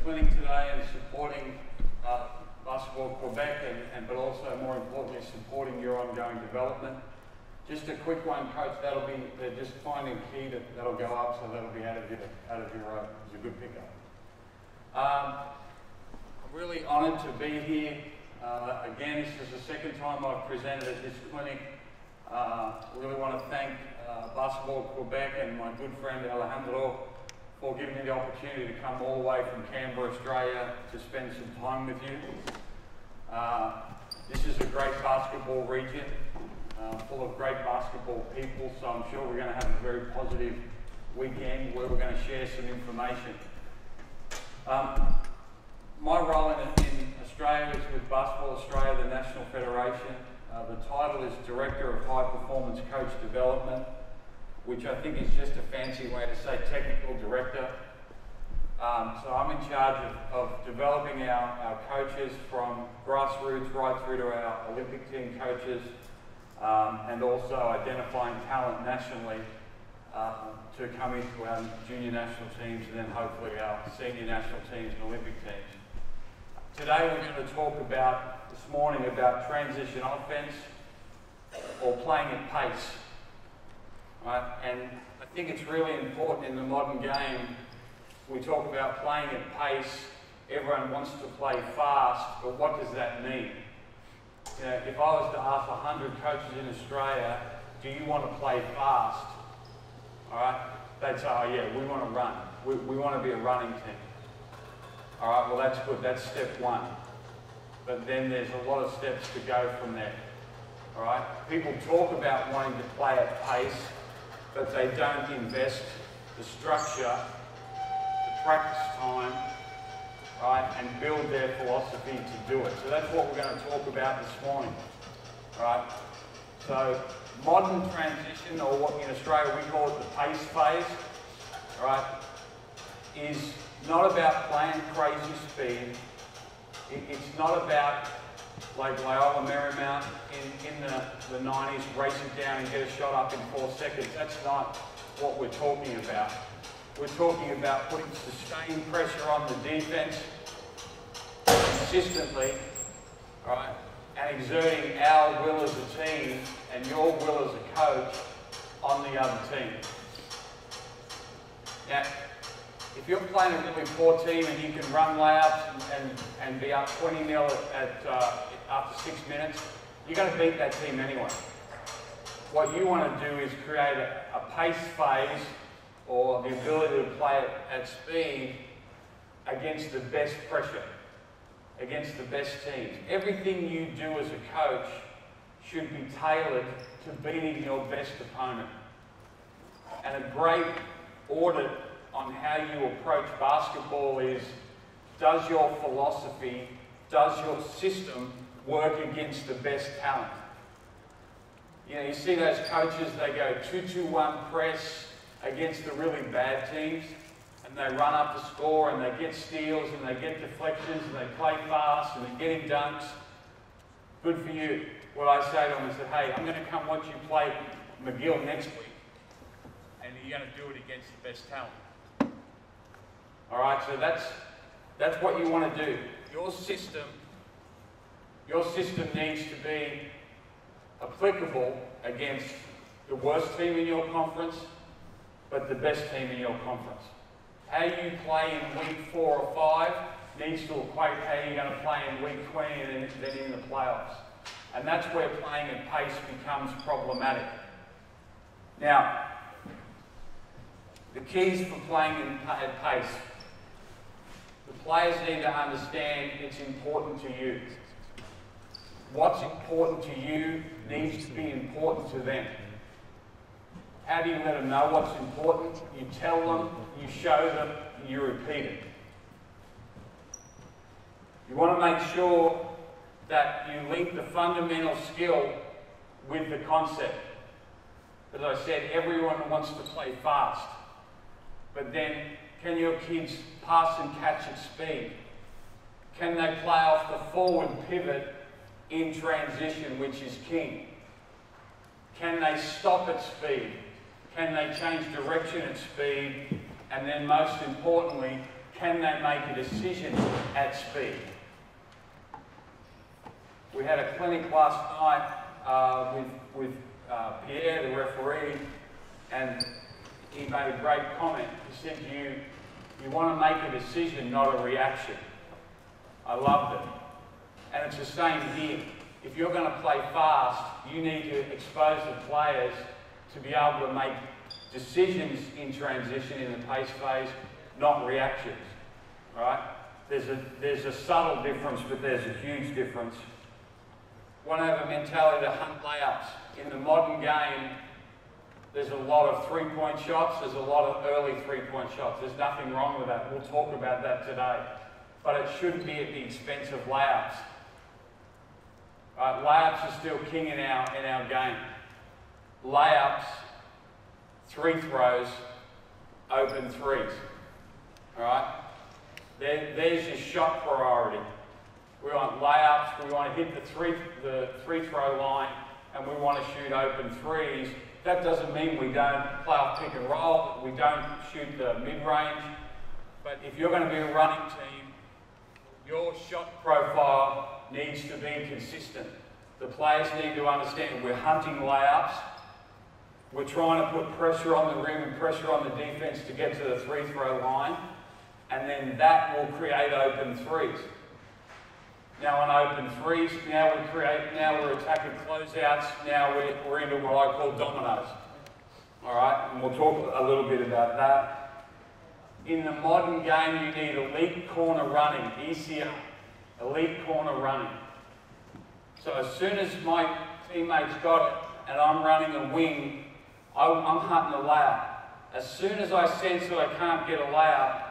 Clinique today and supporting Basketball Québec, but also more importantly supporting your ongoing development. Just a quick one, Coach. That'll be just finding a key that'll go up, so that'll be out of your road. It's a good pickup. I'm really honoured to be here. Again, this is the second time I've presented at this clinic. I really want to thank Basketball Québec and my good friend Alejandro for giving me the opportunity to come all the way from Canberra, Australia to spend some time with you. This is a great basketball region, full of great basketball people, so I'm sure we're going to have a very positive weekend where we're going to share some information. My role in Australia is with Basketball Australia, the National Federation. The title is Director of High Performance Coach Development, which I think is just a fancy way to say technical director. So I'm in charge of developing our coaches from grassroots right through to our Olympic team coaches, and also identifying talent nationally to come into our junior national teams and then hopefully our senior national teams and Olympic teams. Today we're going to talk about, this morning, about transition offense or playing at pace. Right? And I think it's really important in the modern game. We talk about playing at pace. Everyone wants to play fast, but what does that mean? You know, if I was to ask 100 coaches in Australia, do you want to play fast? All right? They'd say, oh yeah, we want to run. We want to be a running team. All right, well that's good. That's step one. But then there's a lot of steps to go from there. All right? People talk about wanting to play at pace, but they don't invest the structure, the practice time, right, and build their philosophy to do it. So that's what we're going to talk about this morning, right? So modern transition, or what in Australia we call it the pace phase, right, is not about playing crazy speed. It's not about like Loyola Marymount in the 90s, race it down and get a shot up in 4 seconds. That's not what we're talking about. We're talking about putting sustained pressure on the defense consistently, right, and exerting our will as a team and your will as a coach on the other team. Now, if you're playing a really poor team and you can run layups and be up 20-0 after 6 minutes, you're going to beat that team anyway. What you want to do is create a pace phase, or the ability to play at speed against the best pressure, against the best teams. Everything you do as a coach should be tailored to beating your best opponent. And a great audit on how you approach basketball is, does your philosophy, does your system work against the best talent? You know, you see those coaches, they go 2-2-1 press against the really bad teams, and they run up the score, and they get steals, and they get deflections, and they play fast, and they're getting dunks. Good for you. What I say to them is that, hey, I'm going to come watch you play McGill next week, and you're going to do it against the best talent. All right, so that's what you want to do. Your system needs to be applicable against the worst team in your conference, but the best team in your conference. How you play in week 4 or 5 needs to equate how you're going to play in week 20 and then in the playoffs. And that's where playing at pace becomes problematic. Now, the keys for playing at pace. The players need to understand it's important to you. What's important to you needs to be important to them. How do you let them know what's important? You tell them, you show them, and you repeat it. You want to make sure that you link the fundamental skill with the concept. As I said, everyone wants to play fast. But then, can your kids pass and catch at speed? Can they play off the forward pivot in transition, which is king? Can they stop at speed? Can they change direction at speed? And then most importantly, can they make a decision at speed? We had a clinic last night with Pierre, the referee, and he made a great comment. He said, you want to make a decision, not a reaction. I loved it. And it's the same here. If you're going to play fast, you need to expose the players to be able to make decisions in transition in the pace phase, not reactions. Right? There's a subtle difference, but there's a huge difference. Want to have a mentality to hunt layups. In the modern game, there's a lot of three-point shots, there's a lot of early three-point shots. There's nothing wrong with that. We'll talk about that today. But it shouldn't be at the expense of layups. Right? Layups are still king in our game. Layups, three throws, open threes. All right? There's your shot priority. We want layups, we want to hit the free throw line, and we want to shoot open threes. That doesn't mean we don't play off pick and roll, we don't shoot the mid-range. But if you're going to be a running team, your shot profile needs to be consistent. The players need to understand we're hunting layups, we're trying to put pressure on the rim and pressure on the defense to get to the free throw line, and then that will create open threes. Now on open threes, now we're attacking closeouts, now we're into what I call dominoes. All right, and we'll talk a little bit about that. In the modern game, you need elite corner running, ECR, elite corner running. So as soon as my teammates got it and I'm running a wing, I'm hunting a layup. As soon as I sense that I can't get a layup,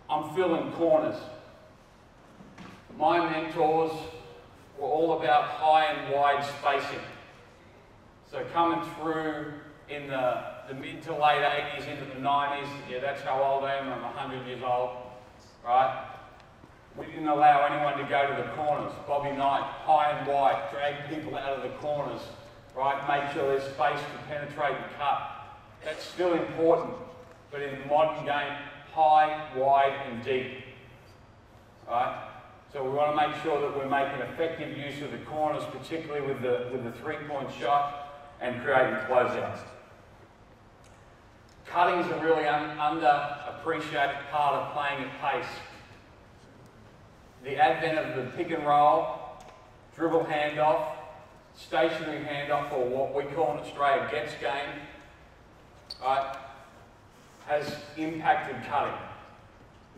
I'm filling corners. My mentors were all about high and wide spacing. So coming through in the mid to late 80s into the 90s, yeah, that's how old I am, I'm 100 years old, right? We didn't allow anyone to go to the corners. Bobby Knight, high and wide, drag people out of the corners, right? Make sure there's space to penetrate and cut. That's still important, but in the modern game, high, wide, and deep, right? So we want to make sure that we're making effective use of the corners, particularly with the three-point shot and creating closeouts. Cutting is a really underappreciated part of playing at pace. The advent of the pick and roll, dribble handoff, stationary handoff, or what we call in Australia gets game, right, has impacted cutting.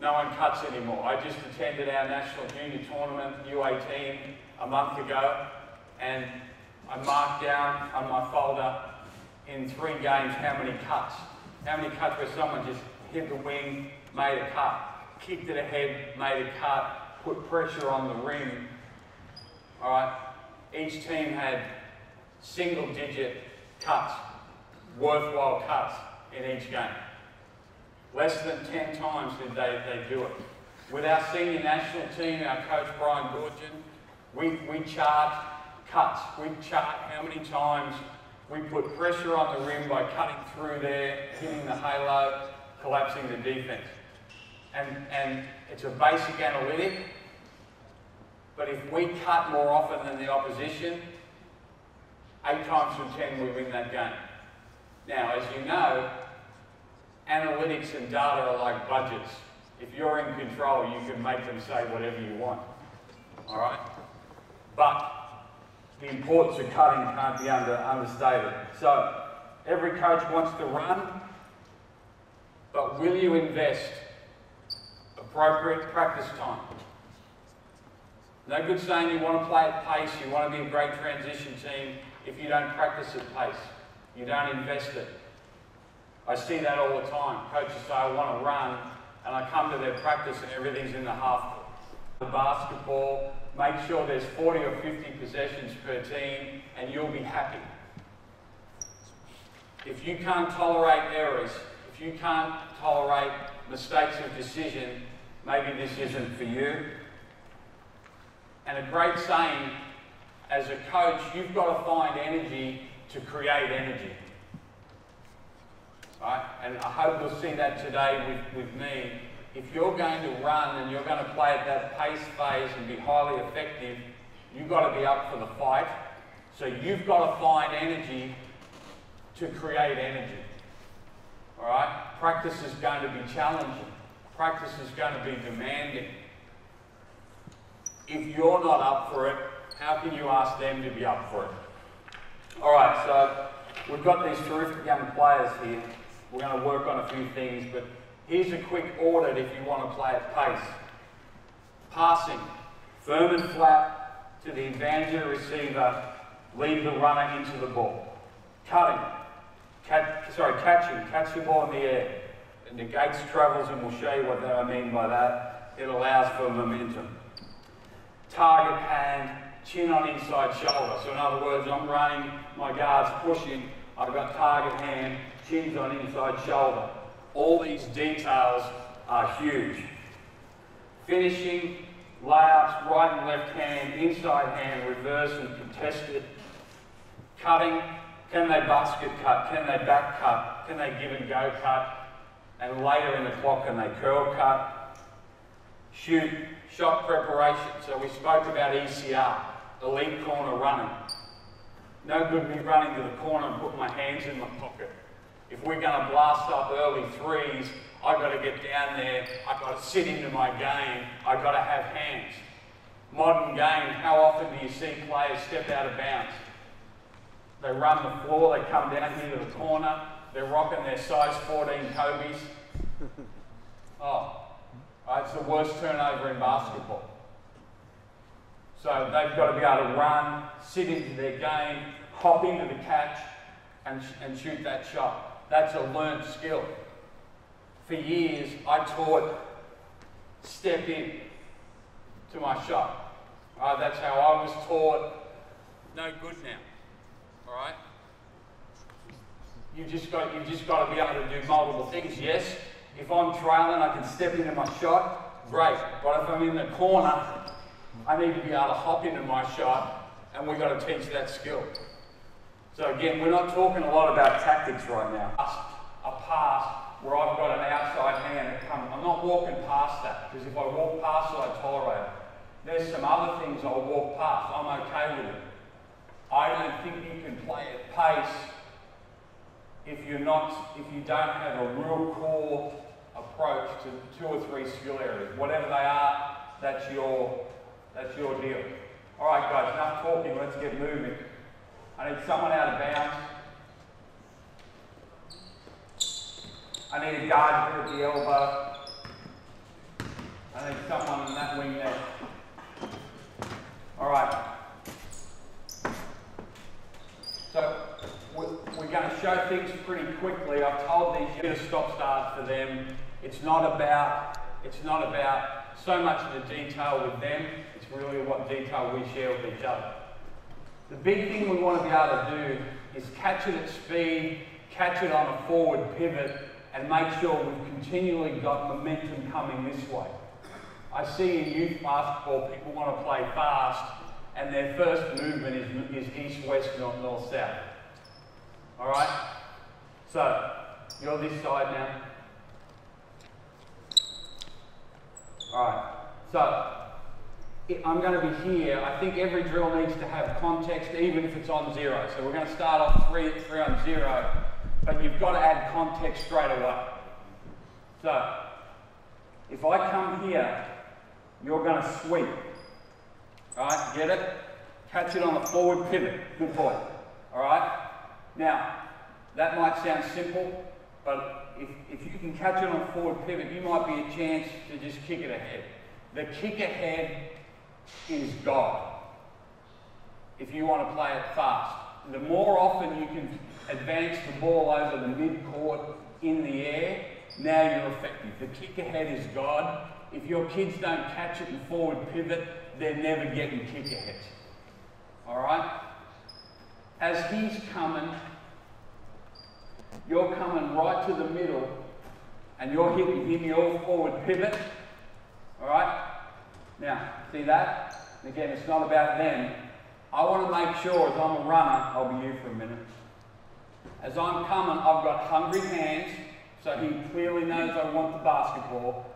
No one cuts anymore. I just attended our national junior tournament, U18, a month ago, and I marked down on my folder in 3 games how many cuts. How many cuts where someone just hit the wing, made a cut, kicked it ahead, made a cut, put pressure on the rim. All right. Each team had single-digit cuts, worthwhile cuts in each game. Less than 10 times did they do it. With our senior national team, our coach Brian Gorgian, we chart cuts. We chart how many times we put pressure on the rim by cutting through there, hitting the halo, collapsing the defense. And it's a basic analytic, but if we cut more often than the opposition, 8 times from 10 we win that game. Now, as you know, analytics and data are like budgets. If you're in control, you can make them say whatever you want. All right? But the importance of cutting can't be understated. So, every coach wants to run, but will you invest appropriate practice time? No good saying you want to play at pace, you want to be a great transition team if you don't practice at pace. You don't invest it. I see that all the time. Coaches say, I want to run, and I come to their practice and everything's in the half court. The basketball, make sure there's 40 or 50 possessions per team, and you'll be happy. If you can't tolerate errors, if you can't tolerate mistakes of decision, maybe this isn't for you. And a great saying, as a coach, you've got to find energy to create energy. Right? And I hope you'll see that today with me. if you're going to run and you're going to play at that pace phase and be highly effective, you've got to be up for the fight. So you've got to find energy to create energy. All right? Practice is going to be challenging. Practice is going to be demanding. If you're not up for it, how can you ask them to be up for it? All right, so we've got these terrific young players here. We're going to work on a few things, but here's a quick audit if you want to play at pace. Passing, firm and flat to the advantage of the receiver, lead the runner into the ball. Cutting, catching, catch the ball in the air. It negates travels, and we'll show you what I mean by that. It allows for momentum. Target hand, chin on inside shoulder. So in other words, I'm running, my guard's pushing, I've got target hand, chin's on inside shoulder. All these details are huge. Finishing, layups, right and left hand, inside hand, reverse and contested. Cutting, can they basket cut, can they back cut, can they give and go cut, and later in the clock can they curl cut. Shoot, shot preparation. So we spoke about ECR, elite corner running. No good me running to the corner and putting my hands in my pocket. If we're going to blast up early threes, I've got to get down there, I've got to sit into my game, I've got to have hands. Modern game, how often do you see players step out of bounds? They run the floor, they come down here to the corner, they're rocking their size 14 Kobe's. Oh, it's the worst turnover in basketball. So they've got to be able to run, sit into their game, hop into the catch, and shoot that shot. That's a learned skill. For years, I taught step in to my shot. That's how I was taught. No good now. All right? You've just got to be able to do multiple things. Yes, if I'm trailing, I can step into my shot. Great. But if I'm in the corner, I need to be able to hop into my shot, and we've got to teach that skill. So again, we're not talking a lot about tactics right now. A pass where I've got an outside hand that comes. I'm not walking past that, because if I walk past it, I tolerate it. There's some other things I'll walk past. I'm okay with it. I don't think you can play at pace if you don't have a real core approach to 2 or 3 skill areas. Whatever they are, that's your deal. All right, guys, enough talking. Let's get moving. I need someone out of bounds. I need a guard here at the elbow. I need someone in that wing there. All right. So we're going to show things pretty quickly. I've told these you to stop start for them. It's not about so much of the detail with them. It's really what detail we share with each other. The big thing we want to be able to do is catch it at speed, catch it on a forward pivot, and make sure we've continually got momentum coming this way. I see in youth basketball people want to play fast, and their first movement is east-west, not north-south. All right? So, you're this side now. All right. So, I'm going to be here. I think every drill needs to have context, even if it's on 0. So we're going to start off 3 on 0, but you've got to add context straight away. So, if I come here, you're going to sweep. All right, get it? Catch it on a forward pivot. Good point. All right? Now, that might sound simple, but if you can catch it on a forward pivot, you might be a chance to just kick it ahead. The kick ahead is God. If you want to play it fast. The more often you can advance the ball over the mid-court in the air, now you're effective. The kick ahead is God. If your kids don't catch it in forward pivot, they're never getting kick aheads. All right? As he's coming, you're coming right to the middle, and you're hitting him your forward pivot. All right? Now, see that? Again, it's not about them. I want to make sure, as I'm a runner, I'll be you for a minute. As I'm coming, I've got hungry hands, so he clearly knows I want the basketball.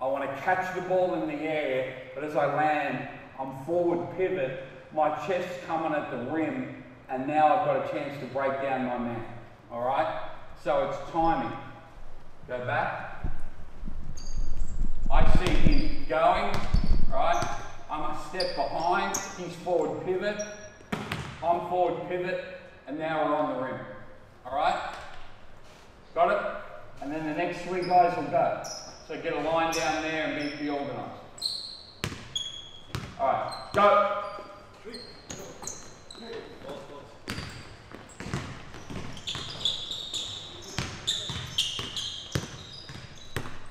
I want to catch the ball in the air, but as I land, I'm forward pivot, my chest's coming at the rim, and now I've got a chance to break down my man. All right? So it's timing. Go back. I see him going, right? I'm a step behind, he's forward pivot, I'm forward pivot, and now we're on the rim. All right? Got it? And then the next three guys will go. So get a line down there and be organised. All right, go.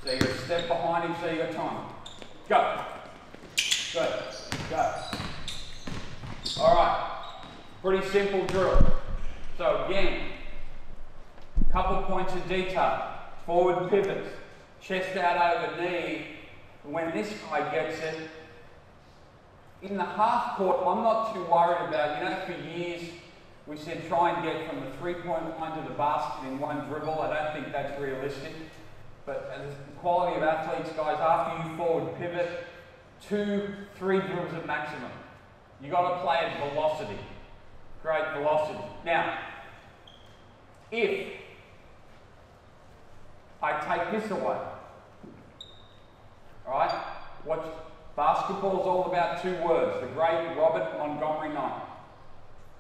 So you're a step behind him, so you got time. Go. Good. Go. All right. Pretty simple drill. So again, couple points of detail. Forward pivots, chest out over knee. When this guy gets it, in the half court, I'm not too worried about, you know, for years we said try and get from the three-point line to the basket in one dribble. I don't think that's realistic. But as the quality of athletes, guys, after you forward pivot, 2-3 dribbles at maximum. You got to play at velocity. Great velocity. Now, if I take this away, all right? Basketball is all about two words. The great Robert Montgomery Knight.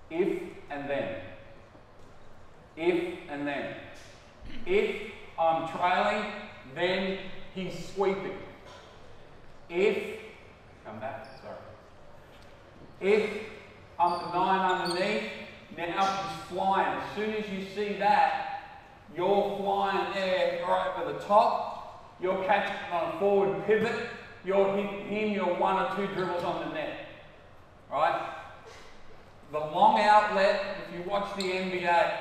If and then. If and then. If I'm trailing, then he's sweeping. If, come back, sorry. If I'm 9 underneath, now he's flying. As soon as you see that, you're flying there right over the top. You're catching on a forward pivot. You're hitting him, you're 1 or 2 dribbles on the net. Right? The long outlet, if you watch the NBA,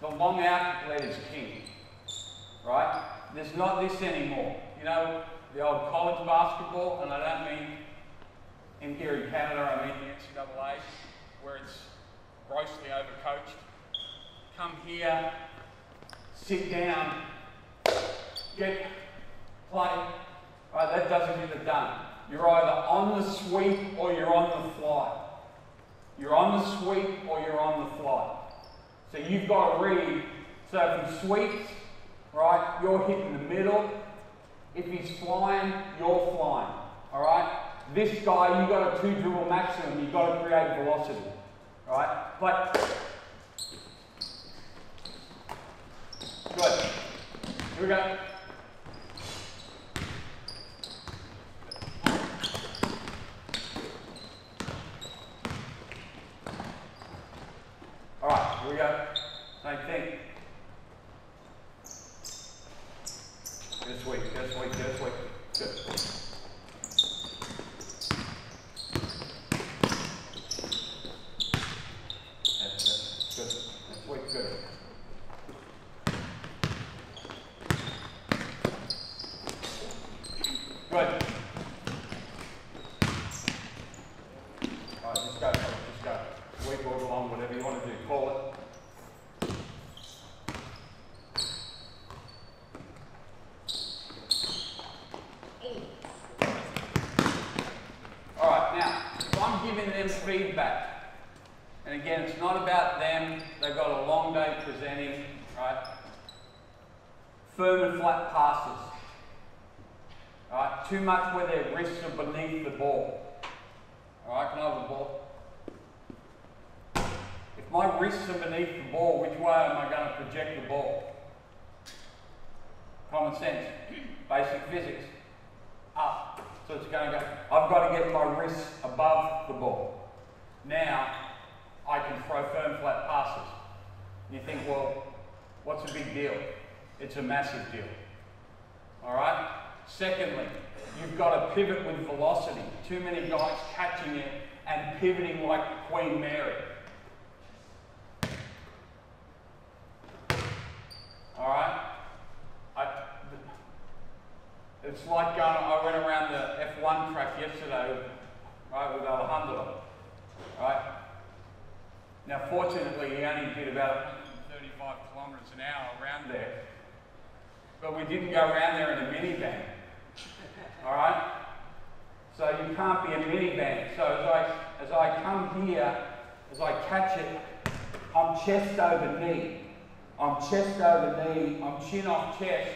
the long outlet is king. Right? There's not this anymore. You know, the old college basketball, and I don't mean in here in Canada, I mean the NCAA, where it's grossly overcoached. Come here, sit down, get play. Right, that doesn't get it done. You're either on the sweep or you're on the fly. You're on the sweep or you're on the fly. So you've got to read. So if he sweeps, right, you're hitting the middle. If he's flying, you're flying. All right? This guy, you've got a 2 dribble maximum. You've got to create velocity. All right? But good. Here we go. All right, here we go. Same thing. This week, this week, this week. Good. That's good. This week, good. Good. All right, just go. Just go. Week or long, whatever you want to do. Call it. All right, now, if I'm giving them feedback, and again, it's not about them, they've got a long day presenting, right? Firm and flat passes. All right, too much where their wrists are beneath the ball. All right, can I have the ball? If my wrists are beneath the ball, which way am I going to project the ball? Common sense, basic physics, up. So it's going to go, I've got to get my wrists above the ball. Now, I can throw firm, flat passes. You think, well, what's the big deal? It's a massive deal. All right? Secondly, you've got to pivot with velocity. Too many guys catching it and pivoting like Queen Mary. All right? It's like going, I went around the F1 track yesterday, right, with Alejandro, right? Now, fortunately, he only did about 135 kilometres an hour around there. But we didn't go around there in a minivan. all right? So you can't be a minivan. So as I come here, as I catch it, I'm chest over knee. I'm chest over knee, I'm chin off chest,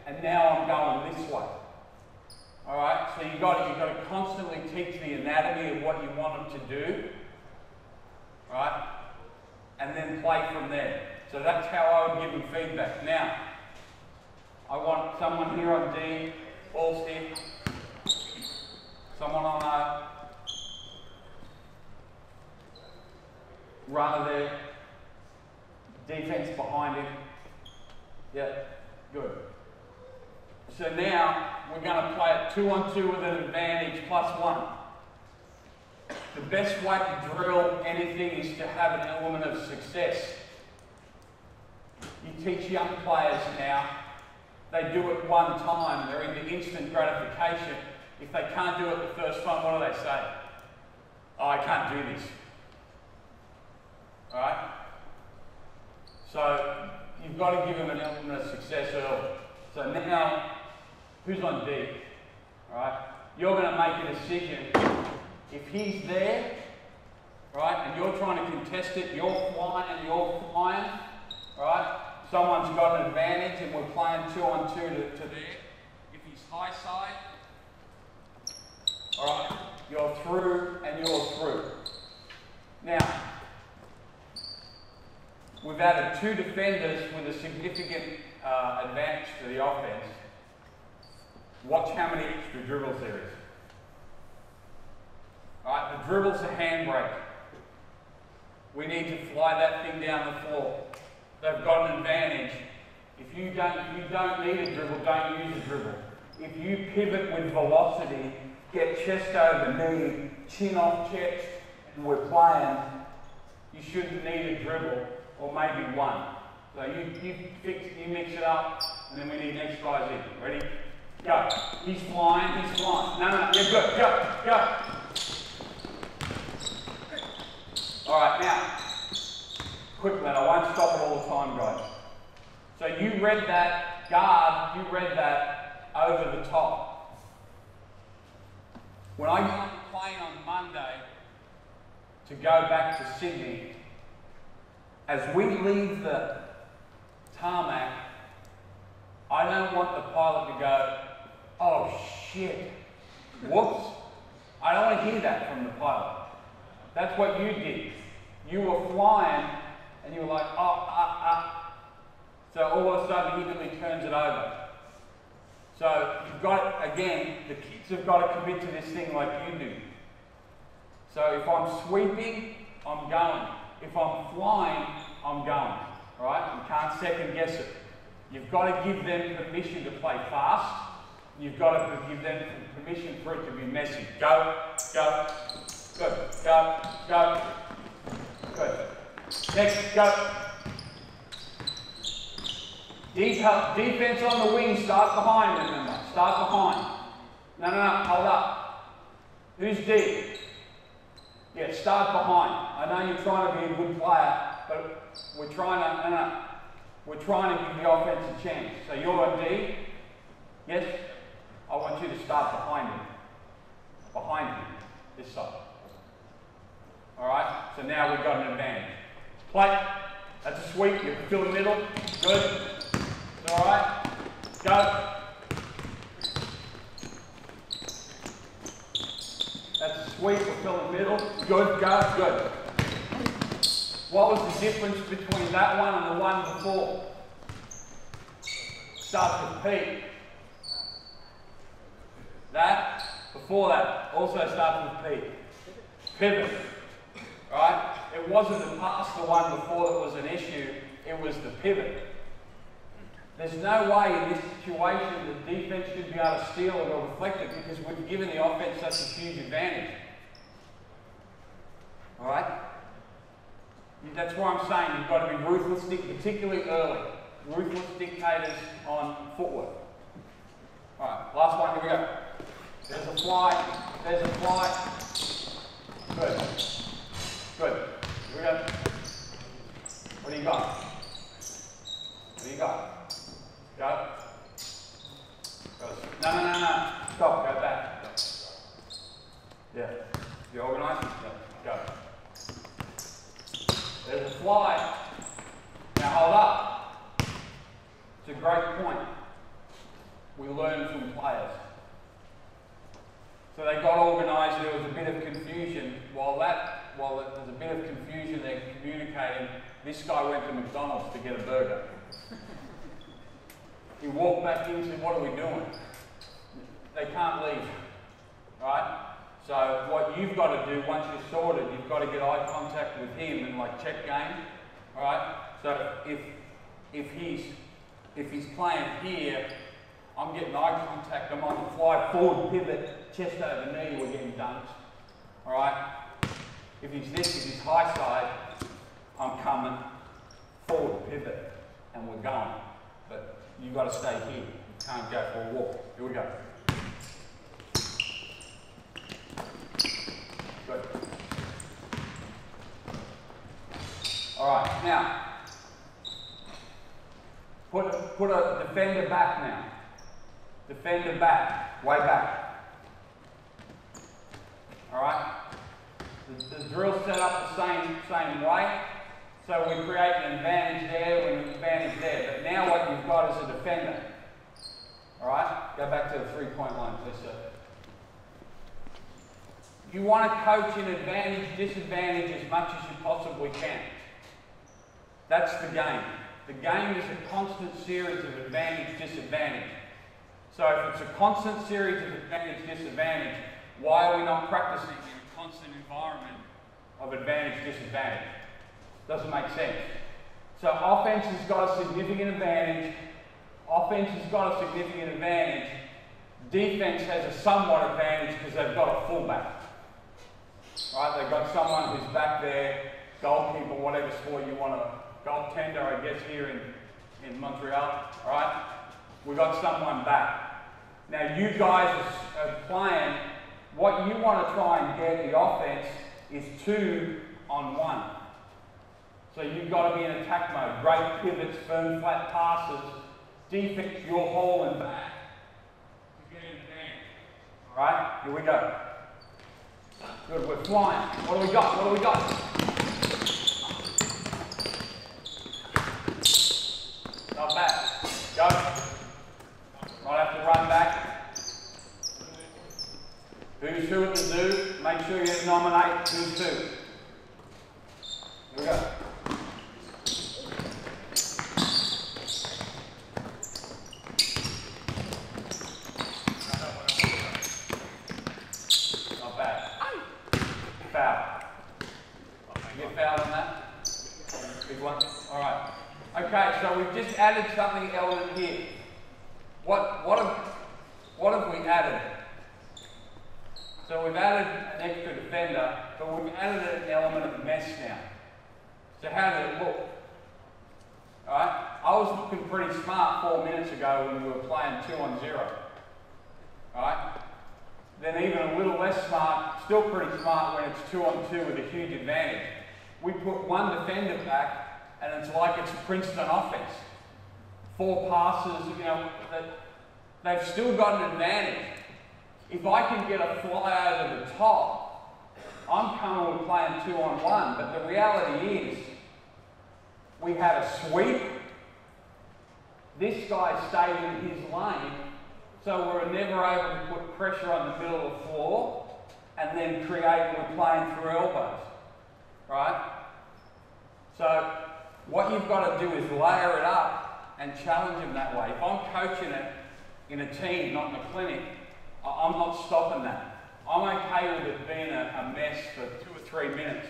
and now I'm going this way. All right, so you've got to constantly teach the anatomy of what you want them to do, right? And then play from there. So that's how I would give them feedback. Now, I want someone here on D, balls here, someone on O, runner there, defense behind him. Yeah, good. So now we're going to play it 2-on-2 with an advantage +1. The best way to drill anything is to have an element of success. You teach young players now, they do it one time, they're into instant gratification. If they can't do it the first time, what do they say? Oh, I can't do this. All right? So you've got to give them an element of success early. So now, who's on D? All right? You're going to make a decision. If he's there, right, and you're trying to contest it, you're flying, right? Someone's got an advantage and we're playing 2-on-2 to there. If he's high side, all right, you're through and you're through. Now, we've added 2 defenders with a significant advantage to the offense. Watch how many extra dribbles there is. All right, the dribble's a handbrake. We need to fly that thing down the floor. They've got an advantage. If you don't need a dribble, don't use a dribble. If you pivot with velocity, get chest over knee, chin off chest, and we're playing, you shouldn't need a dribble, or maybe one. So you mix it up, and then we need next guys in. Ready? Go. He's flying, he's flying. No, you're good. Go. All right, now, quick lad, I won't stop it all the time, guys. So you read that guard, you read that over the top. When I go on the plane on Monday to go back to Sydney, as we leave the tarmac, I don't want the pilot to go, oh shit, whoops. I don't want to hear that from the pilot. That's what you did. You were flying and you were like, So all of a sudden he immediately turns it over. So you've got, again, the kids have got to commit to this thing like you do. So if I'm sweeping, I'm going. If I'm flying, I'm going. Right? You can't second guess it. You've got to give them permission to play fast. You've got to give them permission for it to be messy. Go. Good. Go. Good. Next, go. Defense on the wing, start behind, remember. Start behind. No, hold up. Who's D? Yeah, start behind. I know you're trying to be a good player, but we're trying to give the offense a chance. So you're on D? Yes? I want you to start behind him. Behind him. This side. Alright? So now we've got an advantage. Play. That's a sweep. You fill the middle. Good. It's alright. Go. That's a sweep. We fill the middle. Good. Go. Good. What was the difference between that one and the one before? Starts with P. That, before that, also starts with P. Pivot. Right? It wasn't the pass, the one before that was an issue, it was the pivot. There's no way in this situation the defense should be able to steal it or deflect it because we've given the offense such a huge advantage. Alright? That's why I'm saying you've got to be ruthless, particularly early. Ruthless dictators on footwork. Alright, last one, here we go. There's a fly. Good. Here we go. What do you got? Go. No. Stop, go back. So they got organised, there was a bit of confusion. While there's a bit of confusion, they're communicating, this guy went to McDonald's to get a burger. He walked back in and said, what are we doing? They can't leave, right? So what you've got to do, once you're sorted, you've got to get eye contact with him and like check game, all right? So if he's playing here, I'm getting eye contact, I'm on the fly, forward pivot, chest over knee, we're getting dunked, all right? If he's this, if he's high side, I'm coming, forward pivot, and we're going. But you've got to stay here, you can't go for a walk. Here we go. Good. All right, now, put a defender back now. Defender back, way back. All right? The drill's set up the same way, so we create an advantage there and an advantage there. But now what you've got is a defender. All right? Go back to the three-point line, please, sir. You want to coach in advantage, disadvantage as much as you possibly can. That's the game. The game is a constant series of advantage, disadvantage. So if it's a constant series of advantage, disadvantage, why are we not practicing in a constant environment of advantage, disadvantage? Doesn't make sense. So offense has got a significant advantage. Offense has got a significant advantage. Defense has a somewhat advantage because they've got a fullback. Right? They've got someone who's back there, goalkeeper, whatever sport you want to, goaltender, I guess, here in Montreal. All right? We've got someone back. Now you guys are playing, what you want to try and get the offense is 2-on-1. So you've got to be in attack mode. Great pivots, firm, flat passes. Defense, you're hauling back to get in advance. All right, here we go. Good, we're flying. What do we got? What do we got? Not bad. Go. Might have to run back. Who's who at the zoo? Make sure you nominate who's who. Here we go. Not bad. Foul. You get fouled on that? Big one. All right. Okay, so we've just added something element here. What have we added? So we've added an extra defender, but we've added an element of mess now. So how did it look? Alright? I was looking pretty smart 4 minutes ago when we were playing 2-on-0. Alright? Then even a little less smart, still pretty smart when it's 2-on-2 with a huge advantage. We put one defender back and it's like it's a Princeton offense. 4 passes, you know, they've still got an advantage. If I can get a fly over the top, I'm coming with playing 2-on-1, but the reality is, we had a sweep, this guy stayed in his lane, so we're never able to put pressure on the middle of the floor, and then create, we're playing through elbows, right? So, what you've got to do is layer it up and challenge him that way. If I'm coaching it in a team, not in a clinic, I'm not stopping that. I'm okay with it being a mess for 2 or 3 minutes.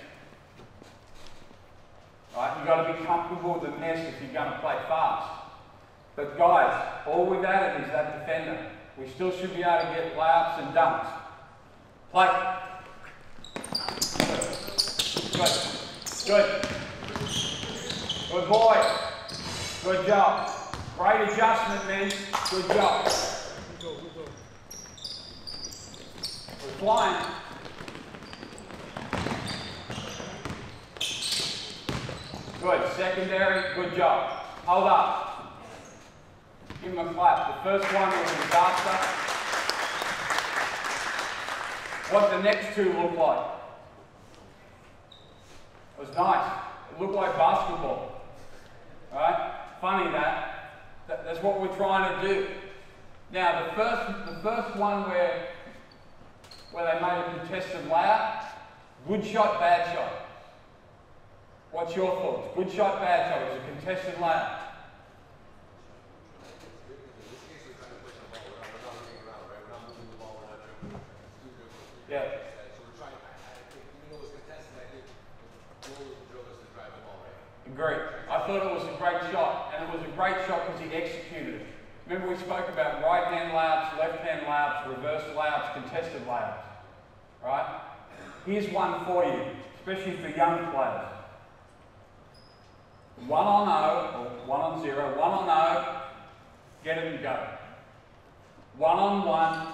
Right? You've got to be comfortable with the mess if you're going to play fast. But guys, all we've added is that defender. We still should be able to get layups and dunks. Play. Good. Good. Good boy. Good job. Great adjustment, man. Good job. We're flying. Good. Secondary. Good job. Hold up. Give him a clap. The first one was a disaster. What the next 2 look like? It was nice. It looked like basketball. Right? Funny that's what we're trying to do. Now the first one where where they made a contested layup. Good shot, bad shot. What's your thoughts? Good shot, bad shot. It was a contested layup. Yeah. Agreed. I thought it was a great shot, and it was a great shot because he executed it. Remember we spoke about right-hand layups, left-hand layups, reverse layups, contested layups, right? Here's one for you, especially for young players. 1 on 0, or 1 on 0, 1 on 0, get it and go. 1 on 1,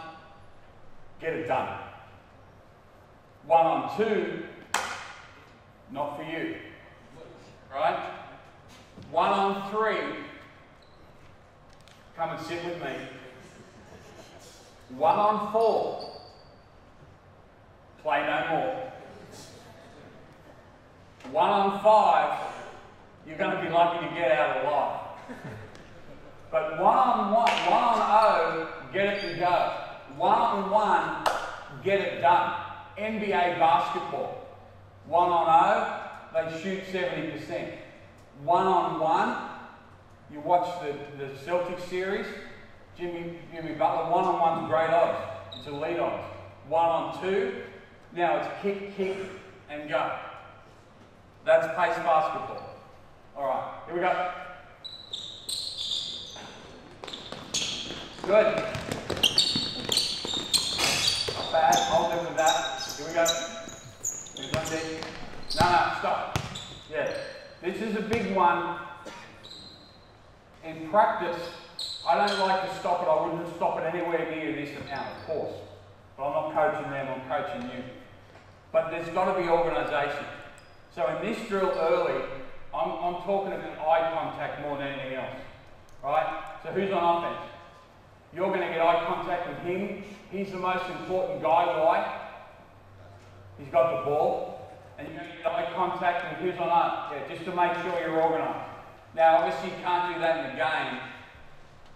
get it done. 1 on 2, not for you, right? 1 on 3, come and sit with me. 1 on 4, play no more. 1 on 5, you're going to be lucky to get out alive. But 1 on 1, 1 on 0, get it and go. 1 on 1, get it done. NBA basketball. 1 on 0, they shoot 70%. 1 on 1, you watch the Celtics series, Jimmy Butler, 1 on 1's great odds. It's elite odds. 1 on 2, now it's kick, and go. That's pace basketball. All right, here we go. Good. Not bad. Hold it with that. Here we go. Here's one deep. No, stop. Yeah. This is a big one. In practice, I don't like to stop it. I wouldn't stop it anywhere near this amount, of course. But I'm not coaching them, I'm coaching you. But there's got to be organisation. So in this drill early, I'm talking about eye contact more than anything else. Right? So who's on offense? You're going to get eye contact with him. He's the most important guy. Why? He's got the ball. And you're going to get eye contact with who's on up. Yeah, just to make sure you're organised. Now, obviously you can't do that in the game.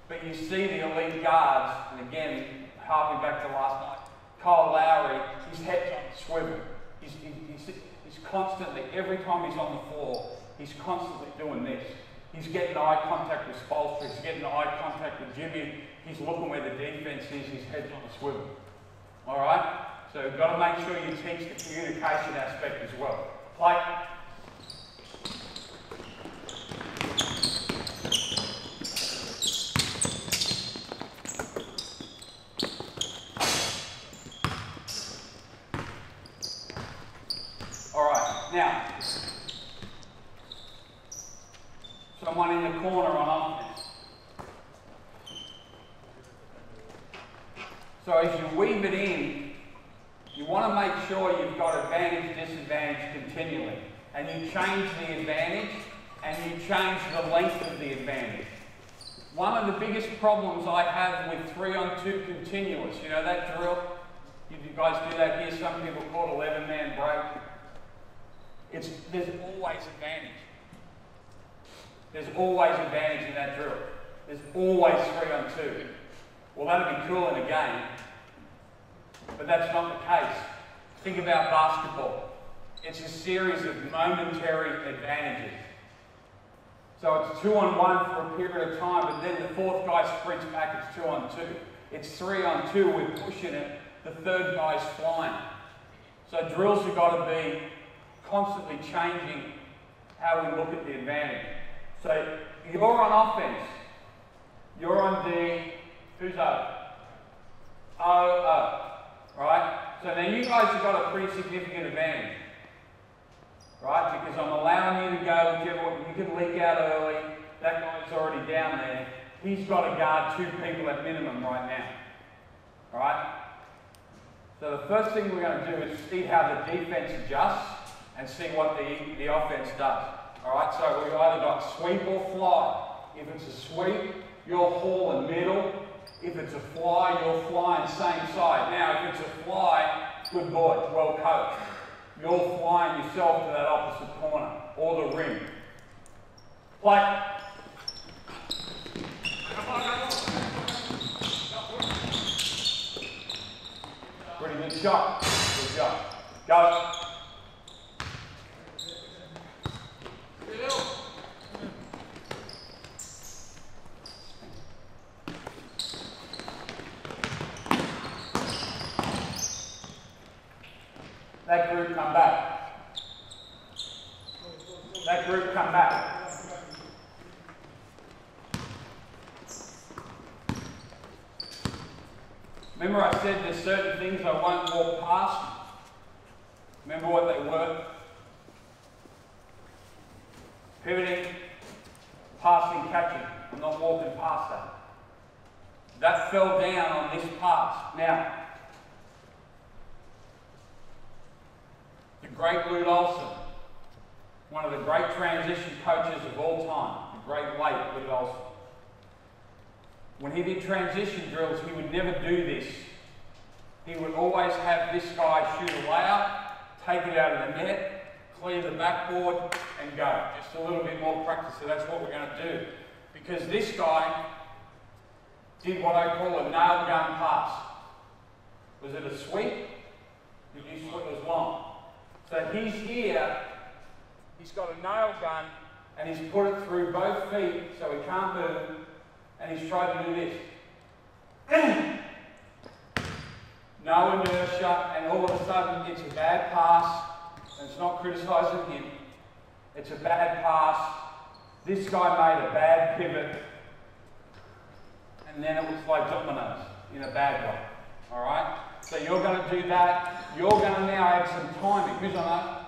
But you see the elite guards, and again, harping back to last night, Kyle Lowry, his head's on the swivel. He's constantly, every time he's on the floor, he's constantly doing this. He's getting eye contact with Spolstra, he's getting eye contact with Jimmy, he's looking where the defense is, his head's on the swivel. Alright? So you've got to make sure you teach the communication aspect as well. Play. Alright, now, someone in the corner on offense. So as you weave it in, you want to make sure you've got advantage, disadvantage continually. And you change the advantage, and you change the length of the advantage. One of the biggest problems I have with 3-on-2 continuous, you know that drill? You guys do that here, some people call it 11-man break. There's always advantage. There's always advantage in that drill. There's always 3-on-2. Well, that'd be cool in a game, but that's not the case. Think about basketball. It's a series of momentary advantages. So it's 2-on-1 for a period of time, but then the fourth guy sprints back, it's 2-on-2. It's 3-on-2, we're pushing it, the third guy's flying. So drills have got to be constantly changing how we look at the advantage. So you're on offense, you're on D, who's O? O. Right? So now you guys have got a pretty significant advantage. Right? Because I'm allowing you to go whichever way. You can leak out early. That guy's already down there. He's got to guard 2 people at minimum right now. Right? So the first thing we're going to do is see how the defense adjusts and see what the offense does. Alright, so we've either got sweep or fly. If it's a sweep, you'll haul in middle. If it's a fly, you'll fly in same side. Now, if it's a fly, good boy, well coached. You're flying yourself to that opposite corner, or the rim. Play. Come on. Pretty good shot. Good job. Go. That group come back. That group come back. Remember I said there's certain things I won't walk past? Remember what they were? Pivoting, passing, catching. I'm not walking past that. That fell down on this pass. Now, the great Lou Olsen, one of the great transition coaches of all time, the great late Lou Olsen. When he did transition drills, he would never do this. He would always have this guy shoot a layup, take it out of the net, clear the backboard, and go. Just a little bit more practice, so that's what we're going to do. Because this guy did what I call a nail gun pass. Was it a sweep? Did you sweep? It was long. So he's here, he's got a nail gun, and he's put it through both feet so he can't move, and he's tried to do this. No inertia, and all of a sudden it's a bad pass, and it's not criticising him, it's a bad pass. This guy made a bad pivot, and then it was like dominoes in a bad way, all right? So you're going to do that. You're going to now add some timing. Who's on that?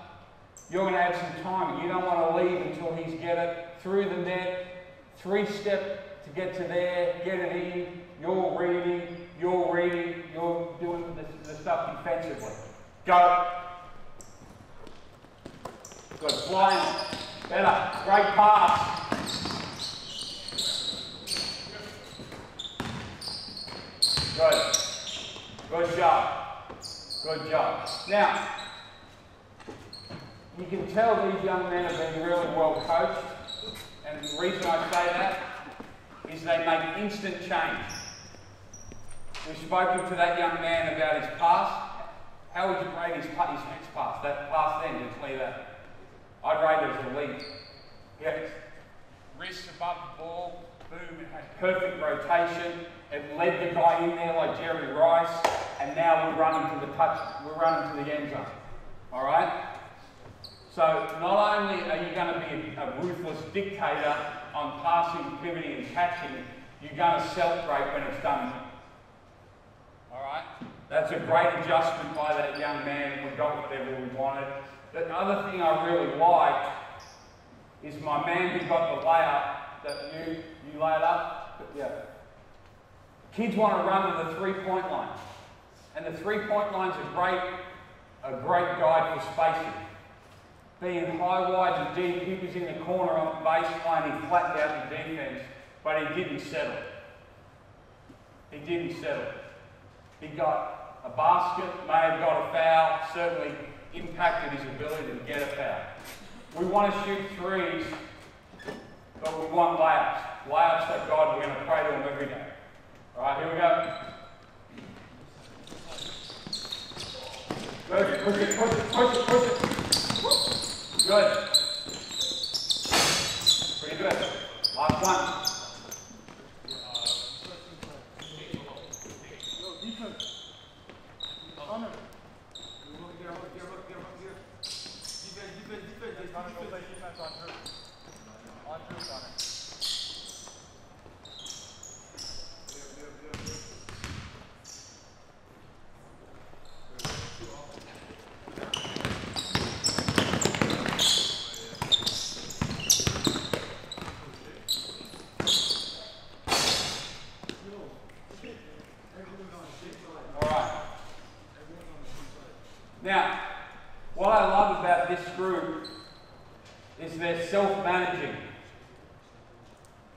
You're going to add some timing. You don't want to leave until he's get it through the net, 3-step to get to there, get it in. You're reading, you're doing the stuff defensively. Go. Good. Flying. Better. Great pass. Good. Good job. Good job. Now, you can tell these young men have been really well coached, and the reason I say that is they make instant change. We've spoken to that young man about his pass. How would you rate his next pass? That pass then, just leave that. I'd rate it as elite. Yes. Wrists above the ball, boom, it had perfect rotation. It led the guy in there like Jerry Rice, and now we're running to the end zone. All right? So not only are you going to be a ruthless dictator on passing, pivoting, and catching, you're going to celebrate when it's done. All right? That's a great adjustment by that young man. We got whatever we wanted. The other thing I really like is my man who got the layup. That you lay it up. Yeah. Kids want to run to the three-point line, and the three-point line's a great guide for spacing. Being high, wide, and deep, he was in the corner on the baseline. He flattened out the defense, but he didn't settle. He didn't settle. He got a basket, may have got a foul, certainly impacted his ability to get a foul. We want to shoot threes, but we want layups. Layups that God, we're going to pray to him every day. All right, here we go. Good. Push it, push it, push it, push it. Good. Pretty good. Last one. Now, what I love about this group is they're self-managing.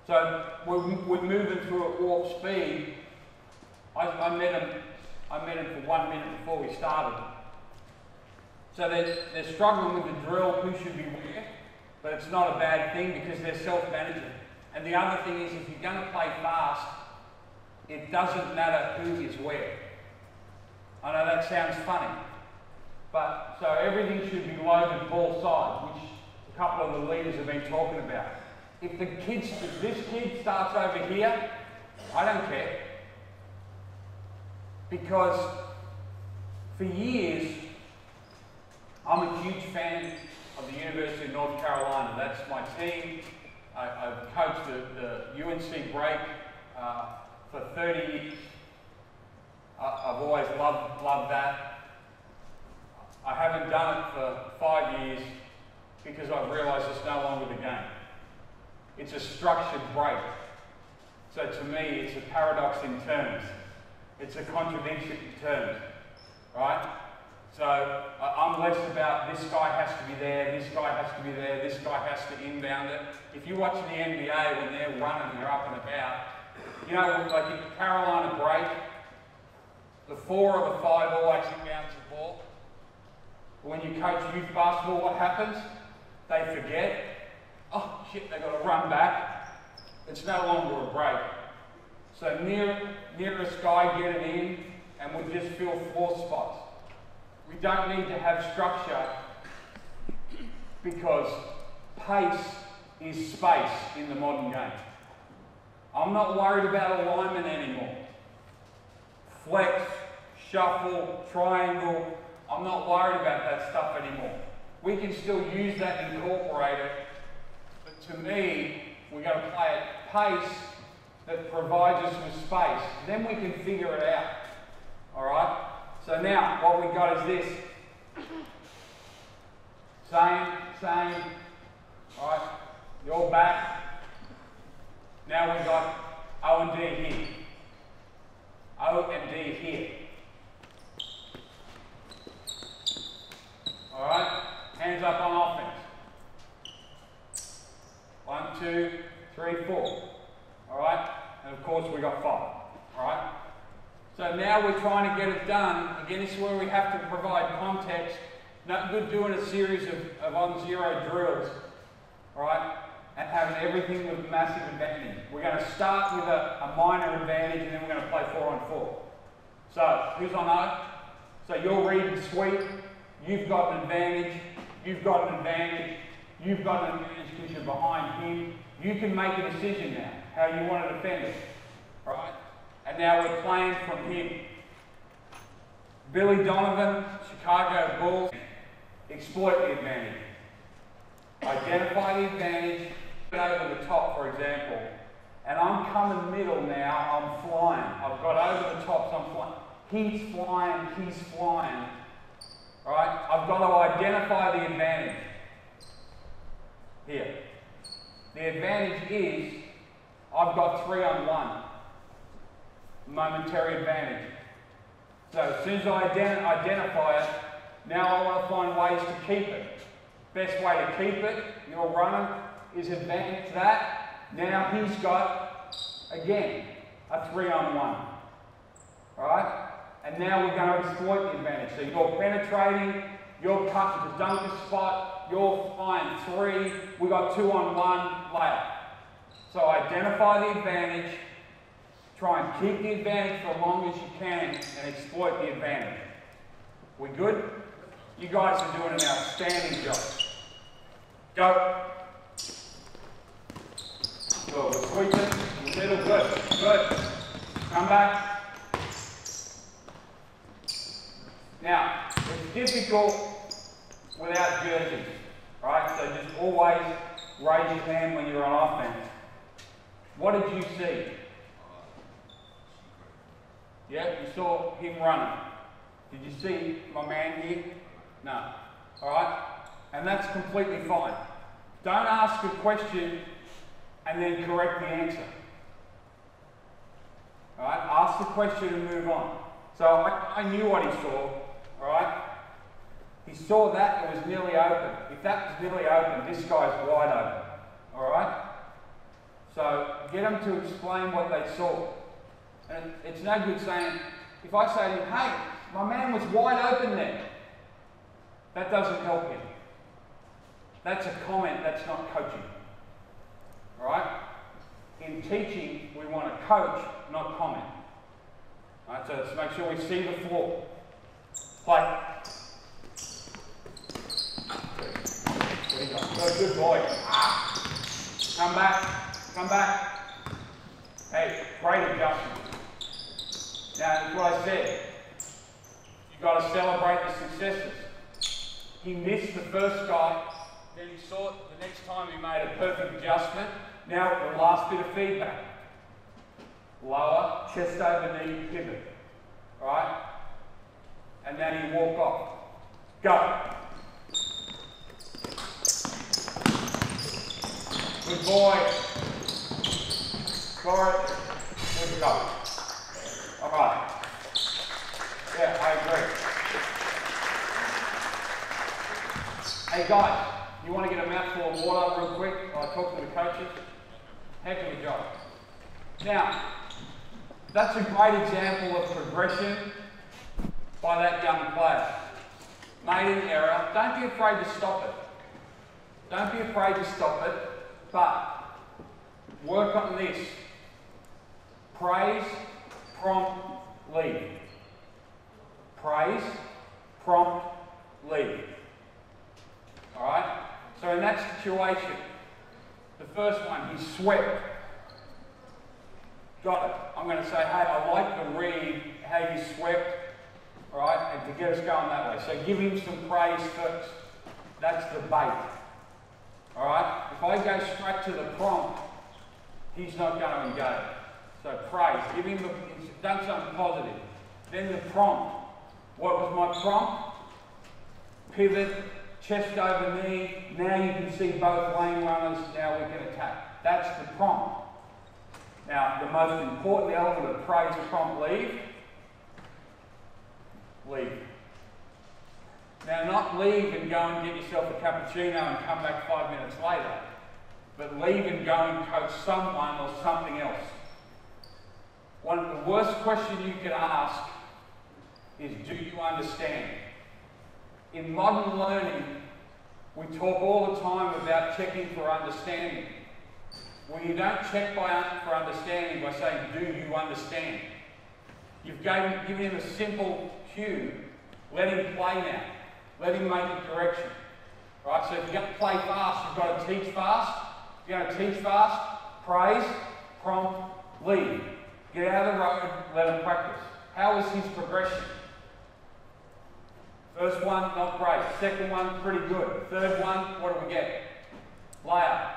So we're moving through at warp speed. I met them for 1 minute before we started. So they're struggling with the drill, who should be where, but it's not a bad thing because they're self-managing. And the other thing is, if you're going to play fast, it doesn't matter who is where. I know that sounds funny. But, so everything should be loaded ball side, which a couple of the leaders have been talking about. If this kid starts over here, I don't care. Because for years, I'm a huge fan of the University of North Carolina. That's my team. I've coached the UNC break for 30 years. I've always loved that. I haven't done it for 5 years because I've realised it's no longer the game. It's a structured break. So to me, it's a paradox in terms. It's a contradiction in terms, right? So I'm less about this guy has to be there, this guy has to be there, this guy has to inbound it. If you watch the NBA when they're running, they're up and about, you know, like in Carolina break, the 4 or the 5 always inbounds the ball. When you coach youth basketball, what happens? They forget. Oh shit, they've got to run back. It's no longer a break. So nearest guy get it in, and we'll just fill floor spots. We don't need to have structure because pace is space in the modern game. I'm not worried about alignment anymore. Flex, shuffle, triangle, I'm not worried about that stuff anymore. We can still use that and incorporate it, but to me, we've got to play at pace that provides us with space. Then we can figure it out. Alright? So now, what we got is this. Same. Alright? You're back. Now we've got O and D here. O and D here. Alright? Hands up on offense. 1, 2, 3, 4. Alright? And of course we got 5. Alright? So now we're trying to get it done. Again, this is where we have to provide context. Not good doing a series of on-0 drills. Alright? And having everything with massive advantage. We're going to start with a minor advantage and then we're going to play 4 on 4. So, who's on O? So you're reading sweep. You've got an advantage. You've got an advantage. You've got an advantage because you're behind him. You can make a decision now how you want to defend it. Right? And now we're playing from him. Billy Donovan, Chicago Bulls, exploit the advantage. Identify the advantage, get over the top, for example. And I'm coming middle now, I'm flying. I've got over the top, so I'm flying. He's flying. Right? I've got to identify the advantage. Here. The advantage is, I've got 3 on 1. Momentary advantage. So as soon as I identify it, now I want to find ways to keep it. Best way to keep it, you're running, is advantage that. Now he's got, again, a 3 on 1. Alright? And now we're going to exploit the advantage. So you're penetrating, you're cutting to dunk a spot, you're flying 3, we got 2 on 1, layup. So identify the advantage, try and keep the advantage for as long as you can, and exploit the advantage. We good? You guys are doing an outstanding job. Go. Good. We're sweeping. Middle. Good. Good. Come back. Now, it's difficult without jerseys, right? So just always raise your hand when you're on offense. What did you see? Yeah, you saw him running. Did you see my man here? No. Alright? And that's completely fine. Don't ask a question and then correct the answer. Alright? Ask the question and move on. So I knew what he saw. Alright? He saw that it was nearly open. If that was nearly open, this guy's wide open. Alright? So get them to explain what they saw. And it's no good saying, if I say to him, hey, my man was wide open there. That doesn't help him. That's a comment, that's not coaching. Alright? In teaching, we want to coach, not comment. Alright, so let's make sure we see the floor. Play. Good boy. Come back. Come back. Hey, great adjustment. Now, that's what I said. You've got to celebrate the successes. He missed the first guy, then he saw it the next time he made a perfect adjustment. Now, the last bit of feedback. Lower, chest over knee, pivot. Alright? And then he walk off. Go. Good boy. Score it. Good go. Alright. Yeah, I agree. Hey guys, you want to get a mouthful of water real quick while I talk to the coaches? Heck of a job. Now, that's a great example of progression by that young player. Made an error. Don't be afraid to stop it. Don't be afraid to stop it, but work on this. Praise, prompt, lead. Praise, prompt, lead. Alright? So in that situation, the first one, he swept. Got it. I'm going to say, hey, I like the read, how you swept, alright, and to get us going that way. So give him some praise first. That's the bait. Alright? If I go straight to the prompt, he's not going to engage. So praise. Give him he's done something positive. Then the prompt. What was my prompt? Pivot, chest over knee. Now you can see both lane runners. Now we can attack. That's the prompt. Now, the most important element of praise, prompt, leave. Leave. Now, not leave and go and get yourself a cappuccino and come back 5 minutes later, but leave and go and coach someone or something else. One of the worst questions you could ask is, do you understand? In modern learning, we talk all the time about checking for understanding. Well, you don't check for understanding by saying, do you understand? You've given him a simple cue. Let him play now. Let him make a correction. Right? So if you're going to play fast, you've got to teach fast. If you're going to teach fast, praise, prompt, lead. Get out of the road, let him practice. How was his progression? First one, not great. Second one, pretty good. Third one, what do we get? Layup.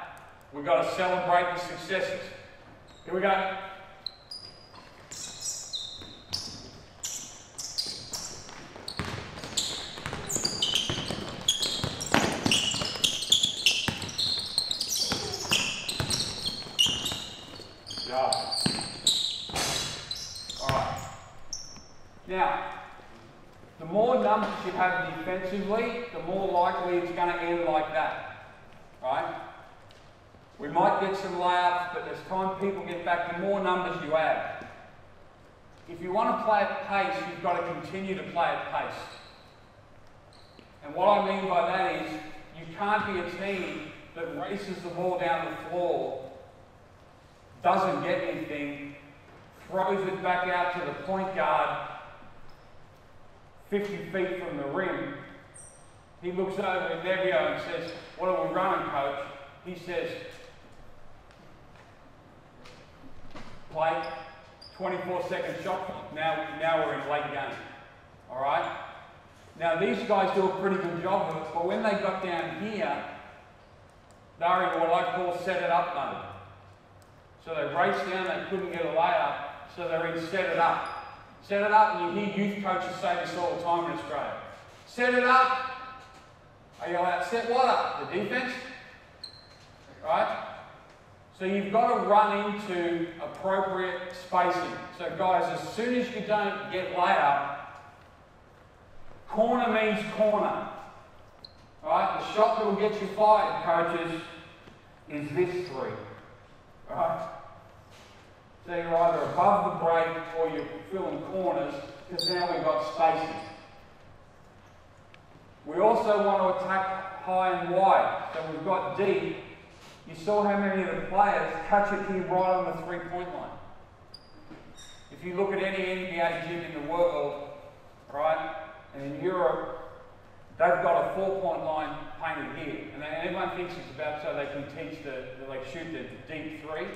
We've got to celebrate the successes. Here we go. Yeah. All right. Now, the more numbers you have defensively, the more likely it's going to end like that. Right? We might get some layups, but as time people get back, the more numbers you add. If you want to play at pace, you've got to continue to play at pace. And what I mean by that is, you can't be a team that races the ball down the floor, doesn't get anything, throws it back out to the point guard 50 feet from the rim. He looks over at Nevio and says, what are we running, coach? He says, play, 24-second shot clock. Now we're in late game. All right? Now these guys do a pretty good job of it, but when they got down here, they're in what I call set it up mode. So they raced down, they couldn't get a layup, so they're in set it up. Set it up, and you hear youth coaches say this all the time in Australia. Set it up. Are you allowed to set what up? The defense? Right? So you've got to run into appropriate spacing. So guys, as soon as you don't get layup, corner means corner. Right? The shot that will get you fired, coaches, is this three. Right? So you're either above the break or you're filling corners, because now we've got spacing. We also want to attack high and wide. So we've got deep. You saw how many of the players catch it here right on the three-point line. If you look at any NBA gym in the world, right, and you Europe, they've got a 4-point line painted here, and everyone thinks it's about so they can teach like shoot the deep three.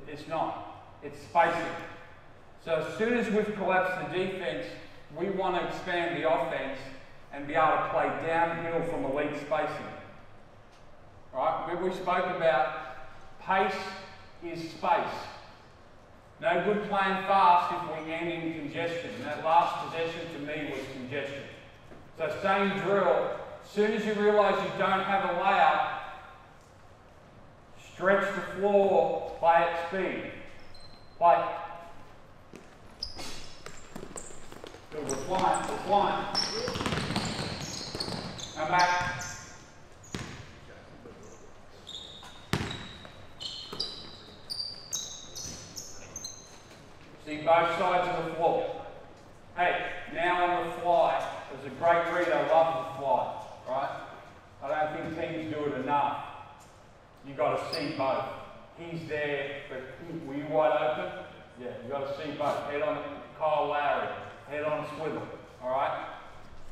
It's not. It's spacing. So as soon as we've collapsed the defense, we want to expand the offense and be able to play downhill from elite spacing. Right? Remember we spoke about pace is space. No good playing fast if we end in congestion. And that last possession to me was congestion. So same drill, as soon as you realise you don't have a layup, stretch the floor, play at speed. Play. Good, we're flying. Come back. See both sides of the floor. Hey, now on the fly. There's a great read, I love the fly, right? I don't think teams do it enough. You've got to see both. He's there, but were you wide open? Yeah, you've got to see both. Head on Kyle Lowry, head on swivel, all right?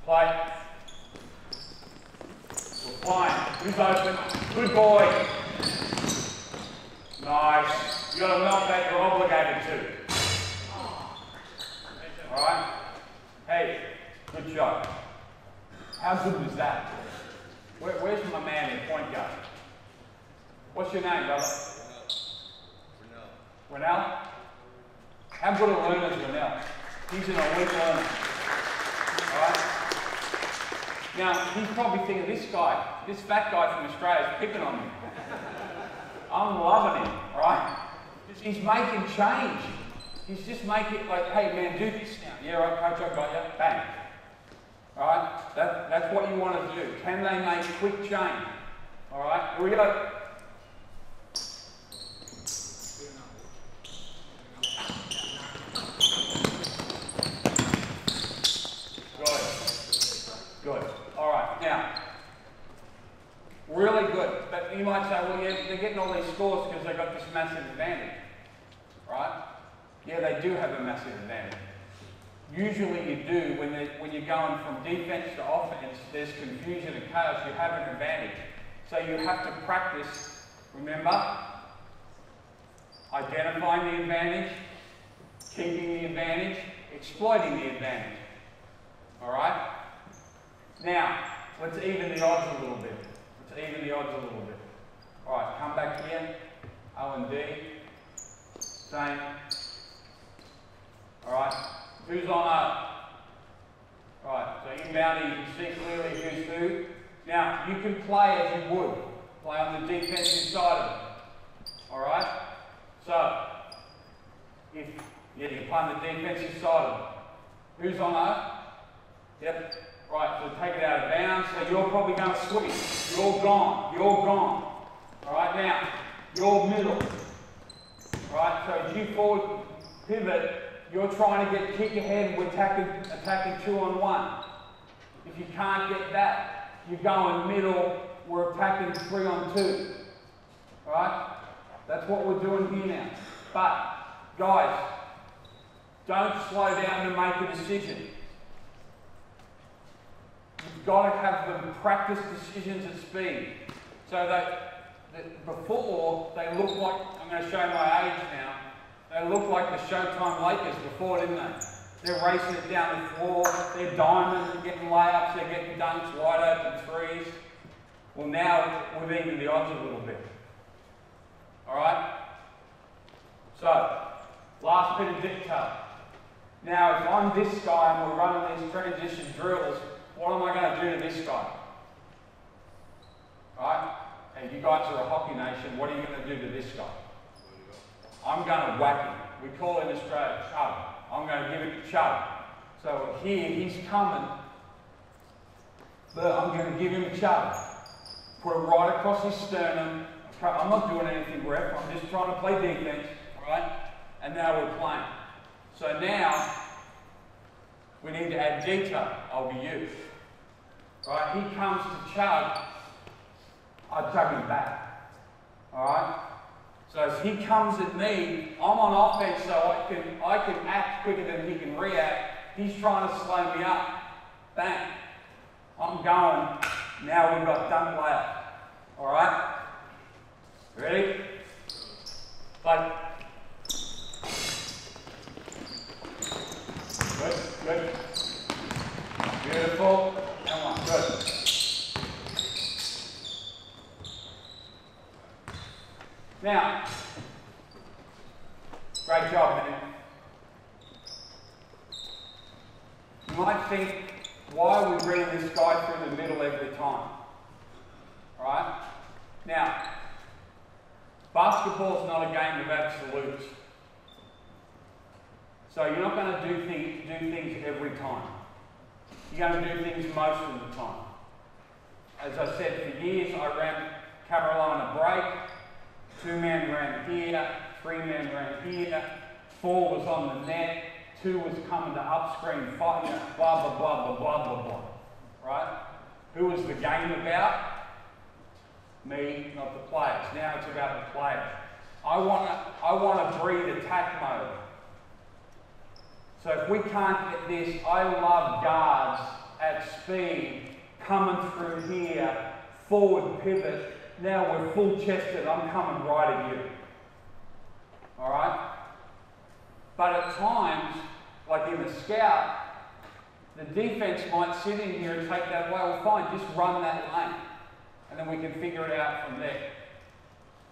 Play. We're flying. Who's open? Good boy. Nice. You've got to knock that, you're obligated to. All right? Hey, good shot. How good was that? Where's my man in point guard? What's your name, brother? Renell. How good a learner is Renell? He's an elite learner. Alright? Now, he's probably thinking, this fat guy from Australia is picking on me. I'm loving him, alright? He's making change. He's just making it like, hey man, do this now. Yeah, right, coach, I got you. Bang. Alright? That's what you want to do. Can they make quick change? Alright? Here we go. Good. Alright, now, really good. But you might say, well, yeah, they're getting all these scores because they've got this massive advantage. Right? Yeah, they do have a massive advantage. Usually you do when you're going from defense to offense, there's confusion and chaos, you have an advantage. So you have to practice, remember, identifying the advantage, keeping the advantage, exploiting the advantage. Alright? Now, let's even the odds a little bit. Alright, come back here. O and D. Same. Alright. Who's on O? Alright, so inbound, you can see clearly who's who. Now, you can play as you would. Play on the defensive side of it. Alright? So, you play on the defensive side of it. Who's on O? Yep. Right, so take it out of bounds. So you're probably going to switch. You're gone. Alright, now, you're middle. Alright, so as you forward pivot, you're trying to get kick ahead, we're attacking 2-on-1. If you can't get that, you're going middle, we're attacking 3-on-2. Alright? That's what we're doing here now. But, guys, don't slow down to make a decision. You've got to have them practice decisions at speed. So that before, they look like, I'm going to show my age now, they look like the Showtime Lakers before, didn't they? They're racing it down the floor, they're diamond, they're getting layups, they're getting dunks, wide open threes. Well now, we've evened the odds a little bit. Alright? So, last bit of detail. Now, if I'm this guy and we're running these transition drills, what am I going to do to this guy? Right? Hey, you guys are a hockey nation, what are you going to do to this guy? I'm going to whack him. We call it in Australia chub. I'm going to give it a chub. So here, he's coming, but I'm going to give him a chub. Put it right across his sternum. I'm not doing anything ref, I'm just trying to play defense, right? And now we're playing. So now, we need to add detail. I'll be you. Right? He comes to chug, I chug him back. Alright? So as he comes at me, I'm on offense, so I can act quicker than he can react. He's trying to slow me up. Bang. I'm going. Now we've got dunk layup. All right? Ready? Play. Good, good. Beautiful. Come on, good. Now, great job, man. You might think, why are we bringing this guy through the middle every time? Alright? Now, basketball is not a game of absolutes. So you're not going to do things every time. You're going to do things most of the time. As I said, for years I ran Carolina break. 2 men ran here, 3 men ran here, 4 was on the net, 2 was coming to upscreen, blah, blah, blah, blah, blah, blah, blah. Right? Who was the game about? Me, not the players. Now it's about the players. I want to breed attack mode. So if we can't get this, I love guards at speed, coming through here, forward pivot. Now we're full chested, I'm coming right at you. Alright? But at times, like in the scout, the defense might sit in here and take that away. Well, fine, just run that lane. And then we can figure it out from there.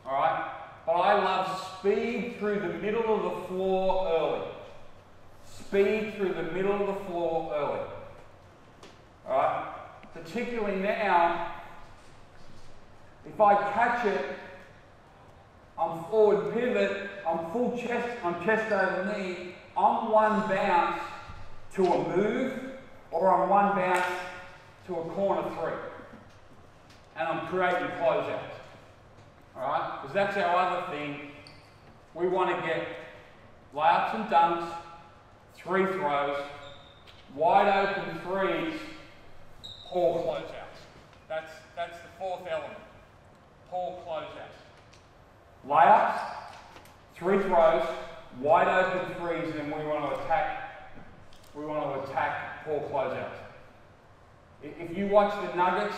Alright? But I love speed through the middle of the floor early. Speed through the middle of the floor early. Alright? Particularly now, if I catch it, I'm forward pivot, I'm full chest, I'm chest over knee, I'm one bounce to a move, or I'm one bounce to a corner 3. And I'm creating closeouts. Alright? Because that's our other thing. We want to get layups and dunks, 3 throws, wide open 3s, poor closeouts. That's the 4th element. Poor closeouts. Layups, 3 throws, wide open 3s, and we want to attack poor closeouts. If you watch the Nuggets,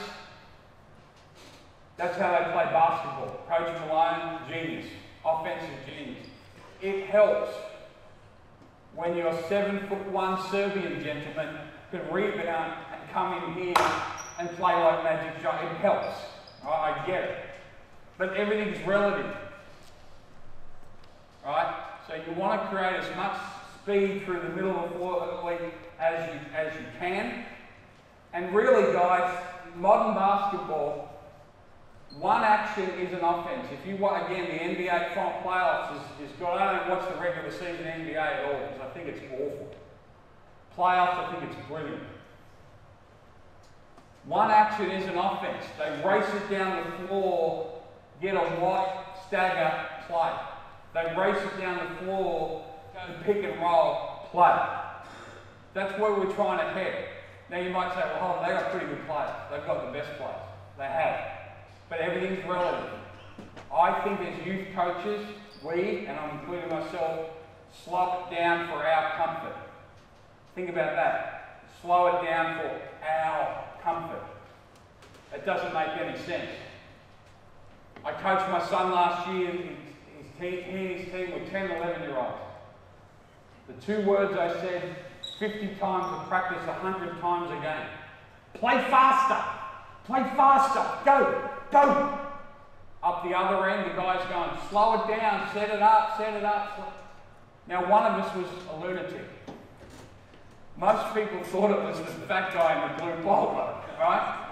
that's how they play basketball. Coach Malone, genius. Offensive genius. It helps when your 7'1" Serbian gentleman can rebound and come in here and play like Magic Johnson. It helps. I get it. But everything's relative. Right? So you want to create as much speed through the middle of the floor as you can. And really, guys, modern basketball, one action is an offense. If you want, again, the NBA playoffs is good. I don't watch the regular season NBA at all because I think it's awful. Playoffs, I think it's brilliant. One action is an offense. They race it down the floor, get a white stagger, play. They race it down the floor, go pick and roll, play. That's where we're trying to head. Now you might say, well, hold on, they've got pretty good players. They've got the best players. They have. But everything's relative. I think as youth coaches, we, and I'm including myself, slow it down for our comfort. Think about that. Slow it down for our comfort. It doesn't make any sense. I coached my son last year. He and his team were 10, 11-year-olds. The 2 words I said 50 times and practice 100 times a game. Play faster. Play faster. Go. Go. Up the other end, the guy's going, slow it down, set it up, set it up. Now, one of us was a lunatic. Most people thought it was the fat guy in the blue polo, right?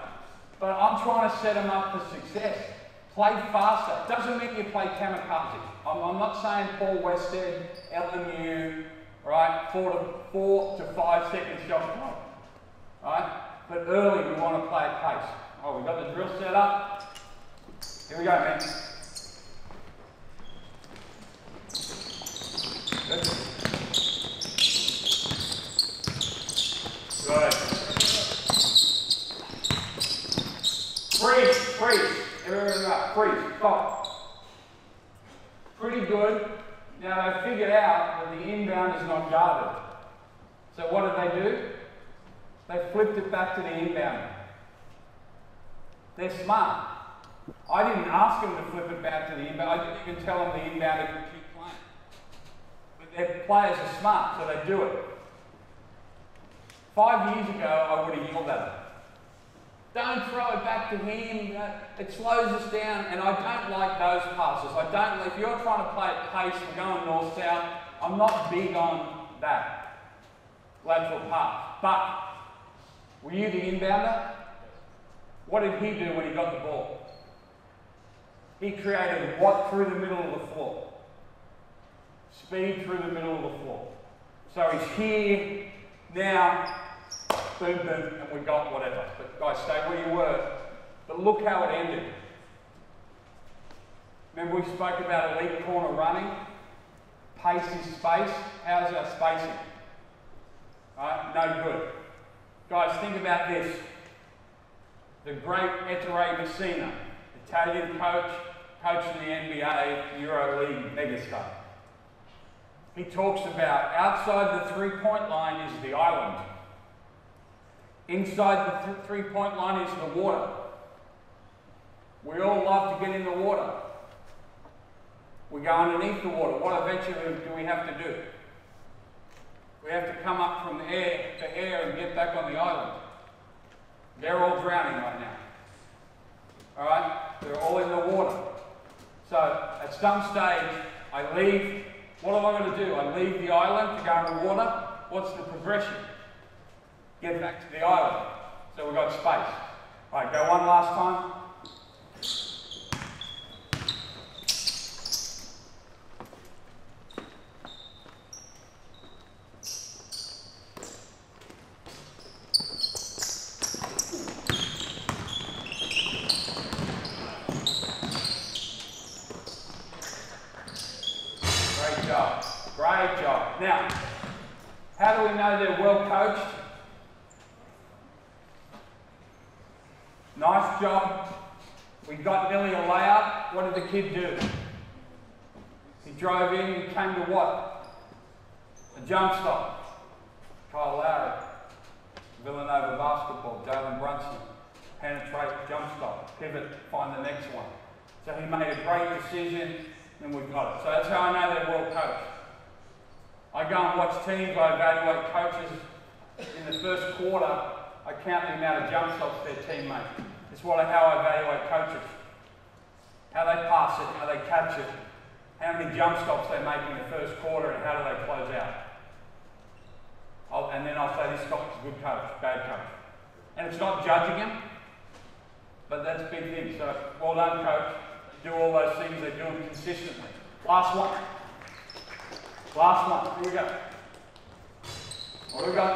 But I'm trying to set them up for success. Play faster. Doesn't mean you play kamikaze. I'm not saying Paul Westhead, LMU, right? 4 to 5 second shot clock, right? But early we want to play at pace. Oh, we've got the drill set up. Here we go, man. Good. Good. Freeze, freeze. Everyone up. Freeze, stop. Pretty good. Now they've figured out that the inbound is not guarded. So what did they do? They flipped it back to the inbounder. They're smart. I didn't ask them to flip it back to the inbounder. I didn't even tell them the inbounder could keep playing. But their players are smart, so they do it. 5 years ago, I would have yelled at them. Don't throw it back to him. It slows us down, and I don't like those passes. I don't. If you're trying to play at pace, we're going north-south. I'm not big on that lateral pass. But were you the inbounder? What did he do when he got the ball? He created what through the middle of the floor? Speed through the middle of the floor. So he's here, now, boom, boom, and we got whatever. But guys, stay where you were. But look how it ended. Remember we spoke about elite corner running? Pace is space. How's our spacing? Right? No good. Guys, think about this. The great Ettore Messina, Italian coach, coached in the NBA, EuroLeague megastar. He talks about outside the three-point line is the island. Inside the three-point line is the water. We all love to get in the water. We go underneath the water. What eventually do we have to do? We have to come up from air to air and get back on the island. They're all drowning right now. All right? They're all in the water. So at some stage, I leave. What am I going to do? I leave the island to go in the water. What's the progression? Get back to the island. So we've got space. All right, go one last time. Great job. Now, how do we know they're well coached? Nice job. We got nearly a layup. What did the kid do? He drove in, he came to what? A jump stop. Kyle Lowry, Villanova basketball, Jalen Brunson, penetrate, jump stop, pivot, find the next one. So he made a great decision and we got it. So that's how I know they're well coached. I go and watch teams, I evaluate coaches. In the first quarter, I count the amount of jump stops their team make. It's how I evaluate coaches. How they pass it, how they catch it, how many jump stops they make in the first quarter, and how do they close out. And then I'll say this guy's a good coach, bad coach. And it's not judging him, but that's a big thing. So well done, coach. Do all those things, they do them consistently. Last one. Last one. Here we go. What do we got?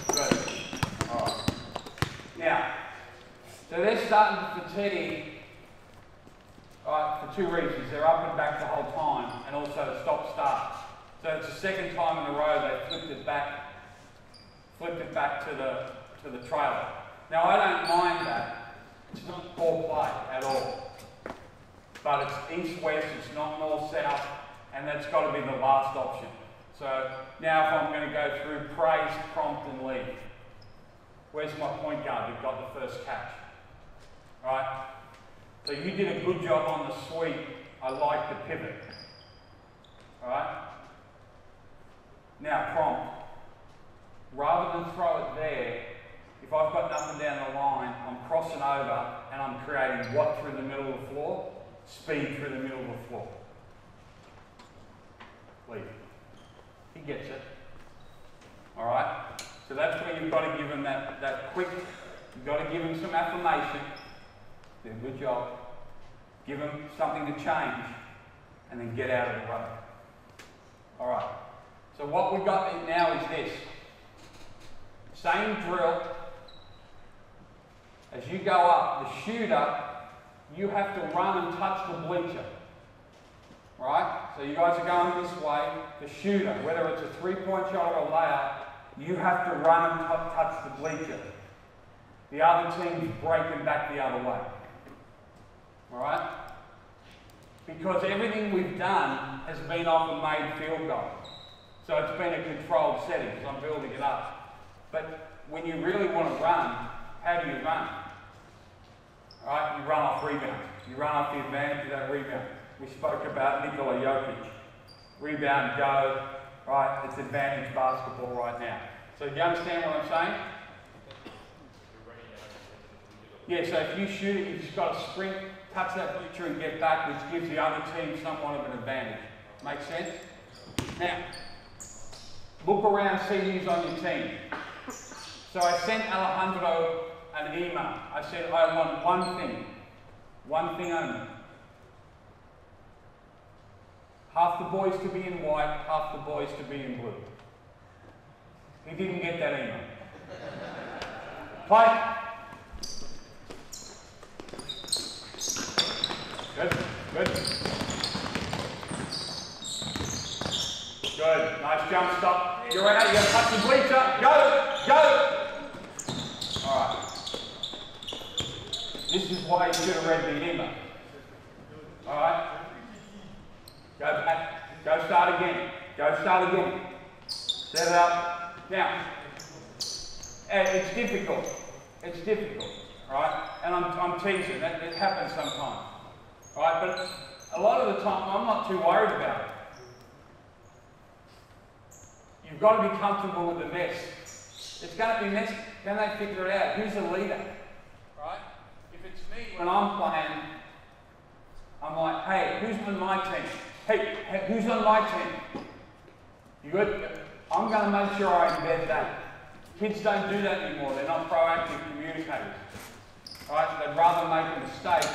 Good. All right. Now, so they're starting to fatigue, for two reasons. They're up and back the whole time, and also stop-start. So it's the second time in a row they flipped it back to the trailer. Now I don't mind that. It's not poor play at all. But it's east-west, it's not north-south, and that's got to be the last option. So now if I'm going to go through praise, prompt, and lead. Where's my point guard who got the first catch? All right? So you did a good job on the sweep. I like the pivot. All right? Now prompt. Rather than throw it there, if I've got nothing down the line, I'm crossing over and I'm creating what through the middle of the floor? Speed through the middle of the floor. Lead. He gets it. All right? So that's where you've got to give him that quick, you've got to give him some affirmation. Do a good job. Give him something to change and then get out of the road. All right. So what we've got now is this. Same drill. As you go up, the shooter, you have to run and touch the bleacher. Right? So you guys are going this way. The shooter, whether it's a three-point shot or a layup, you have to run and touch the bleacher. The other team's breaking back the other way. All right? because everything we've done has been off a made field goal. So it's been a controlled setting because I'm building it up. But when you really want to run, how do you run? All right, you run off rebound. You run off the advantage of that rebound. We spoke about Nikola Jokic. Rebound, go. Right, it's advantage basketball right now. So do you understand what I'm saying? Yeah, so if you shoot it, you've just got to sprint, touch that bleacher and get back, which gives the other team somewhat of an advantage. Make sense? Now, look around, see who's on your team. So I sent Alejandro an email. I said, I want one thing only. Half the boys to be in white, half the boys to be in blue. He didn't get that email. Play. Good, good. Good, nice jump stop. You're right, you got to touch the bleacher. Go, go. All right. This is why you should have read the email. All right. Go back. Go start again. Go start again. Set it up. Now, it's difficult. It's difficult, right? And I'm teasing. It happens sometimes. Right, but a lot of the time, I'm not too worried about it. You've got to be comfortable with the mess. It's going to be messy. Can they figure it out? Who's the leader? Right? If it's me when I'm playing, I'm like, hey, who's on my team? Hey, who's on my team? You good? I'm going to make sure I embed that. Kids don't do that anymore. They're not proactive communicators. Right? They'd rather make a mistake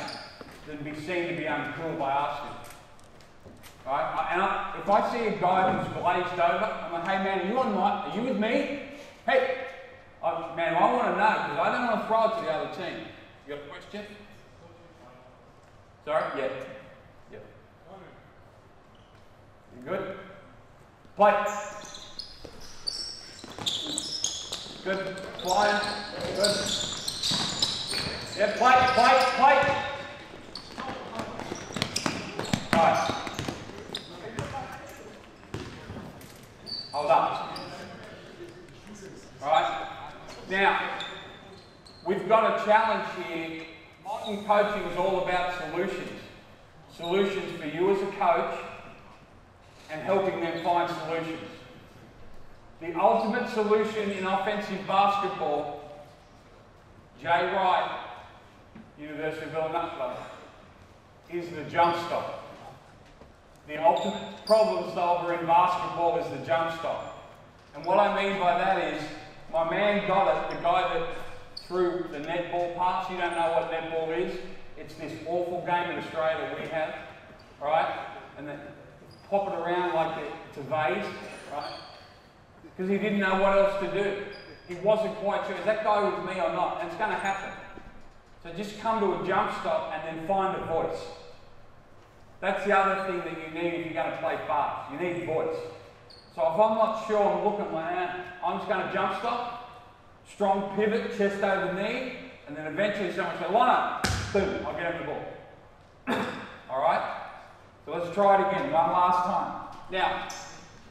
than be seen to be uncool by asking. Right? And if I see a guy who's glazed over, I'm like, hey man, are you with me? Hey, man, I want to know because I don't want to throw it to the other team. You got a question? Sorry? Yeah. Yep. You good? Play. Good. Flying. Good. Yeah, play. Right. Hold up. Alright. Now, we've got a challenge here. Modern coaching is all about solutions. Solutions for you as a coach and helping them find solutions. The ultimate solution in offensive basketball, Jay Wright, University of Villanova, is the jump stop. The ultimate problem solver in basketball is the jump stop. And what I mean by that is, my man got it, the guy that threw the netball pass. You don't know what netball is. It's this awful game in Australia that we have, right? And then pop it around like it's a vase, right? Because he didn't know what else to do. He wasn't quite sure, is that guy with me or not? And it's going to happen. So just come to a jump stop and then find a voice. That's the other thing that you need if you're going to play fast. You need voice. So if I'm not sure, I'm looking like that, I'm just going to jump stop, strong pivot, chest over knee, and then eventually someone will say, line up, boom, I'll get him the ball. Alright? So let's try it again, one last time. Now,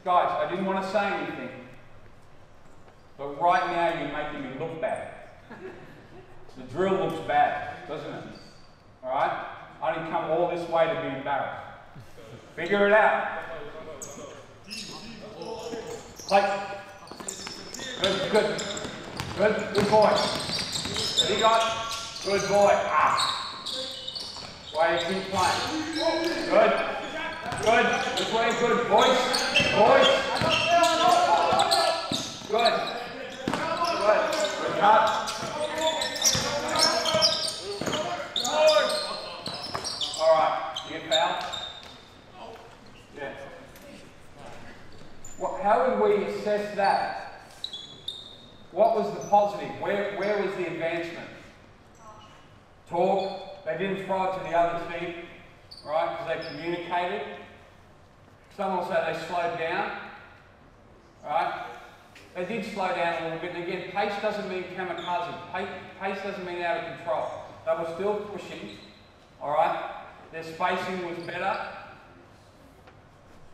guys, I didn't want to say anything, but right now you're making me look bad. The drill looks bad, doesn't it? Alright? I didn't come all this way to be embarrassed. Figure it out. Play. Good boy. What you got? Good boy. Ah. Way to keep playing. Good. This way, good. Voice. Good. Good cut. Yeah. How would we assess that? What was the positive? Where was the advancement? Talk. They didn't throw it to the other team, right? Because they communicated. Some will say they slowed down, right? They did slow down a little bit. And again, pace doesn't mean kamikaze. Pace doesn't mean out of control. They were still pushing, all right? Their spacing was better.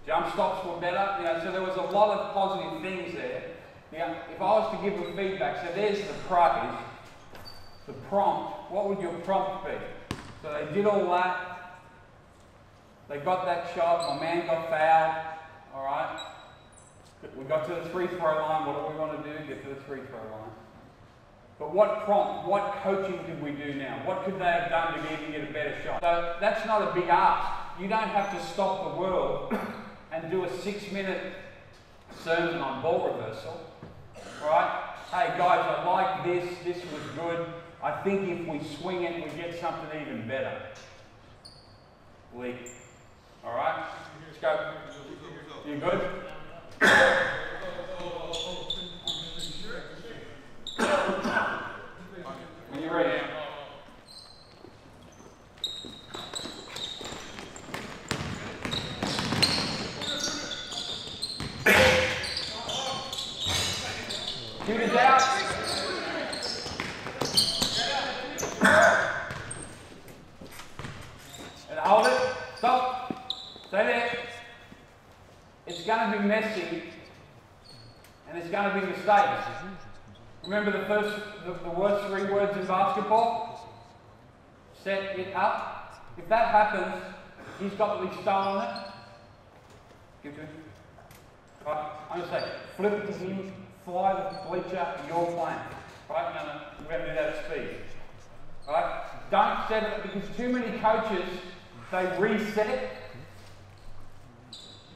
Jump stops were better. You know, so there was a lot of positive things there. You know, if I was to give them feedback, so there's the praise, the prompt. What would your prompt be? So they did all that. They got that shot. My man got fouled. All right. We got to the free throw line. What do we want to do? Get to the free throw line. But what prompt, what coaching did we do now? What could they have done to even get a better shot? So that's not a big ask. You don't have to stop the world and do a 6-minute sermon on ball reversal. All right? Hey guys, I like this. This was good. I think if we swing it, we get something even better. Leak. All right? Let's go. You good? When you're ready. Shoot it out. And hold it. Stop. Stay there. It's going to be messy. And it's going to be mistakes. Remember the worst 3 words in basketball? Set it up. If that happens, he's got to be stolen it. Give it to him. Right, I'm going to say, flip it to him, fly the bleacher, you're playing. Right, no, we're going to do that at speed. Right, don't set it, because too many coaches, they reset.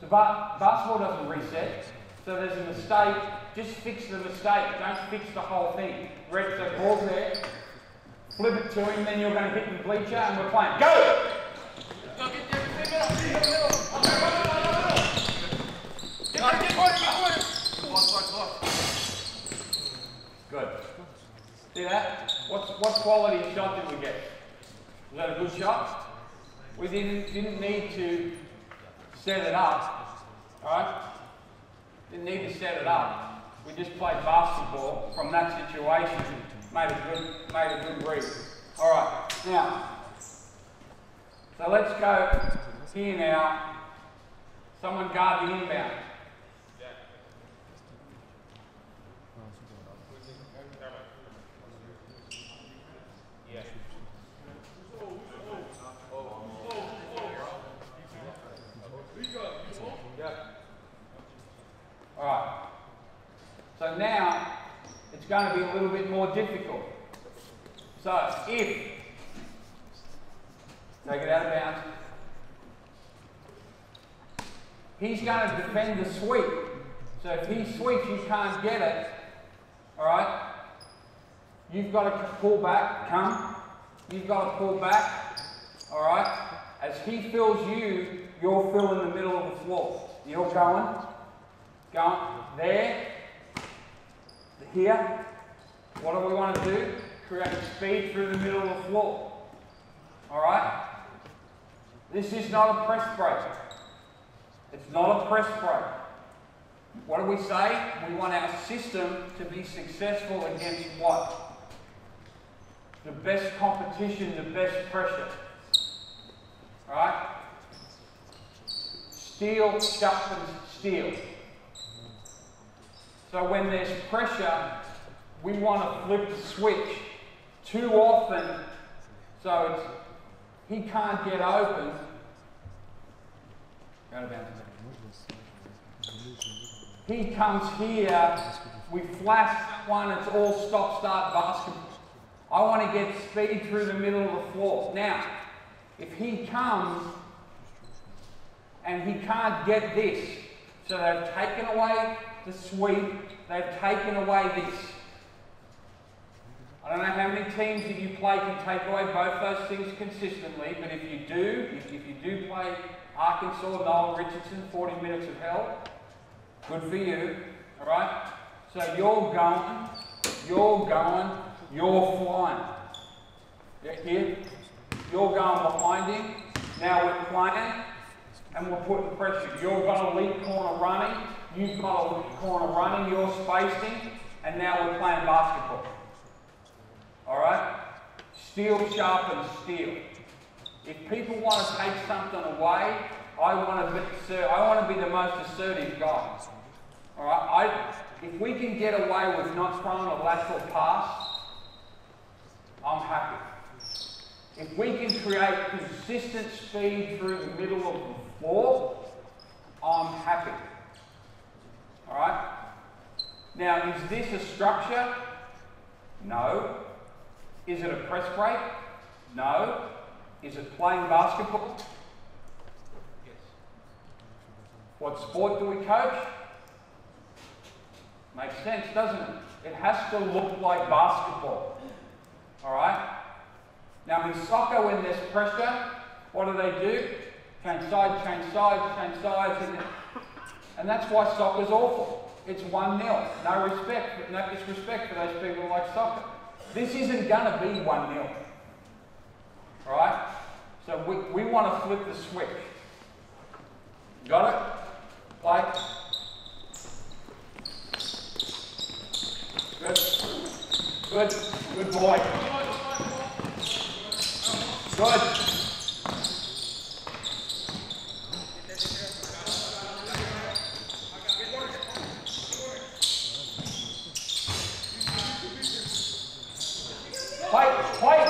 The basketball doesn't reset. So there's a mistake, just fix the mistake, don't fix the whole thing. Red, so ball's there, flip it to him, then you're going to hit the bleacher and we're playing. Go! Good. See that? What quality shot did we get? Was that a good shot? We didn't need to set it up, alright? Didn't need to set it up. We just played basketball from that situation. Made a good read. All right, now, so let's go here now. Someone guard the inbound. Alright, so now it's going to be a little bit more difficult. So if, take it out of bounds, he's going to defend the sweep. So if he sweeps, you can't get it. Alright, you've got to pull back, come. You've got to pull back. Alright, as he fills you, you'll fill in the middle of the floor. You're going there, here. What do we want to do? Create speed through the middle of the floor. Alright? This is not a press break. It's not a press break. What do we say? We want our system to be successful against what? The best competition, the best pressure. Alright? Steel sharpens steel. So when there's pressure, we want to flip the switch. Too often, so he can't get open. He comes here, we flash one, it's all stop-start basketball. I want to get speed through the middle of the floor. Now, if he comes and he can't get this, so they've taken away the sweep, they've taken away this. I don't know how many teams that you play can take away both those things consistently, but if you do play Arkansas, Noel Richardson, 40 minutes of hell, good for you, all right? So you're flying. Here, you're going behind him. Now we're playing, and we're putting pressure. You're got a lead corner running, you've got a lead corner running, you're spacing, and now we're playing basketball. All right? Steel sharpens steel. If people want to take something away, I want to be the most assertive guy. All right? If we can get away with not throwing a lateral pass, I'm happy. If we can create consistent speed through the middle of the floor, I'm happy. All right? Now, is this a structure? No. Is it a press break? No. Is it playing basketball? Yes. What sport do we coach? Makes sense, doesn't it? It has to look like basketball. All right? Now, in soccer, when there's pressure, what do? Change sides, change sides, change sides. And that's why soccer's awful. It's 1-0. No disrespect for those people who like soccer. This isn't going to be 1-0. All right? So we want to flip the switch. Got it? Play. Good. Good. Good boy. Good. Play.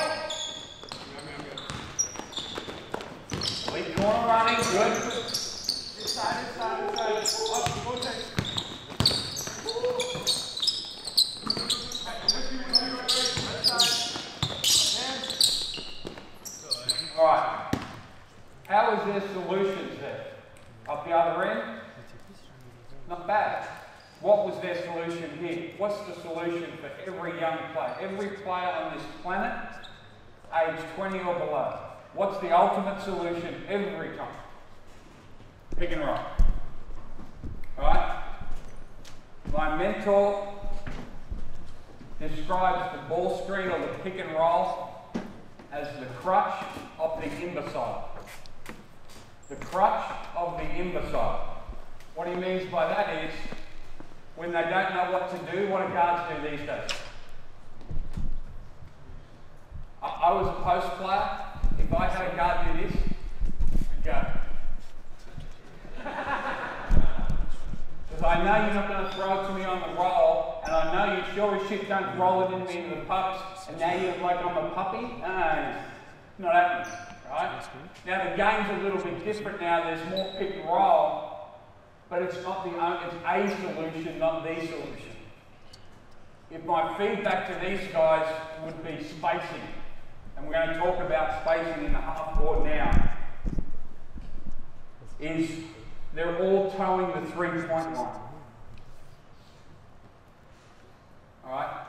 Lead corner running. Good. Inside. All right. How is their solutions there? Up the other end? Not bad. What was their solution here? What's the solution for every young player? Every player on this planet, age 20 or below. What's the ultimate solution every time? Pick and roll. All right? My mentor describes the ball screen or the pick and roll as the crutch of the imbecile. The crutch of the imbecile. What he means by that is, when they don't know what to do, what do guards do these days? I was a post player. If I had a guard do this, I'd go. Because I know you're not going to throw it to me on the roll, and I know you sure as shit don't roll it into the pucks, and now you're like I'm a puppy. No, it's not happening, right? Now the game's a little bit different now. There's more pick and roll. But it's not the only, it's a solution, not the solution. If my feedback to these guys would be spacing, and we're going to talk about spacing in the half court now, is they're all towing the 3-point line. All right?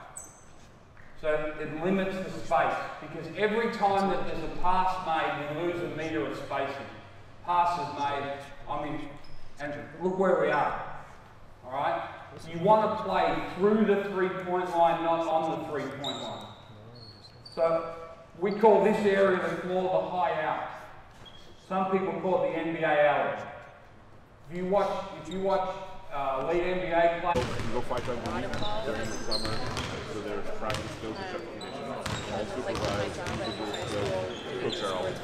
So it limits the space, because every time that there's a pass made, we lose a metre of spacing. Passes made, and look where we are, all right? You want to play through the 3-point line, not on the 3-point line. So we call this area of the floor the high out. Some people call it the NBA alley. If you watch elite NBA players, you go 5 times a week during the summer, so there's practice skills and conditions, all supervised, individual skills, coach are always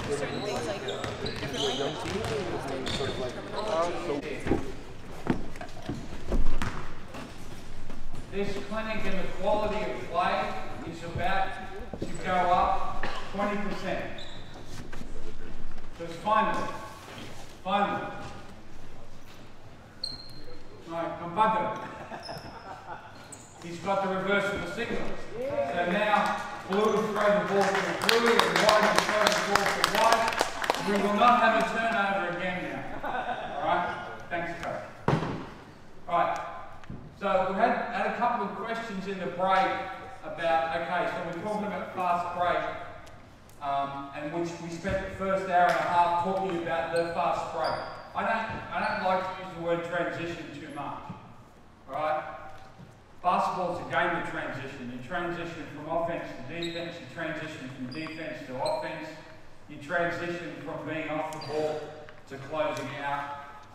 certain things like this clinic and the quality of play is about to go up 20%. Just finally. Right, come back. He's got the reverse of the signal. So now, blue will throw the ball to blue and white will throw the ball to white. We will not have a turnover again now. Alright? Thanks, Coach. Alright. So we had a couple of questions in the break about, okay, so we're talking about fast break, and which we spent the first hour and a half talking about the fast break. I don't like to use the word transition too much. Alright? Basketball is a game of transition. You transition from offense to defense, you transition from defense to offense, you transition from being off the ball to closing out,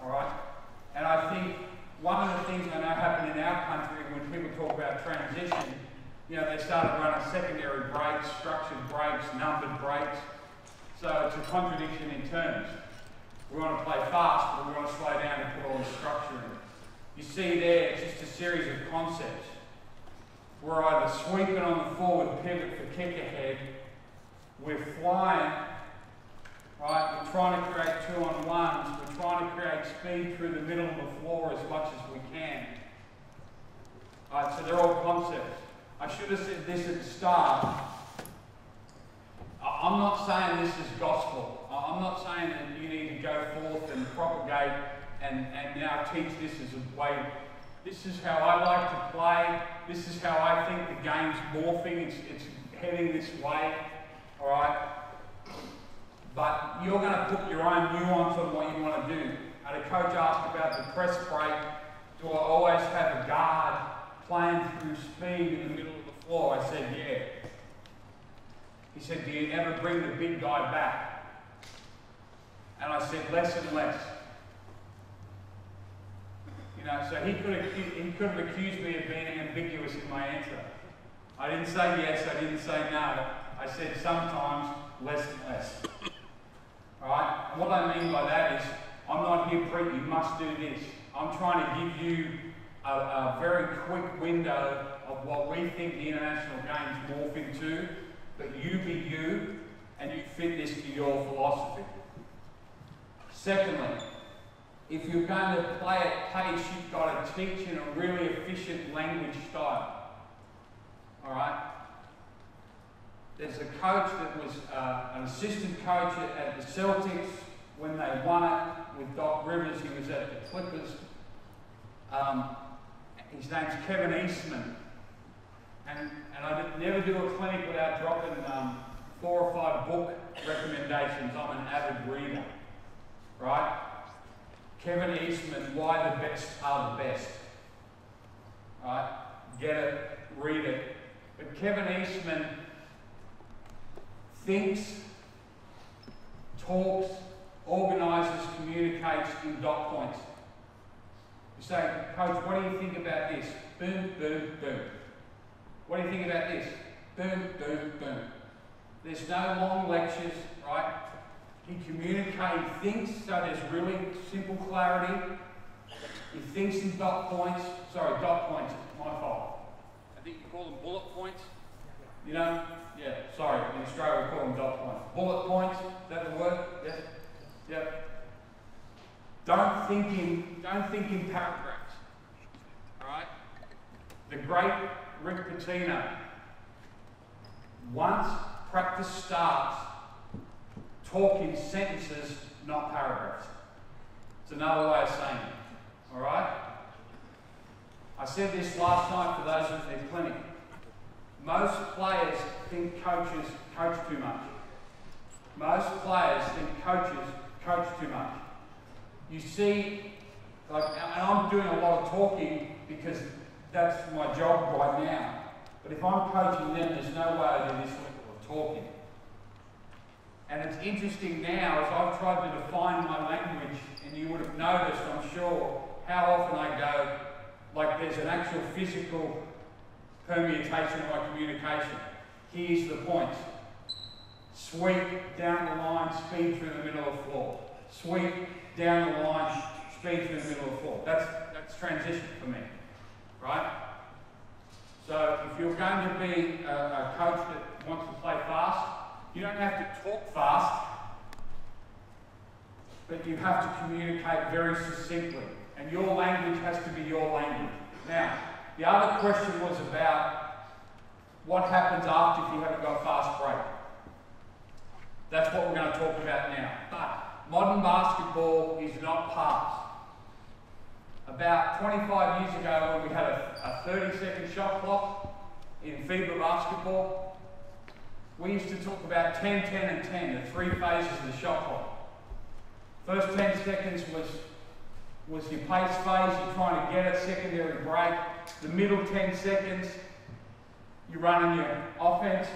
all right? And I think one of the things I know happen in our country when people talk about transition you know, they started running secondary breaks, structured breaks, numbered breaks. So it's a contradiction in terms. We want to play fast, but we want to slow down and put all the structure in. You see there, it's just a series of concepts. We're either sweeping on the forward pivot for kick ahead, we're flying, right? We're trying to create 2-on-1s, we're trying to create speed through the middle of the floor as much as we can. All right, so they're all concepts. I should have said this at the start. I'm not saying this is gospel. I'm not saying that you need to go forth and propagate and now teach this as a way. This is how I like to play. This is how I think the game's morphing. It's heading this way. All right? But you're going to put your own nuance on what you want to do. And a coach asked about the press break. Do I always have a guard playing through speed in the middle of the floor? I said, yeah. He said, do you ever bring the big guy back? And I said, less and less. You know, so he could have accused me of being ambiguous in my answer. I didn't say yes, I didn't say no. I said sometimes less and less. Alright? And what I mean by that is, I'm not here preaching, you must do this. I'm trying to give you a very quick window of what we think the international games morph into, but you be you, and you fit this to your philosophy. Secondly, if you're going to play at pace, you've got to teach in a really efficient language style. Alright? There's a coach that was an assistant coach at the Celtics when they won it with Doc Rivers. He was at the Clippers. His name's Kevin Eastman. And I never do a clinic without dropping 4 or 5 book recommendations. I'm an avid reader. Right? Kevin Eastman, Why the Best Are the Best. Right? Get it, read it. But Kevin Eastman thinks, talks, organises, communicates in dot points. You say, Coach, what do you think about this? Boom, boom, boom. What do you think about this? Boom, boom, boom. There's no long lectures, right? He communicates, thinks, so there's really simple clarity. He thinks in dot points. Sorry, dot points, my fault. I think you call them bullet points. You know? Yeah, sorry, in Australia we call them dot points. Bullet points, is that the word? Yes? Yep. Don't think in paragraphs. Alright? The great Rick Pitino, once practice starts, talk in sentences, not paragraphs. It's another way of saying it. Alright? I said this last night for those at their clinic. Most players think coaches coach too much. Most players think coaches coach too much. You see, like, and I'm doing a lot of talking because that's my job right now. But if I'm coaching them, there's no way I do this level of talking. And it's interesting now, as I've tried to define my language, and you would have noticed, I'm sure, how often I go, like there's an actual physical permutation of my communication. Here's the points. Sweep, down the line, speed through the middle of the floor. Sweep, down the line, speed through the middle of the floor. That's transition for me, right? So if you're going to be a coach that wants to play fast, you don't have to talk fast, but you have to communicate very succinctly. And your language has to be your language. Now, the other question was about what happens after if you haven't got a fast break. That's what we're going to talk about now. But modern basketball is not past. About 25 years ago, when we had a 30-second shot clock in FIBA basketball, we used to talk about 10, 10, and 10, the 3 phases of the shot clock. First 10 seconds was your pace phase, you're trying to get a secondary break. The middle 10 seconds, you're running your offense.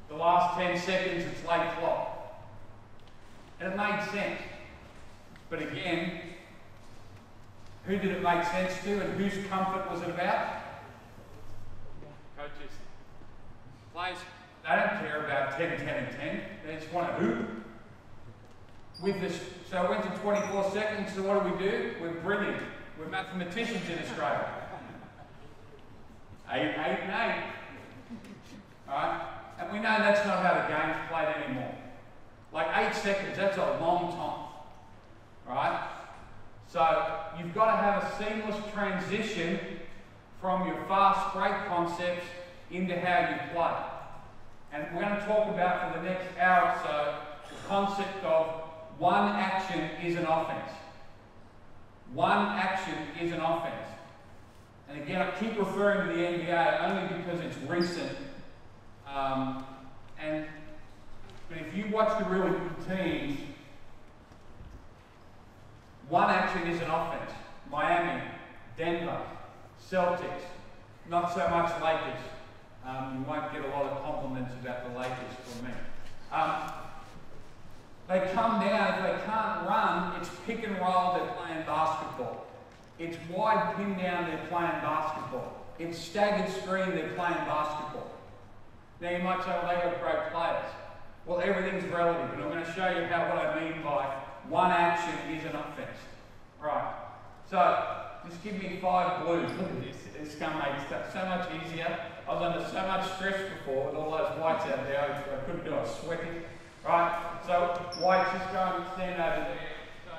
The last 10 seconds, it's late clock. And it made sense. But again, who did it make sense to and whose comfort was it about? Coaches. players, they don't care about 10, 10 and 10. They just want to hoop. With this, so it went to 24 seconds, so what do? We're brilliant. We're mathematicians in Australia. 8, 8 and 8. Alright? And we know that's not how the game's played anymore. Like 8 seconds, that's a long time. Right? So you've got to have a seamless transition from your fast break concepts into how you play. And we're going to talk about for the next hour or so the concept of one action is an offense. One action is an offense. And again, I keep referring to the NBA only because it's recent. But if you watch the really good teams, one action is an offense. Miami, Denver, Celtics, not so much Lakers. You won't get a lot of compliments about the Lakers from me. They come down, if they can't run, it's pick and roll, they're playing basketball. It's wide pin down, they're playing basketball. It's staggered screen, they're playing basketball. Now you might say, well, they got great players. Well, everything's relative, and I'm going to show you what I mean by one action is an offense. Right, so just give me 5 blues. Look at this, it's going to make stuff so much easier. I was under so much stress before with all those whites out there, I couldn't do it, I was sweating. Right, so whites, just go and stand over there. So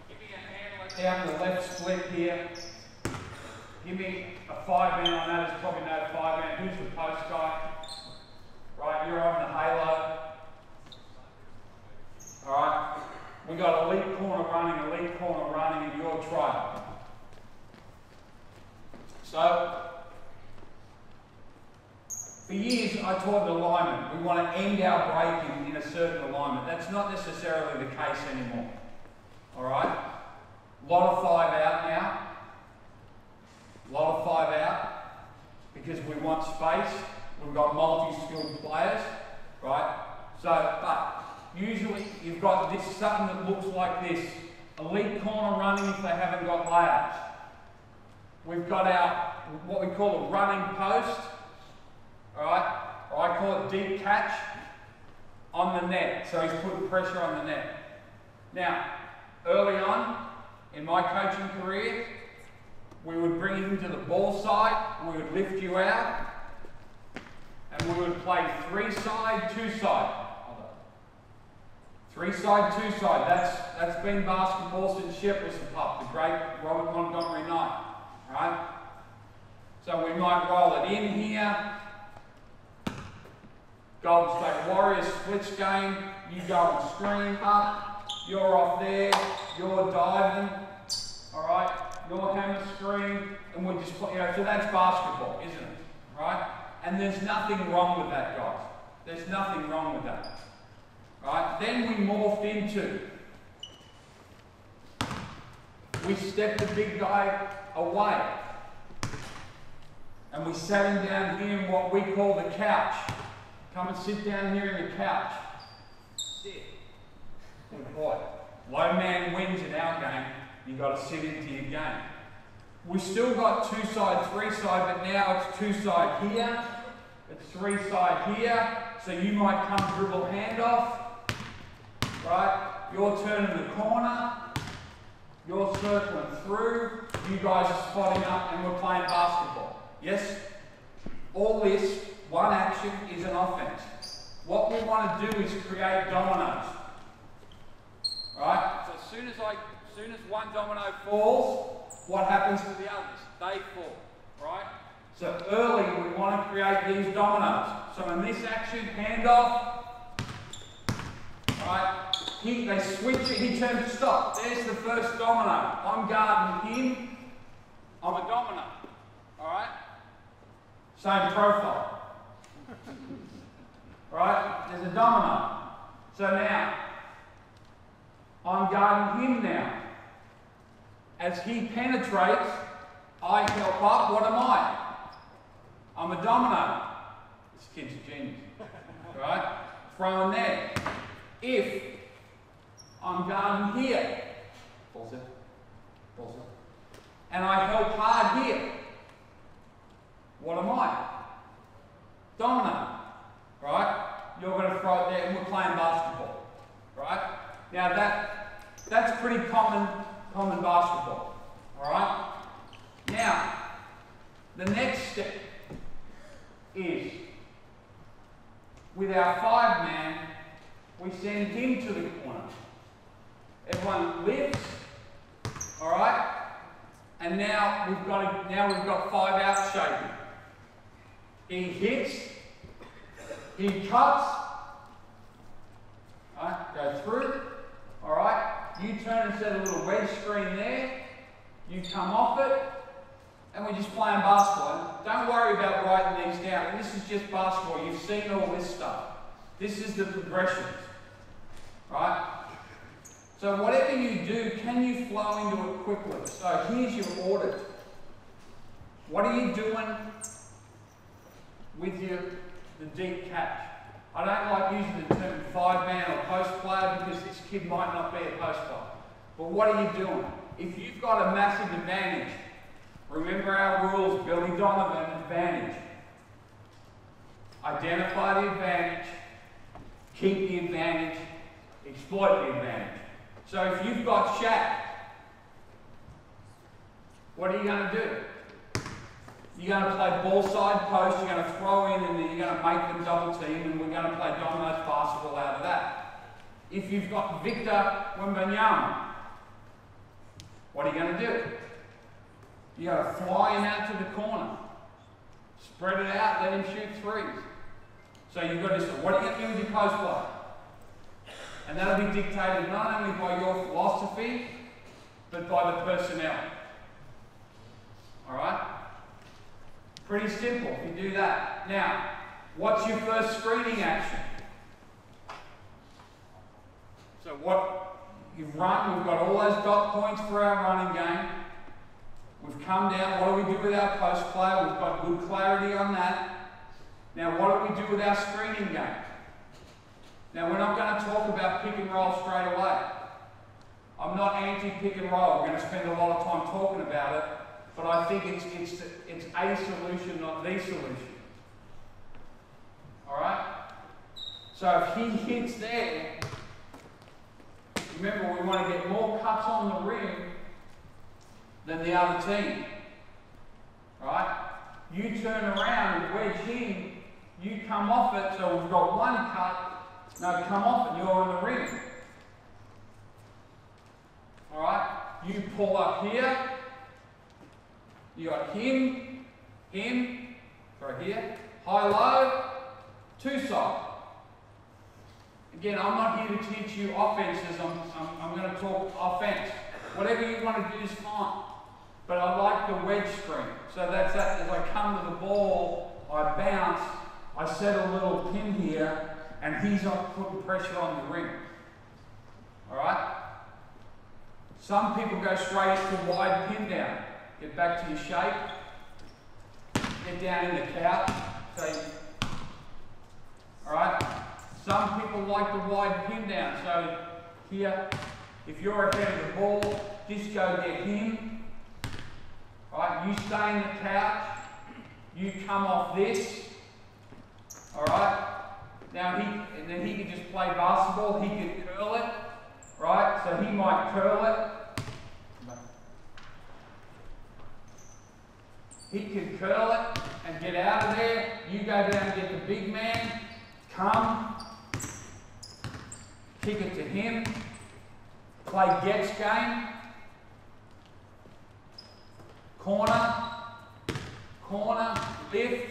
give me a hand down the left split here. Give me a 5 man, I know there's probably no 5 man. Who's the post guy? Right, you're on the halo. Alright, we got elite corner running, and your try. So, for years I taught an alignment. We want to end our breaking in a certain alignment. That's not necessarily the case anymore. Alright? A lot of 5 out now. A lot of 5 out. Because we want space. We've got multi-skilled players. Right? So, but usually you've got this, something that looks like this. Elite corner running if they haven't got layouts. We've got our, what we call a running post. Alright? Or I call it deep catch on the net. So he's putting pressure on the net. Now, early on in my coaching career, we would bring you to the ball side, we would lift you out, and we would play 3-side, 2-side. 3-side, 2-side. That's been basketball since Shep was a pup, the great Robert Montgomery Knight. Right? So we might roll it in here. Golden State Warriors splits game. You go and screen up. You're off there. You're diving. All right. You're hammer screen, and we just play. So that's basketball, isn't it? Right? And there's nothing wrong with that, guys. There's nothing wrong with that. Right? Then we morphed into. We stepped the big guy away, and we sat him down here in what we call the couch. Come and sit down here in the couch. Sit. Good boy. Low man wins in our game. You've got to sit into your game. We've still got 2-side, 3-side, but now it's 2-side here. It's 3-side here. So you might come dribble handoff. Right? You're turning the corner. You're circling through. You guys are spotting up and we're playing basketball. Yes? All this, one action, is an offense. What we want to do is create dominoes. Right? So as soon as one domino falls, what happens to the others? They fall. Right? So early we want to create these dominoes. So in this action, handoff. Right? They switch it, he turns to stop. There's the first domino. I'm guarding him. I'm a domino. Alright? Same profile. Right? There's a domino. So now, I'm guarding him now. As he penetrates, I help up. What am I? I'm a domino. This kid's a genius. Right? Throwing there. If I'm guarding here, pulls it, and I help hard here, what am I? Domino. to throw it there, and we're playing basketball, right? Now that's pretty common basketball, all right? Now, the next step is, with our 5-man, we send him to the corner. Everyone lifts, all right? And now we've got 5 out shaping. He hits, he cuts, right? Go through, all right? You turn and set a little wedge screen there. You come off it, and we're just playing basketball. Don't worry about writing these down. This is just basketball. You've seen all this stuff. This is the progressions, right? So whatever you do, can you flow into it quickly? So here's your audit. What are you doing with the deep catch? I don't like using the term 5-man or post player because this kid might not be a post player. But what are you doing? If you've got a massive advantage, remember our rules, Billy Donovan, advantage. Identify the advantage, keep the advantage, exploit the advantage. So if you've got Shaq, what are you going to do? You're going to play ball side post, you're going to throw in, and then you're going to make them double team, and we're going to play dominoes basketball out of that. If you've got Victor Wembanyama, what are you going to do? You're going to fly him out to the corner, spread it out, let him shoot threes. So you've got to say, what are you going to do with your post play? And that'll be dictated not only by your philosophy, but by the personnel. All right? Pretty simple if you do that. Now, what's your first screening action? So what you've run, we've got all those dot points for our running game. We've come down, what do we do with our post player? We've got good clarity on that. Now what do we do with our screening game? Now we're not going to talk about pick and roll straight away. I'm not anti-pick and roll. We're going to spend a lot of time talking about it, but I think it's a solution, not the solution. All right? So if he hits there, remember we want to get more cuts on the rim than the other team. Right? You turn around and wedge him, you come off it, so we've got one cut. No, come off it, you're on the rim. Alright? You pull up here. You got him, right here, high, low, two side. Again, I'm not here to teach you offenses, I'm going to talk offense. Whatever you want to do is fine. But I like the wedge screen. So that's that. As I come to the ball, I bounce, I set a little pin here, and he's not putting pressure on the rim. Alright? Some people go straight to wide pin down. Get back to your shape. Get down in the couch. Alright? Some people like the wide pin down. So here, if you're ahead of the ball, just go get him. Alright? You stay in the couch. You come off this. Alright? Now then he can just play basketball, he can curl it, right? So he might curl it. He can curl it and get out of there. You go down and get the big man, come, kick it to him, play gets game, corner, lift,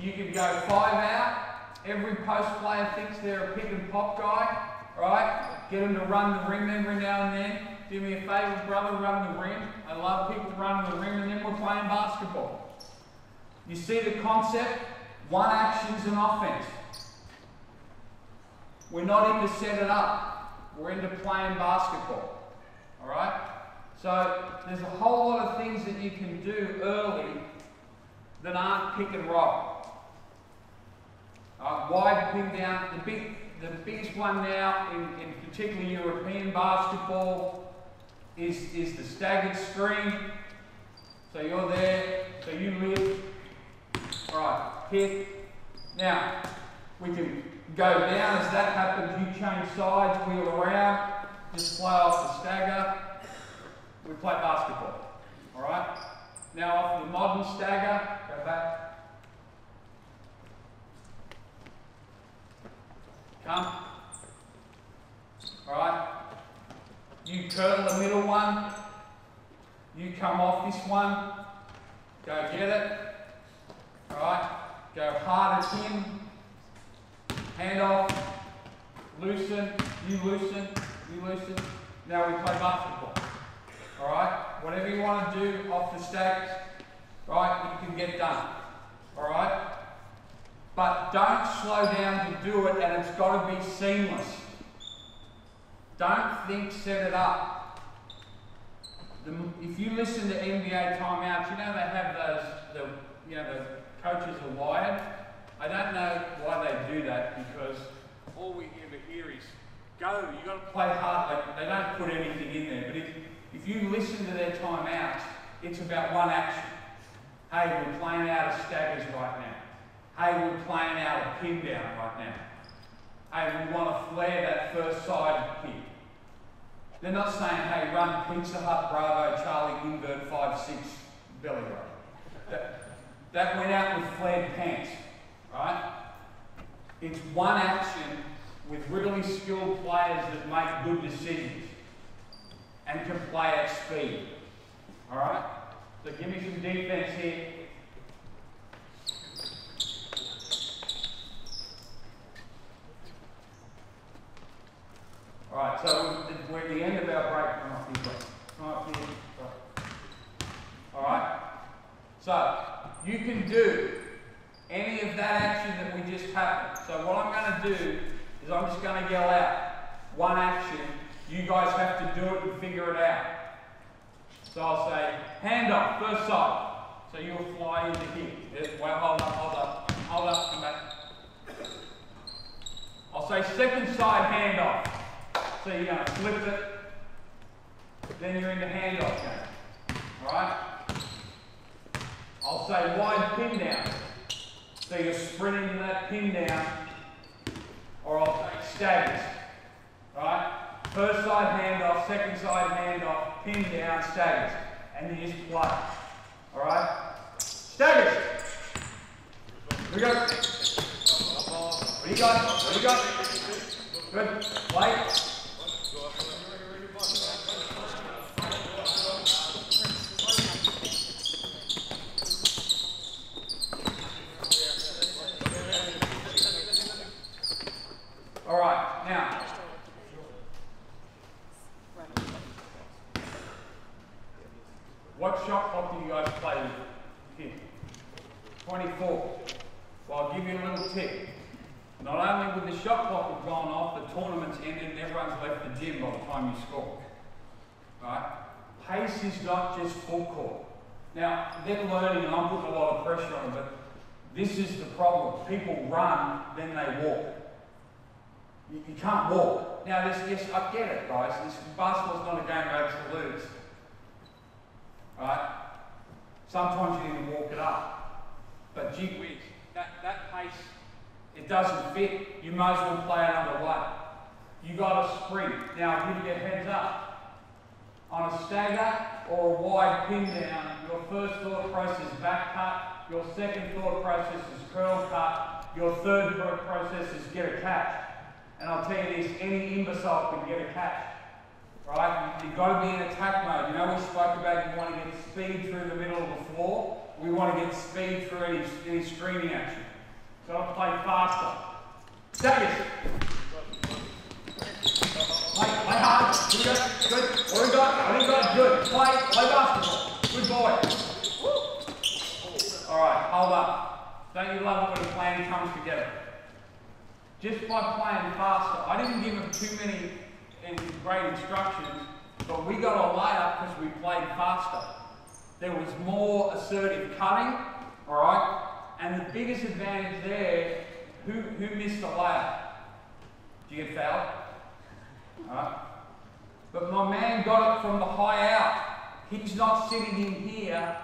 you can go 5 out. Every post player thinks they're a pick and pop guy, right? Get them to run the rim every now and then. Do me a favour, brother, run the rim. I love people running the rim, and then we're playing basketball. You see the concept? One action's an offense. We're not into set it up. We're into playing basketball, all right? So there's a whole lot of things that you can do early that aren't pick and roll. Wide pin down, the biggest one now in particularly European basketball is the staggered screen. So you're there, so you lift, right, hit. Now, we can go down. As that happens, you change sides, wheel around, just fly off the stagger. We play basketball. Alright? Now off the modern stagger, go back. Come. Alright? You curl the middle one. You come off this one. Go get it. Alright? Go hard at him. Hand off. Loosen. You loosen. You loosen. Now we play basketball. Alright? Whatever you want to do off the stacks, right, you can get done. Alright? But don't slow down to do it, and it's got to be seamless. Don't think set it up. If you listen to NBA timeouts, you know they have those, the coaches are wired. I don't know why they do that, because all we ever hear is, go, you got to play hard. Like, they don't put anything in there. But if you listen to their timeouts, it's about one action. Hey, we're playing out of staggers right now. Hey, we're playing out a pin down right now. Hey, we want to flare that first side kick. They're not saying, hey, run Pizza Hut, Bravo, Charlie, invert, 5-6, belly roll. That went out with flared pants, right? It's one action with really skilled players that make good decisions and can play at speed, all right? So give me some defense here. All right, so we're at the end of our break. Come up here. All right? So, you can do any of that action that we just happened. So what I'm going to do is I'm just going to yell out one action. You guys have to do it and figure it out. So I'll say, hand off, first side. So you'll fly into here. Well, hold up, come back. I'll say second side, hand off. So you're going to flip it, then you're in the handoff game. Alright? I'll say wide pin down. So you're sprinting that pin down, or I'll say staggers. Alright? First side handoff, second side handoff, pin down, staggers. And you just play. Alright? Staggers! We go. What do you got? What do you got? Good. Play. Alright, now. What shot clock do you guys play with here? 24. Well, I'll give you a little tip. Not only with the shot clock have gone off, the tournament's ended and everyone's left the gym by the time you score. Right? Pace is not just full court. Now, they're learning, and I'm putting a lot of pressure on them, but this is the problem. People run, then they walk. You can't walk. Now, yes, I get it, guys. Basketball's not a game of absolutes. Right? Sometimes you need to walk it up. But gee whiz, that pace, it doesn't fit. You might as well play another way. You got to sprint. Now, I'll give you a heads up. On a stagger or a wide pin down, your first thought process is back cut. Your second thought process is curl cut. Your third thought process is get a catch. And I'll tell you this, any imbecile can get a catch. Right? You've got to be in attack mode. You know we spoke about you want to get speed through the middle of the floor. We want to get speed through any screening action. So I'll play faster. Staggers. Play hard. Here we go. Good. What do we got? What do we got? Good. Play basketball. Good boy. Alright, hold up. Don't you love it when the plan comes together? Just by playing faster. I didn't give them too many great instructions, but we got a layup because we played faster. There was more assertive cutting, alright? And the biggest advantage there, who missed the layup? Did you get fouled? Alright? But my man got it from the high out. He's not sitting in here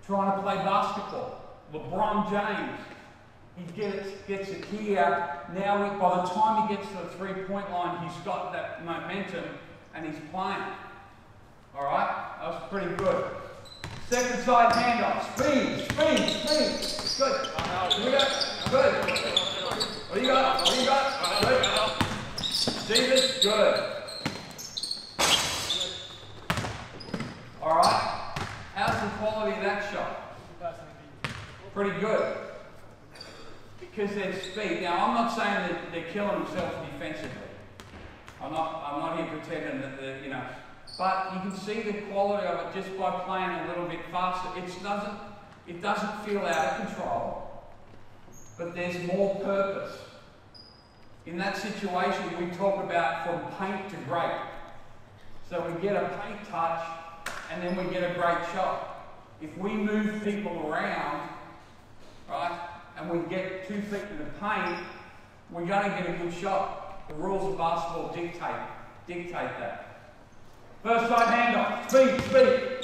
trying to play basketball. LeBron James, He gets it here. Now, by the time he gets to the three-point line, he's got that momentum and he's playing. All right? That was pretty good. Second side handoff. Speed. Good. Here we go. Good. What do you got? Good. See this? Good. All right. How's the quality of that shot? Pretty good. Because their speed. Now, I'm not saying that they're killing themselves defensively. I'm not here pretending that they're, you know. But you can see the quality of it just by playing a little bit faster. It doesn't feel out of control, but there's more purpose. In that situation, we talk about from paint to great. So we get a paint touch, and then we get a great shot. If we move people around, right, and we get 2 feet in the paint, we're going to get a good shot. The rules of basketball dictate that. First side handoff. Speed. Good.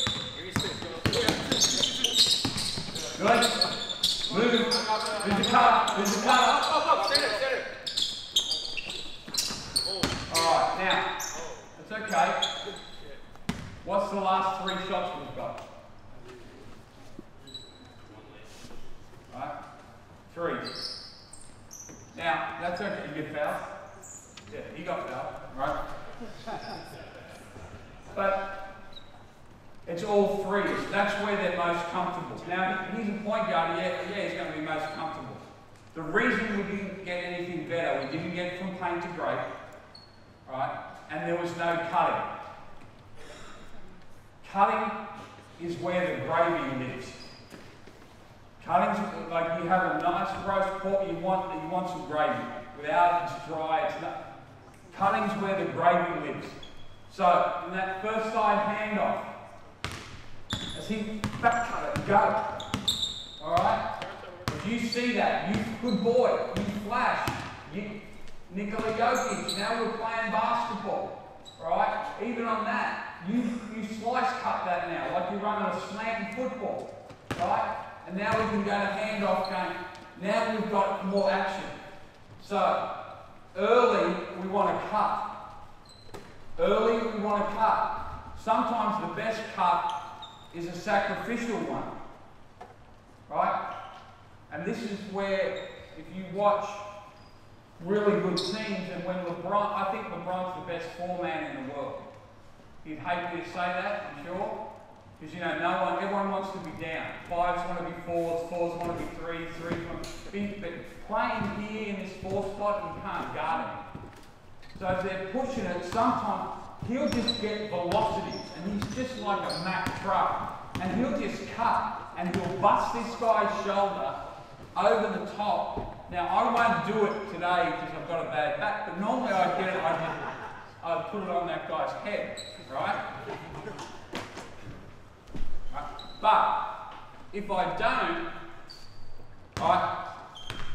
Move. Who's the cutter? Alright, now, it's okay. What's the last 3 shots we've got? Right? 3. Now, that's okay. You get fouled? Yeah, he got fouled, right? But it's all 3s. That's where they're most comfortable. Now, he's a point guard. Yeah, he's going to be most comfortable. The reason we didn't get anything better, we didn't get from paint to great, right? And there was no cutting. Cutting is where the gravy lives. Cutting's like you have a nice roast pork, you want some gravy. Without it, it's dry. It's not. Cutting's where the gravy lives. So, in that first side handoff, as he back cut it, go. Alright? If you see that, you good boy, you flash, Nikola Jokic, now we're playing basketball. Alright? Even on that, you slice cut that now, like you're running a slant football. Right? And now we can go to handoff game. Now we've got more action. So, early we want to cut. Sometimes the best cut is a sacrificial one. Right? And this is where, if you watch really good teams, and when LeBron, I think LeBron's the best 4-man in the world. You'd hate me to say that, I'm sure. Because, you know, everyone wants to be down. 5s want to be 4s, 4s want to be 3s, 3s want to be... But playing here in this 4 spot, you can't guard him. So if they're pushing it, sometimes he'll just get velocities, and he's just like a Mack truck. And he'll just cut, and he'll bust this guy's shoulder over the top. Now, I won't do it today because I've got a bad back, but normally I'd get it, I'd put it on that guy's head, right? But if I don't, right,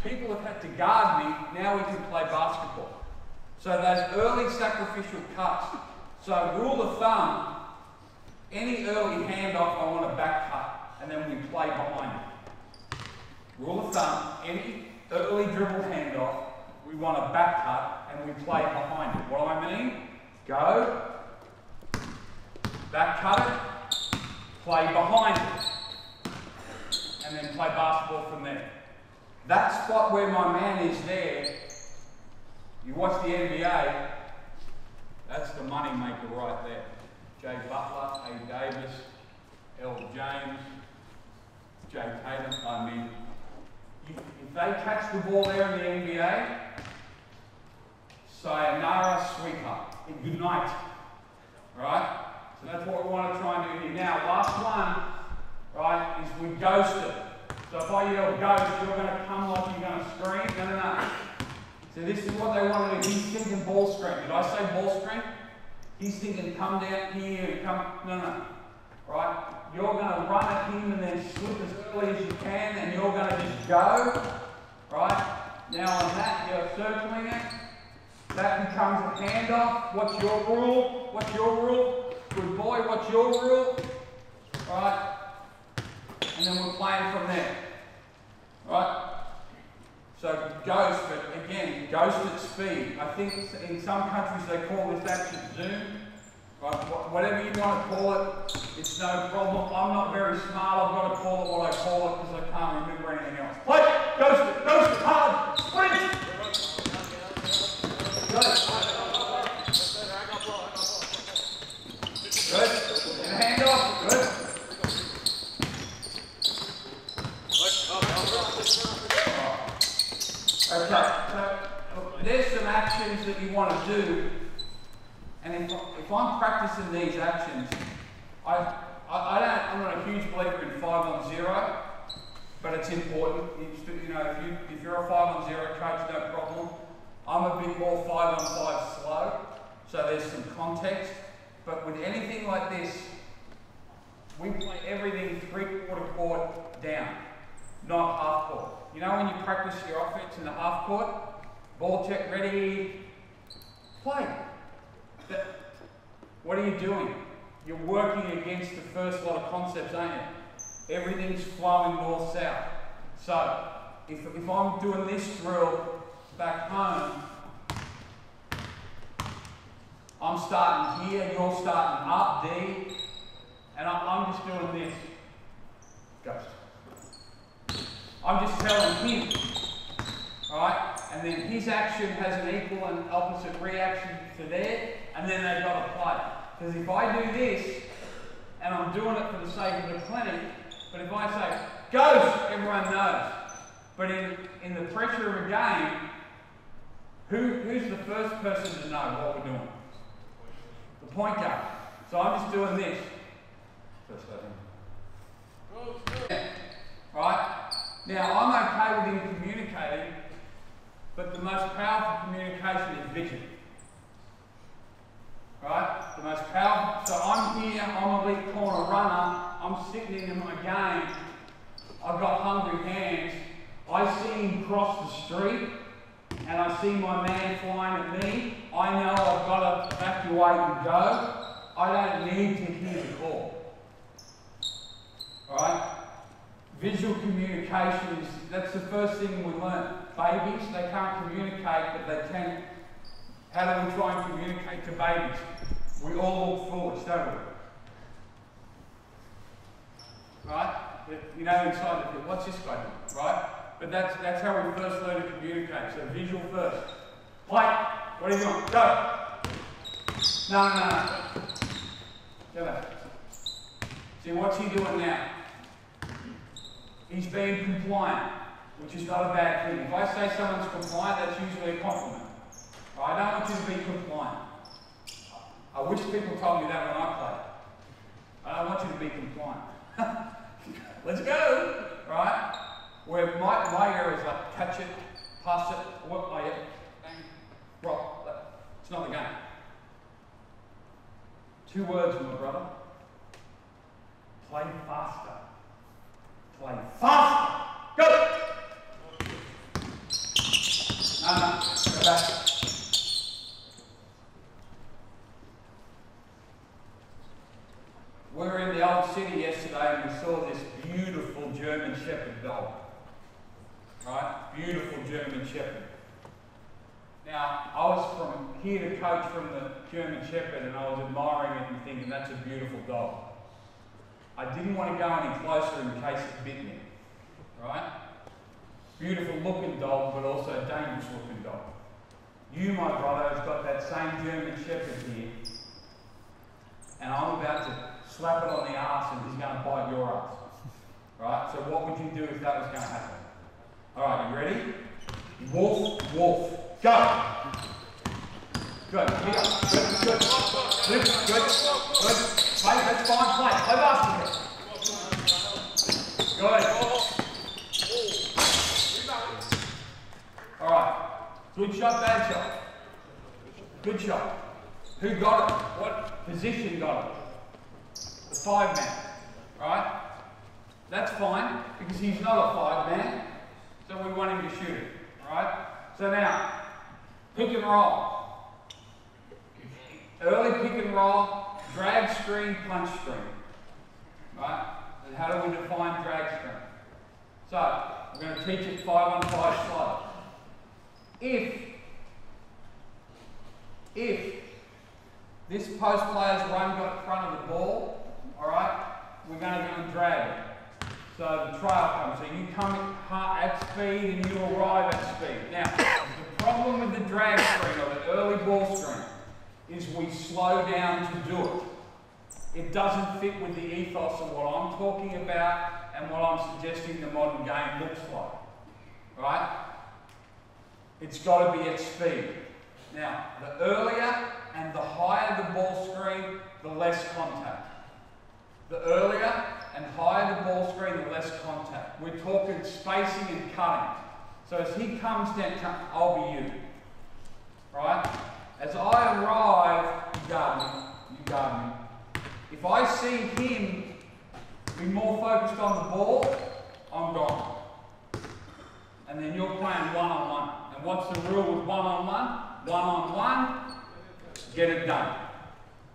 people have had to guard me, now we can play basketball. So those early sacrificial cuts. So rule of thumb, any early handoff I want to back cut, and then we play behind it. Rule of thumb, any early dribble handoff, we want to back cut, and we play behind it. What do I mean? Go, back cut it, play behind it, and then play basketball from there. That spot where my man is there, you watch the NBA, that's the money maker right there. Jay Butler, A. Davis, L. James, Jay Tatum. I mean, if they catch the ball there in the NBA, sayonara, sweetheart. Good night. Right? So that's what we want to try and do here. Now, last one, right, is we ghost it. So if I yell ghost, you're going to come like you're going to scream. No. So this is what they want to do. He's thinking ball screen. Did I say ball screen? He's thinking come down here, come. No. Right? You're going to run at him and then slip as early as you can, and you're going to just go. Right? Now on that, you're circling it. That becomes a handoff. What's your rule? What's your rule? Good boy, what's your rule? Right? And then we're playing from there. Right? So ghost, but again, ghost at speed. I think in some countries they call this action zoom. Right? Whatever you want to call it, it's no problem. I'm not very smart. I've got to call it what I call it because I can't remember anything else. Play! Ghost, hard, sprint! Good. And hand off. Good. Okay, so there's some actions that you want to do, and if I'm practicing these actions, I'm not a huge believer in 5-on-0, but it's important. You know, if you're a 5-on-0 coach, no problem. I'm a bit more 5-on-5 slow, so there's some context. But with anything like this, we play everything 3/4 court down, not half court. You know when you practice your offense in the half court, ball check, ready, play. What are you doing? You're working against the first lot of concepts, aren't you? Everything's flowing north-south. So, if I'm doing this drill back home, I'm starting here, you're starting up, D, and I'm just doing this. Ghost. I'm just telling him, right? And then his action has an equal and opposite reaction to there, and then they've got to play. Because if I do this, and I'm doing it for the sake of the clinic, but if I say, ghost, everyone knows. But in the pressure of a game, who's the first person to know what we're doing? The point guard. So I'm just doing this. Right? Now, I'm okay with him communicating, but the most powerful communication is vision. Right? The most powerful. So I'm here, I'm a lead corner runner, I'm sitting in my game, I've got hungry hands, I see him cross the street, and I see my man flying at me, I know I've got to evacuate and go. I don't need to hear the call. Alright? Visual communication that's the first thing we learn. Babies, they can't communicate, but they can. How do we try and communicate to babies? We all look foolish, don't we? Right? You know inside the what's this guy doing? Right? But that's how we first learn to communicate. So visual first. Play. What are you doing? Go. No. Go back. See, what's he doing now? He's being compliant, which is not a bad thing. If I say someone's compliant, that's usually a compliment. I don't want you to be compliant. I wish people told me that when I played. I don't want you to be compliant. Let's go, right? Where my area is like catch it, pass it, what I bang, rock. It's not the game. 2 words, my brother. Play faster. Play faster. Go! No, go back. We were in the old city yesterday and we saw this beautiful German Shepherd dog. Right? Beautiful German Shepherd. Now, I was from here to coach from the German Shepherd and I was admiring it and thinking that's a beautiful dog. I didn't want to go any closer in case it bit me. Right? Beautiful looking dog, but also a dangerous looking dog. You, my brother, has got that same German Shepherd here, and I'm about to slap it on the arse and he's going to bite your ass. Right? So what would you do if that was going to happen? Alright, you ready? Wolf, wolf. Go! Good. Here. Good. Good. Good. Good. Play, that's fine. Play. Play basketball. Good. Alright. Good shot, bad shot. Good shot. Who got it? What position got it? The 5-man. Right? That's fine, because he's not a 5-man, so we want him to shoot it. Alright? So now, pick and roll. Early pick and roll, drag screen, punch screen. Right? And how do we define drag screen? So, we're going to teach it 5-on-5 slide. If this post player's run got in front of the ball, all right, we're going to do a drag. So the trail comes. So you come at speed and you arrive at speed. Now, the problem with the drag screen or the early ball screen is we slow down to do it. It doesn't fit with the ethos of what I'm talking about and what I'm suggesting the modern game looks like. Right? It's got to be at speed. Now, the earlier and the higher the ball screen, the less contact. The earlier and higher the ball screen, the less contact. We're talking spacing and cutting. So as he comes down, I'll be you. Right? As I arrive, you guard me. If I see him be more focused on the ball, I'm gone. And then you're playing one-on-one. And what's the rule with one-on-one? One-on-one, get it done.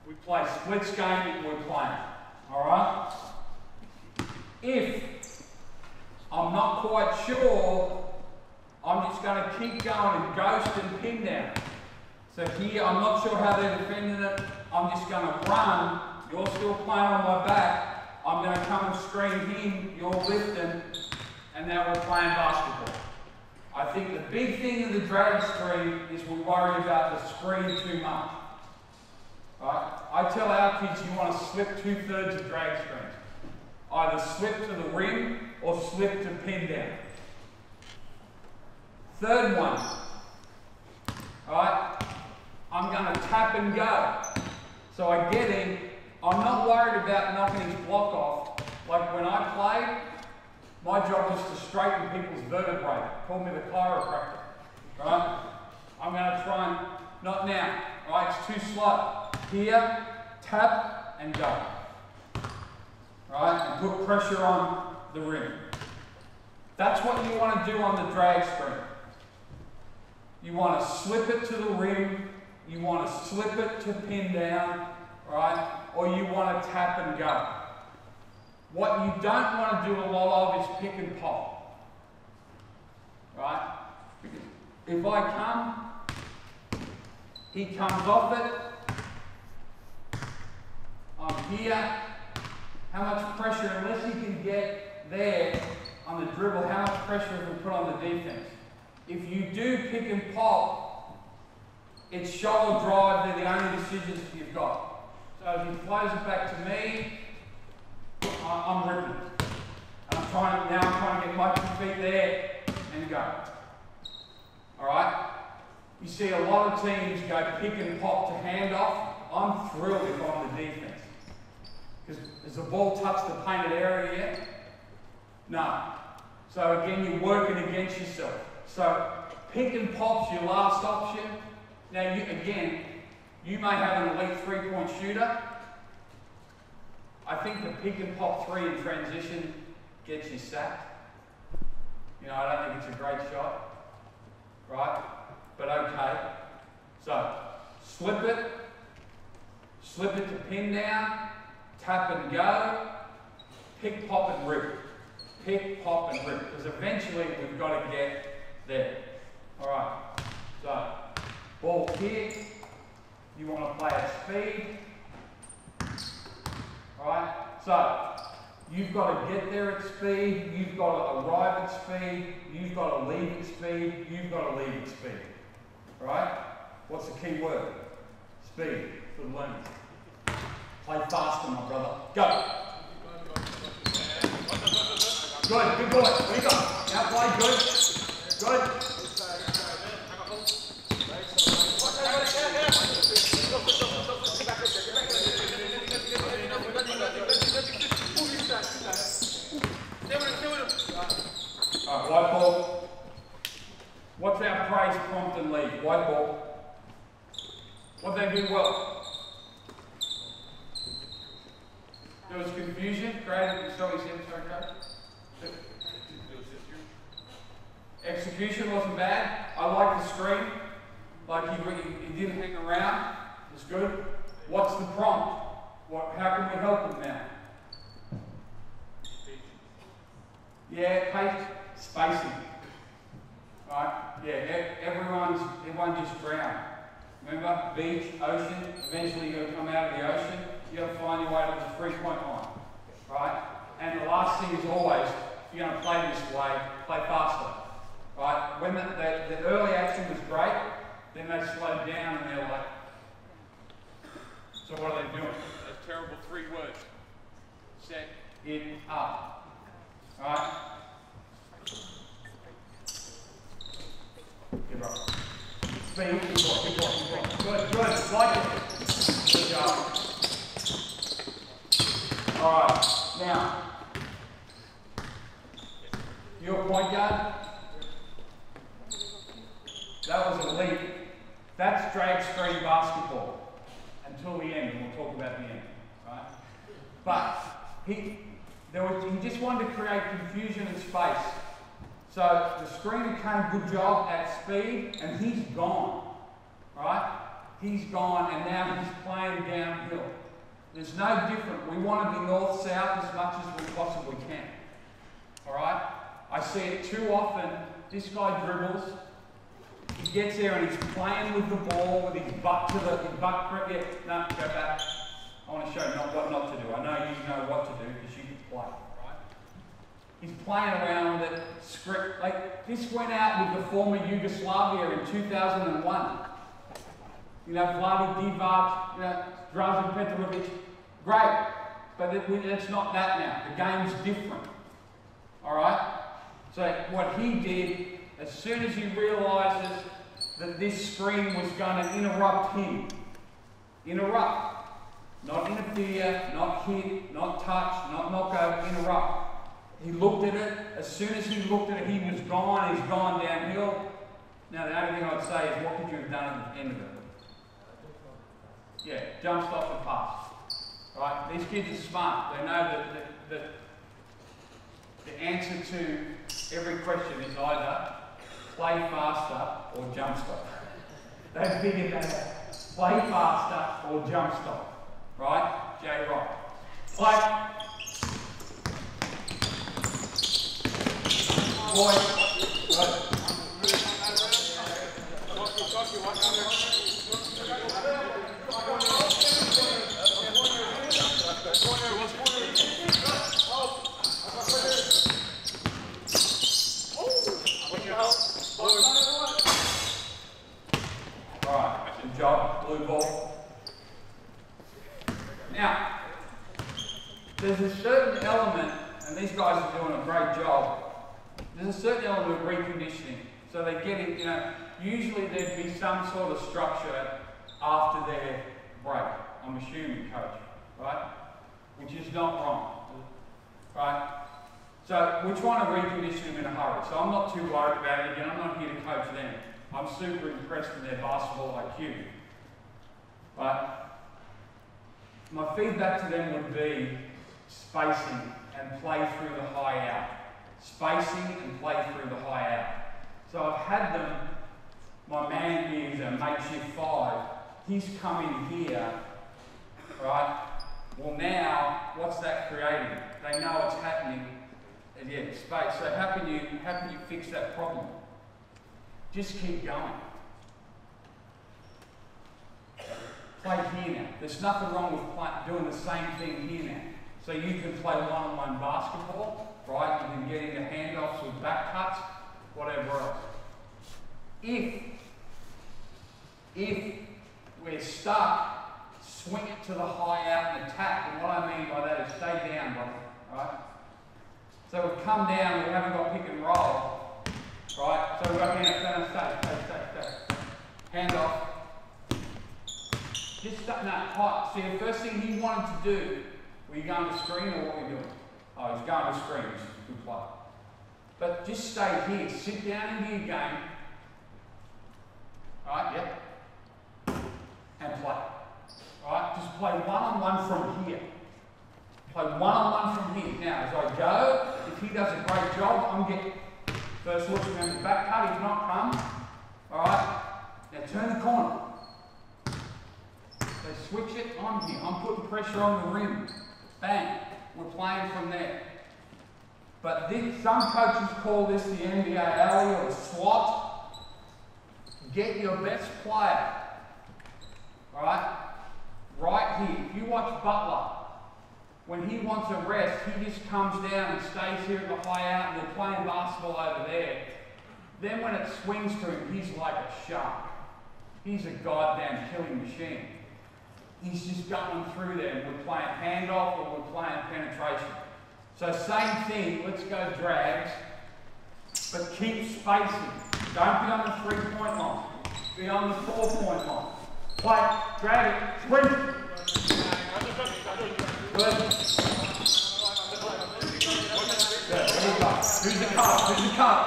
We play splits game if we're playing. Alright? If I'm not quite sure, I'm just going to keep going and ghost and pin down. So here, I'm not sure how they're defending it. I'm just going to run. You're still playing on my back. I'm going to come and screen him. You're lifting. And now we're playing basketball. I think the big thing in the drag screen is we worry about the screen too much. Right? I tell our kids you want to slip 2/3 of drag screens. Either slip to the rim or slip to pin down. Third one. Right? I'm going to tap and go. So I get him. I'm not worried about knocking his block off. Like when I play, my job is to straighten people's vertebrae. Call me the chiropractor. Right? I'm going to try and, not now. Right? It's too slow. Here, tap and go. Right? And put pressure on the rim. That's what you want to do on the drag screen. You want to slip it to the rim. You want to slip it to pin down. Right? Or you want to tap and go. What you don't want to do a lot of is pick and pop. Right? If I come, he comes off it. I'm here. How much pressure, unless he can get there on the dribble, how much pressure have we put on the defense? If you do pick and pop, it's shot or drive, they're the only decisions you've got. So if he flows it back to me, I'm ripping. And I'm trying to get my 2 feet there and go. Alright? You see a lot of teams go pick and pop to handoff. I'm thrilled if I'm the defense. Because has the ball touched the painted area yet? No. So again, you're working against yourself. So pick and pop's your last option. Now you may have an elite 3-point shooter. I think the pick and pop 3 in transition gets you sacked. You know, I don't think it's a great shot. Right? But okay. So slip it to pin down, tap and go, pick, pop and rip. Pick, pop and rip. Because eventually we've got to get there. Alright. So ball kick. You want to play at speed. Alright? So you've got to get there at speed, you've got to arrive at speed, you've got to leave at speed, you've got to leave at speed. Alright? What's the key word? Speed for the learners. Play faster, my brother. Go! Good boy. What you got? Now play, good. Good. Alright, white ball. What's our praise, prompt and lead? White ball. What they do well? There was confusion created. Sorry, coach. Execution wasn't bad. I like the screen. Like he didn't hang around. It's good. What's the prompt? How can we help him now? Yeah, pace, spacing. Right? Yeah, everyone Remember, beach, ocean, eventually you're going to come out of the ocean, you've got to find your way to the three-point line, right? And the last thing is always, if you're going to play this way, play faster, right? When the early action was great, then they slowed down and they're like, so what are they doing? Those terrible 3 words. Set it up, right? Give up. Speed, keep on. Good, like it. Good job. Alright, now, your point guard, that was elite. That's drag screen basketball until the end, and we'll talk about the end, right? But he just wanted to create confusion and space. So the screener came, good job at speed, and he's gone, right? He's gone, and now he's playing downhill. There's no different. We want to be north-south as much as we possibly can, all right? I see it too often. This guy dribbles. He gets there and he's playing with the ball with his butt to the butt. Yeah, no, go back. I want to show you what not to do. I know you know what to do because you can play. He's playing around with it, script. Like, this went out with the former Yugoslavia in 2001. You know, Vlade Divac, you know, Dražen Petrovic. Great. But it's not that now. The game's different. Alright? So, what he did, as soon as he realizes that this screen was going to interrupt him, not interfere, not hit, not touch, not knock over, interrupt. He looked at it. As soon as he looked at it, he was gone. He's gone downhill. Now, the only thing I'd say is, what could you have done at the end of it? Yeah, jump, stop, and pass. Right? These kids are smart. They know that the answer to every question is either play faster or jump stop. They've figured that out. Play faster or jump stop. Right? Jay Rock. Play. Boy. Alright, good job, blue ball. Now, there's a certain element, and these guys are doing a great job, there's a certain element of reconditioning. So they get it, you know, usually there'd be some sort of structure after their break, I'm assuming, coach, right? Which is not wrong, right? So we're trying to recondition them in a hurry. So I'm not too worried about it. Again, I'm not here to coach them. I'm super impressed with their basketball IQ. But my feedback to them would be spacing and play through the high out. Spacing and play through the high out. So I've had them, my man here is a makeshift 5. He's coming here, right? Well now, what's that creating? They know what's happening. And yeah, space. So how can you fix that problem? Just keep going. Play here now. There's nothing wrong with doing the same thing here now. So you can play one-on-one basketball, right? You can get into handoffs with back cuts, whatever else. If we're stuck, swing it to the high out and attack. And what I mean by that is stay down, brother, right? So we've come down, we haven't got pick and roll, right? So we've got stay. Hand off. Just no, hot. See, the first thing he wanted to do, were you going to screen or what were you doing? Oh, he's going to screen, which is a good play. But just stay here, sit down into your game. Right, yep. And play. Alright, just play one-on-one from here. Play one-on-one from here. Now, as I go, if he does a great job, I'm getting first look, remember back cut, he's not come. Alright, now turn the corner. So switch it on here. I'm putting pressure on the rim. Bang. We're playing from there. But some coaches call this the NBA alley or the SWAT. Get your best player Alright? Right here. If you watch Butler, when he wants a rest, he just comes down and stays here at the high out and they're playing basketball over there. Then when it swings to him, he's like a shark. He's a goddamn killing machine. He's just going through there and we're playing handoff or we're playing penetration. So same thing, let's go drags, but keep spacing. Don't be on the 3-point line. Be on the 4-point line. Play, drag it, swing. Good. Good, there you go. Who's the cut? Who's the cut?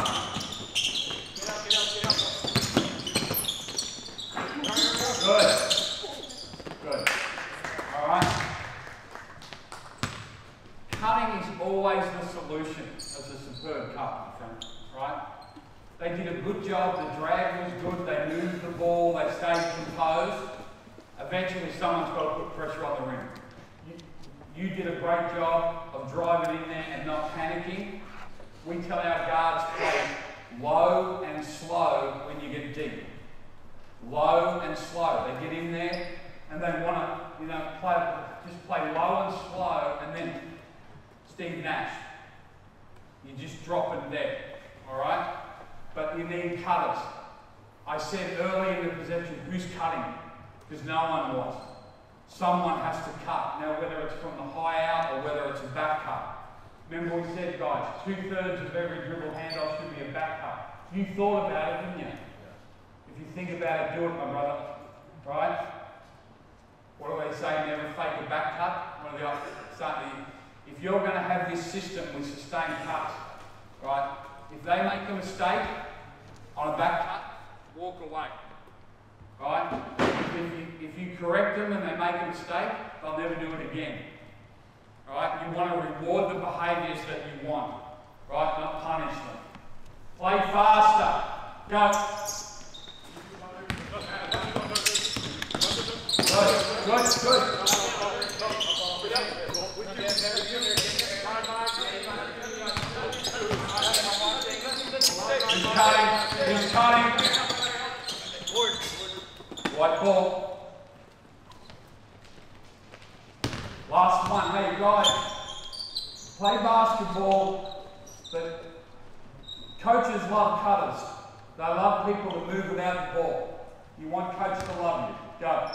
Good. Good. Alright. Cutting is always the solution as a superb cut, my friend. Right? They did a good job, the drag was good, they moved the ball, they stayed composed. Eventually someone's got to put pressure on the rim. You did a great job of driving in there and not panicking. We tell our guards play low and slow when you get deep. Low and slow. They get in there and they want to, just play low and slow, and then Steve Nash. You just drop it there, all right? But you need cutters. I said early in the possession, who's cutting? Because no one was. Someone has to cut. Now, whether it's from the high out or whether it's a back cut. Remember we said, guys, 2/3 of every dribble handoff should be a back cut. You thought about it, didn't you? If you think about it, do it, my brother. Right? What do they say? Never fake a back cut. What are the options? If you're going to have this system with sustained cuts, right? If they make a mistake on a back cut, walk away. Right? If you correct them and they make a mistake, they'll never do it again. Right? You want to reward the behaviours that you want. Right? Not punish them. Play faster. Go. Good, good. He's cutting. He's cutting. White ball. Last one. Hey guys, play basketball, but coaches love cutters. They love people to move without the ball. You want coach to love you. Go.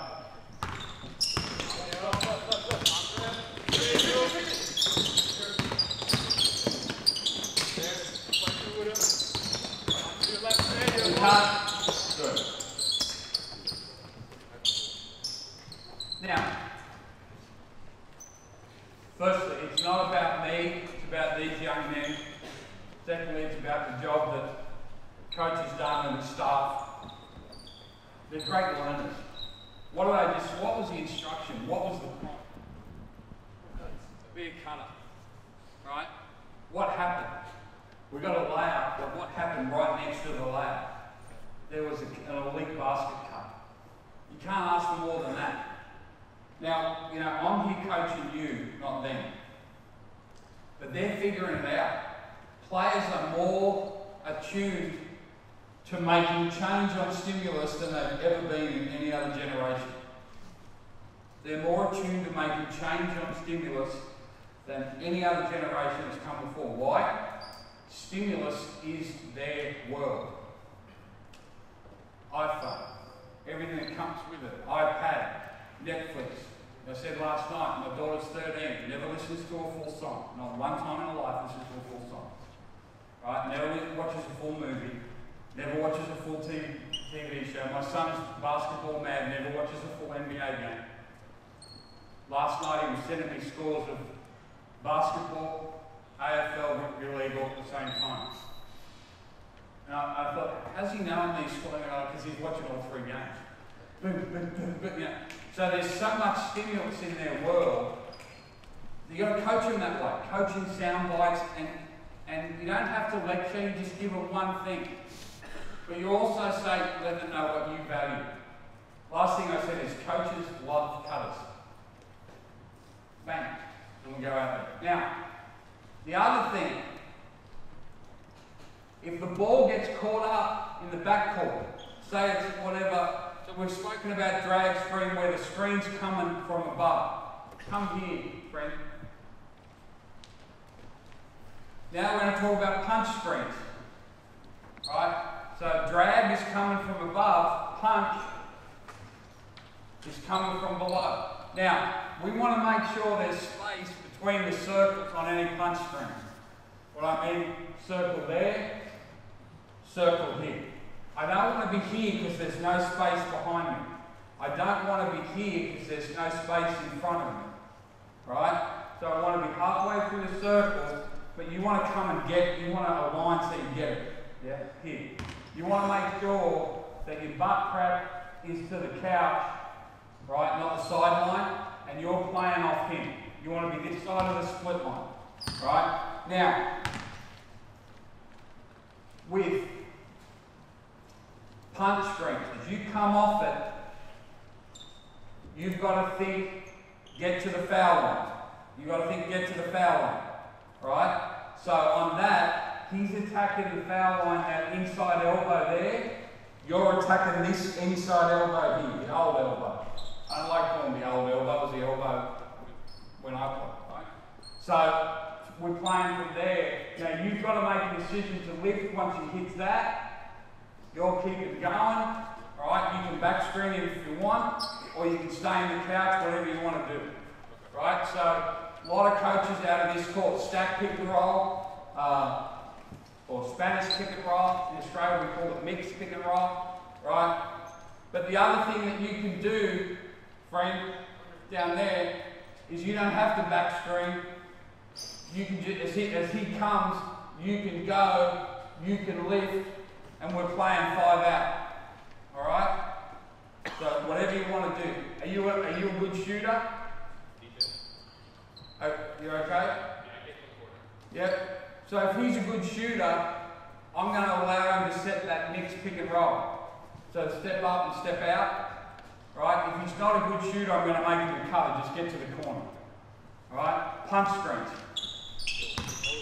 Good. Now, firstly, it's not about me, it's about these young men. Secondly, it's about the job that coach has done and the staff. They're great learners. What was the instruction? What was the point? Be a cutter. Right? What happened? We got a layout, but what happened right next to the layout? There was an elite basket cut. You can't ask for more than that. Now, I'm here coaching you, not them. But they're figuring it out. Players are more attuned to making change on stimulus than they've ever been in any other generation. They're more attuned to making change on stimulus than any other generation that's come before. Why? Stimulus is their world. iPhone, everything that comes with it, iPad, Netflix. I said last night, my daughter's 13, never listens to a full song. Not one time in her life listens to a full song. Right? Never watches a full movie, never watches a full TV show. My son's basketball mad, never watches a full NBA game. Last night he was sending me scores of basketball, AFL, rugby league all at the same time. And I thought, how's he knowing these scores? Because he's watching all 3 games. So there's so much stimulus in their world. You've got to coach them that way. Coaching sound bites, and you don't have to lecture, you just give them one thing. But you also say, let them know what you value. Last thing I said is coaches love cutters. Bang. And we go out there. Now, the other thing, if the ball gets caught up in the backcourt, say it's whatever, So we've spoken about drag screen where the screen's coming from above. Come here, friend. Now we're going to talk about punch screens. Right? So drag is coming from above, punch is coming from below. Now, we want to make sure there's space between the circles on any punch screen. What I mean, circle there, circle here. I don't want to be here because there's no space behind me. I don't want to be here because there's no space in front of me. Right? So I want to be halfway through the circle, but you want to come and you want to align so you get it. Yeah? Here. You want to make sure that your butt crack is to the couch, right, not the sideline, and you're playing off him. You want to be this side of the split line. Right? Now, with punch screens, as you come off it, you've got to think, get to the foul line. You've got to think, get to the foul line. Right? So on that, he's attacking the foul line, that inside elbow there. You're attacking this inside elbow here, the old elbow. I don't like calling the old elbow, it was the elbow when I played, right? So we're playing from there. Now you've got to make a decision to lift once he hits that. You'll keep it going, right? You can back screen him if you want, or you can stay in the couch, whatever you want to do. Right? So a lot of coaches out of this call it stack pick and roll, or Spanish pick and roll. In Australia we call it mixed pick and roll, right? But the other thing that you can do, friend, down there, is you don't have to back screen. You can just, as he comes, you can go, you can lift, and we're playing 5 out. All right? So whatever you want to do. Are you a good shooter? Oh, you're okay? Yep. So if he's a good shooter, I'm going to allow him to set that mixed pick and roll. So step up and step out. Right? If he's not a good shooter, I'm going to make him recover. Just get to the corner. All right? Punch screens.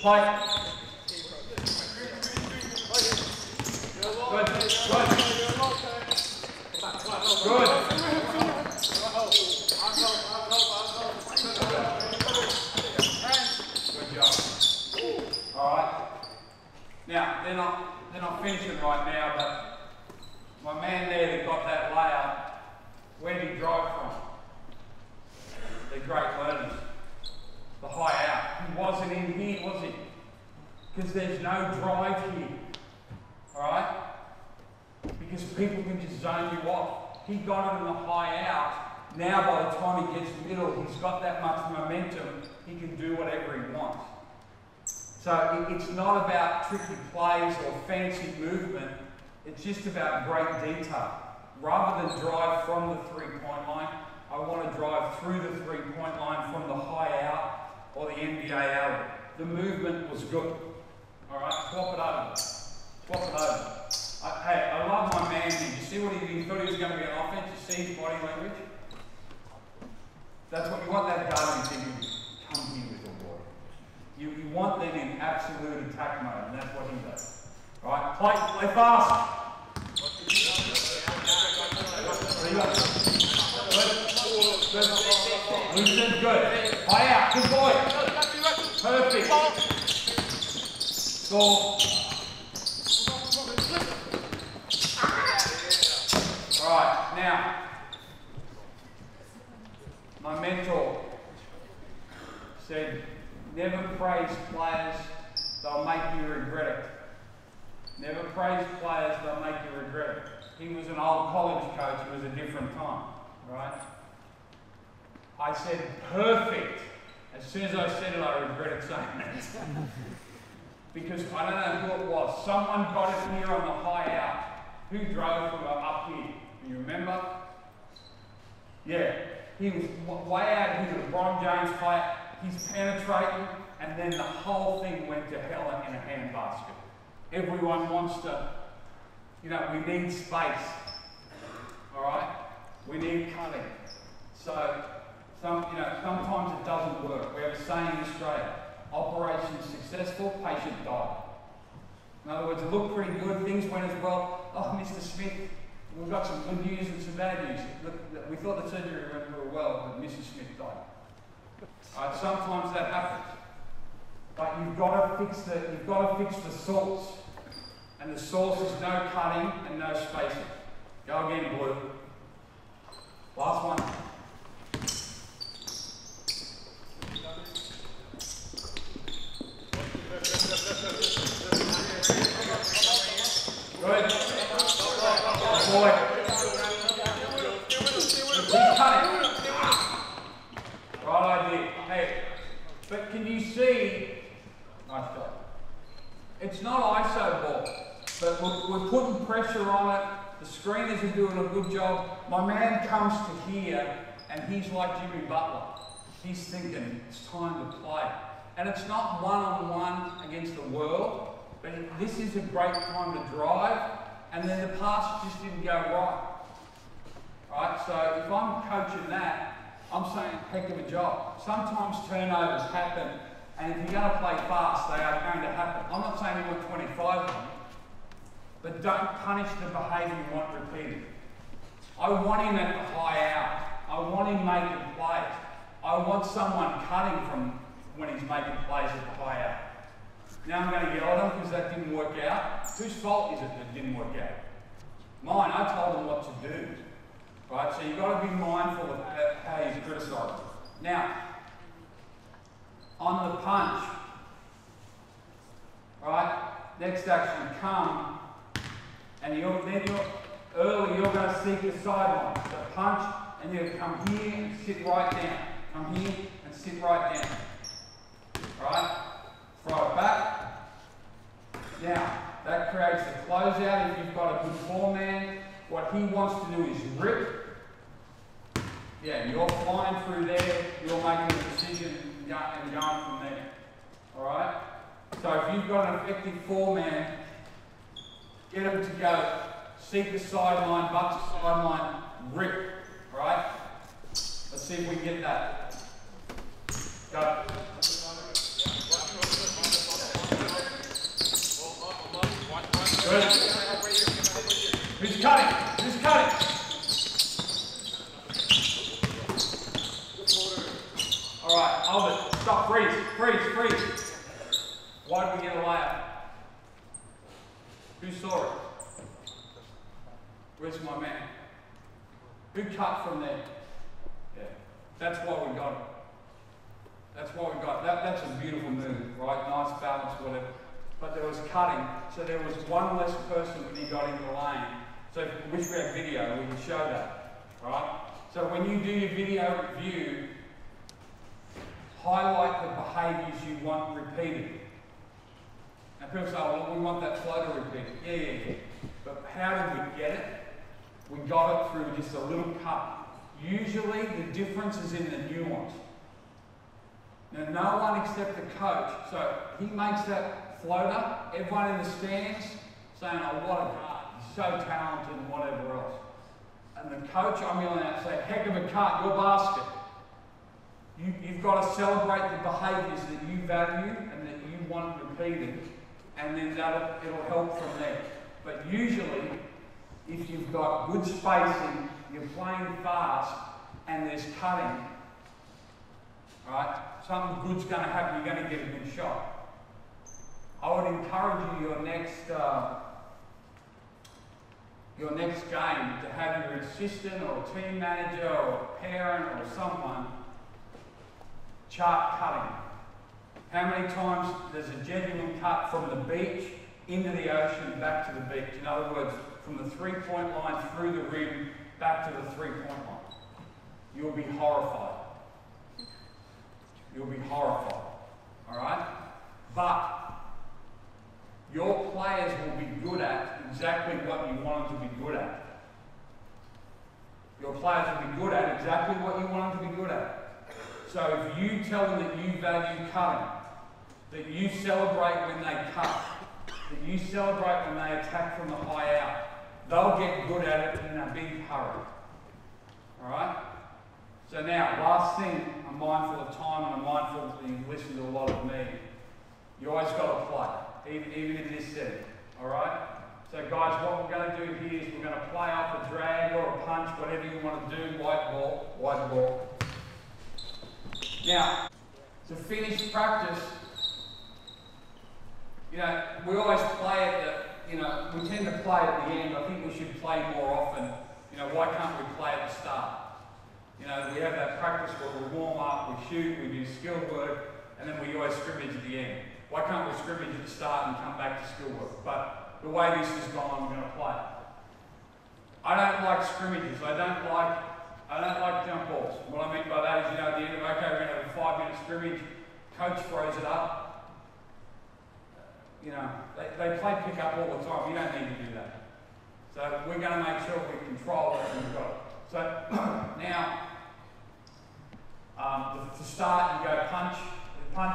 Play. Good. Good job. All right. Now they're not finishing right now, but my man there that got that layup, where did he drive from? They're great learners. The high out. He wasn't in here, was he? Because there's no drive here. Alright? Because people can just zone you off. He got it in the high out. Now by the time he gets middle, he's got that much momentum, he can do whatever he wants. So it's not about tricky plays or fancy movement. It's just about great detail. Rather than drive from the three-point line, I want to drive through the three-point line from the high out or the NBA alley. The movement was good. Alright, swap it over. Swap it over. Hey, I love my man here. You see what he thought he was going to be an offense? You see his body language? That's what you want that guard to be thinking. Come here with your boy. You want them in absolute attack mode, and that's what he does. Alright, play fast. Loosen, good. High out, good boy. Perfect. Score. Alright, now, my mentor said, never praise players, they'll make you regret it. Never praise players, they'll make you regret it. He was an old college coach, it was a different time, right? I said, perfect. As soon as I said it, I regretted saying that. Because I don't know who it was. Someone got it here on the high out. Who drove from up here? Do you remember? Yeah. He was way out here, the LeBron James player. He's penetrating, and then the whole thing went to hell in a handbasket. Everyone wants to, you know, we need space. Alright? We need cutting. So, sometimes it doesn't work. We have a saying in Australia, operation successful, patient died. In other words, it looked pretty good, things went as well. Oh, Mr. Smith, We've got some good news and some bad news. Look, we thought the surgery went real well, but Mrs. Smith died. Alright, sometimes that happens. But you've got to fix the source. And the source is no cutting and no spacing. Go again, blue. Last one. Good. Boy. He's cutting. Right idea. Hey, but can you see? Nice job. It's not ISO ball, but we're putting pressure on it. The screeners are doing a good job. My man comes to here, and he's like Jimmy Butler. He's thinking it's time to play, and it's not one-on-one against the world. But this is a great time to drive, and then the pass just didn't go right. Right, so if I'm coaching that, I'm saying heck of a job. Sometimes turnovers happen, and if you're going to play fast, they are going to happen. I'm not saying you want 25 of them, but don't punish the behaviour you want repeated. I want him at the high out. I want him making plays. I want someone cutting from when he's making plays at the high out. Now I'm going to yell at him because that didn't work out. Whose fault is it that didn't work out? Mine. I told him what to do. Right, so you've got to be mindful of how you criticise. Now, on the punch, right, next action, come, and then you're going to seek the sideline. So punch, and you come here and sit right down. Come here and sit right down. Right? Throw it back. Now, that creates a closeout if you've got a good four-man. What he wants to do is rip. Yeah, you're flying through there, you're making a decision and going from there. Alright? So if you've got an effective four-man, get him to go, seek the sideline, butt to sideline, rip. Alright? Let's see if we can get that. Go. Good. Who's cutting? Who's cutting? Alright, Albert, stop, freeze, freeze, freeze. Why did we get a layup? Who saw it? Where's my man? Who cut from there? Yeah, that's why we got it. That's why we got it. That's a beautiful move, right? Nice balance, whatever. But there was cutting, so there was one less person when he got in the lane. So if we wish we had video, we can show that, right? So when you do your video review, highlight the behaviours you want repeated. And people say, oh, well, we want that floater repeated. Yeah. But how did we get it? We got it through just a little cut. Usually the difference is in the nuance. Now no one except the coach, so he makes that floater, everyone in the stands saying, oh, what a guard, he's so talented and whatever else. And the coach, I'm yelling out, say, heck of a cut, your basket. You've got to celebrate the behaviours that you value and that you want repeated, and then it'll help from there. But usually, if you've got good spacing, you're playing fast, and there's cutting, right? Something good's going to happen, you're going to get a good shot. I would encourage you your next game to have your assistant or a team manager or a parent or someone chart cutting. How many times there's a genuine cut from the beach into the ocean back to the beach? In other words, from the three-point line through the rim back to the three-point line. You'll be horrified. You'll be horrified. Alright? But your players will be good at exactly what you want them to be good at. Your players will be good at exactly what you want them to be good at. So if you tell them that you value cutting, that you celebrate when they cut, that you celebrate when they attack from the high out, they'll get good at it in a big hurry. Alright? So now, last thing, I'm mindful of time and I'm mindful that you listen to a lot of me. You always got to play, even in this setting. Alright? So guys, what we're going to do here is we're going to play off a drag or a punch, whatever you want to do, white ball. Now, to finish practice, you know, we always play at the, you know, we tend to play at the end. I think we should play more often. You know, why can't we play at the start? You know, we have that practice where we warm up, we shoot, we do skill work, and then we always scrimmage at the end. Why can't we scrimmage at the start and come back to skill work? But the way this has gone, we're going to play. I don't like scrimmages. I don't like jump balls. What I mean by that is, you know, at the end of, okay, we're going to have a 5-minute scrimmage, coach throws it up. You know, they play pick up all the time. You don't need to do that. So we're going to make sure we control it and we've got it. So now, to start, you go punch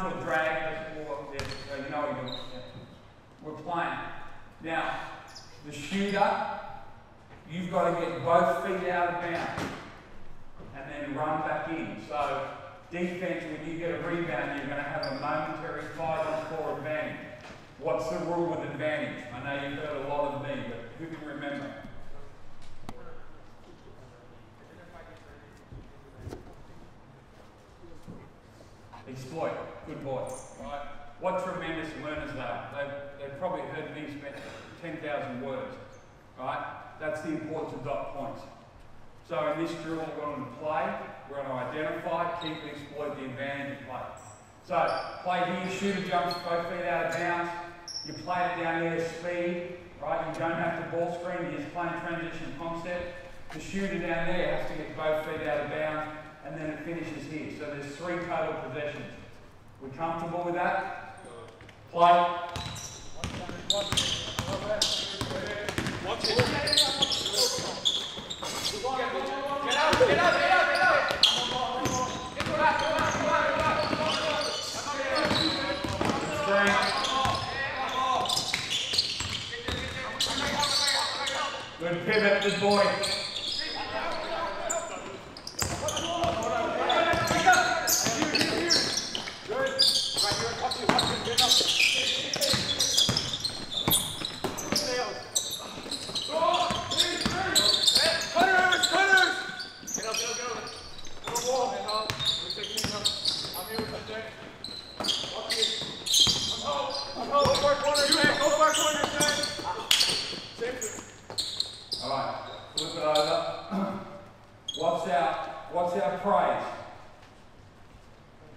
or drag, or you know what you're doing. We're playing. Now, the shooter, you've got to get both feet out of bounds and then run back in. So defense, when you get a rebound, you're going to have a momentary 5-on-4 advantage. What's the rule with advantage? I know you've heard a lot of me, but who can remember? Exploit. Good boy. Right? What tremendous learners they are. They've probably heard me spend 10,000 words. Right? That's the importance of dot points. So in this drill, we're going to play. We're going to identify, keep, and exploit the advantage of play. So play here, shooter jumps both feet out of bounds. You play it down there, speed. Right? You don't have to ball screen. You're just playing transition concept. The shooter down there has to get both feet out of bounds, and then it finishes here. So there's 3 total possessions. We comfortable with that? Play. Watch it. Get out. Good pivot, good boy. Alright, flip it over. What's our praise?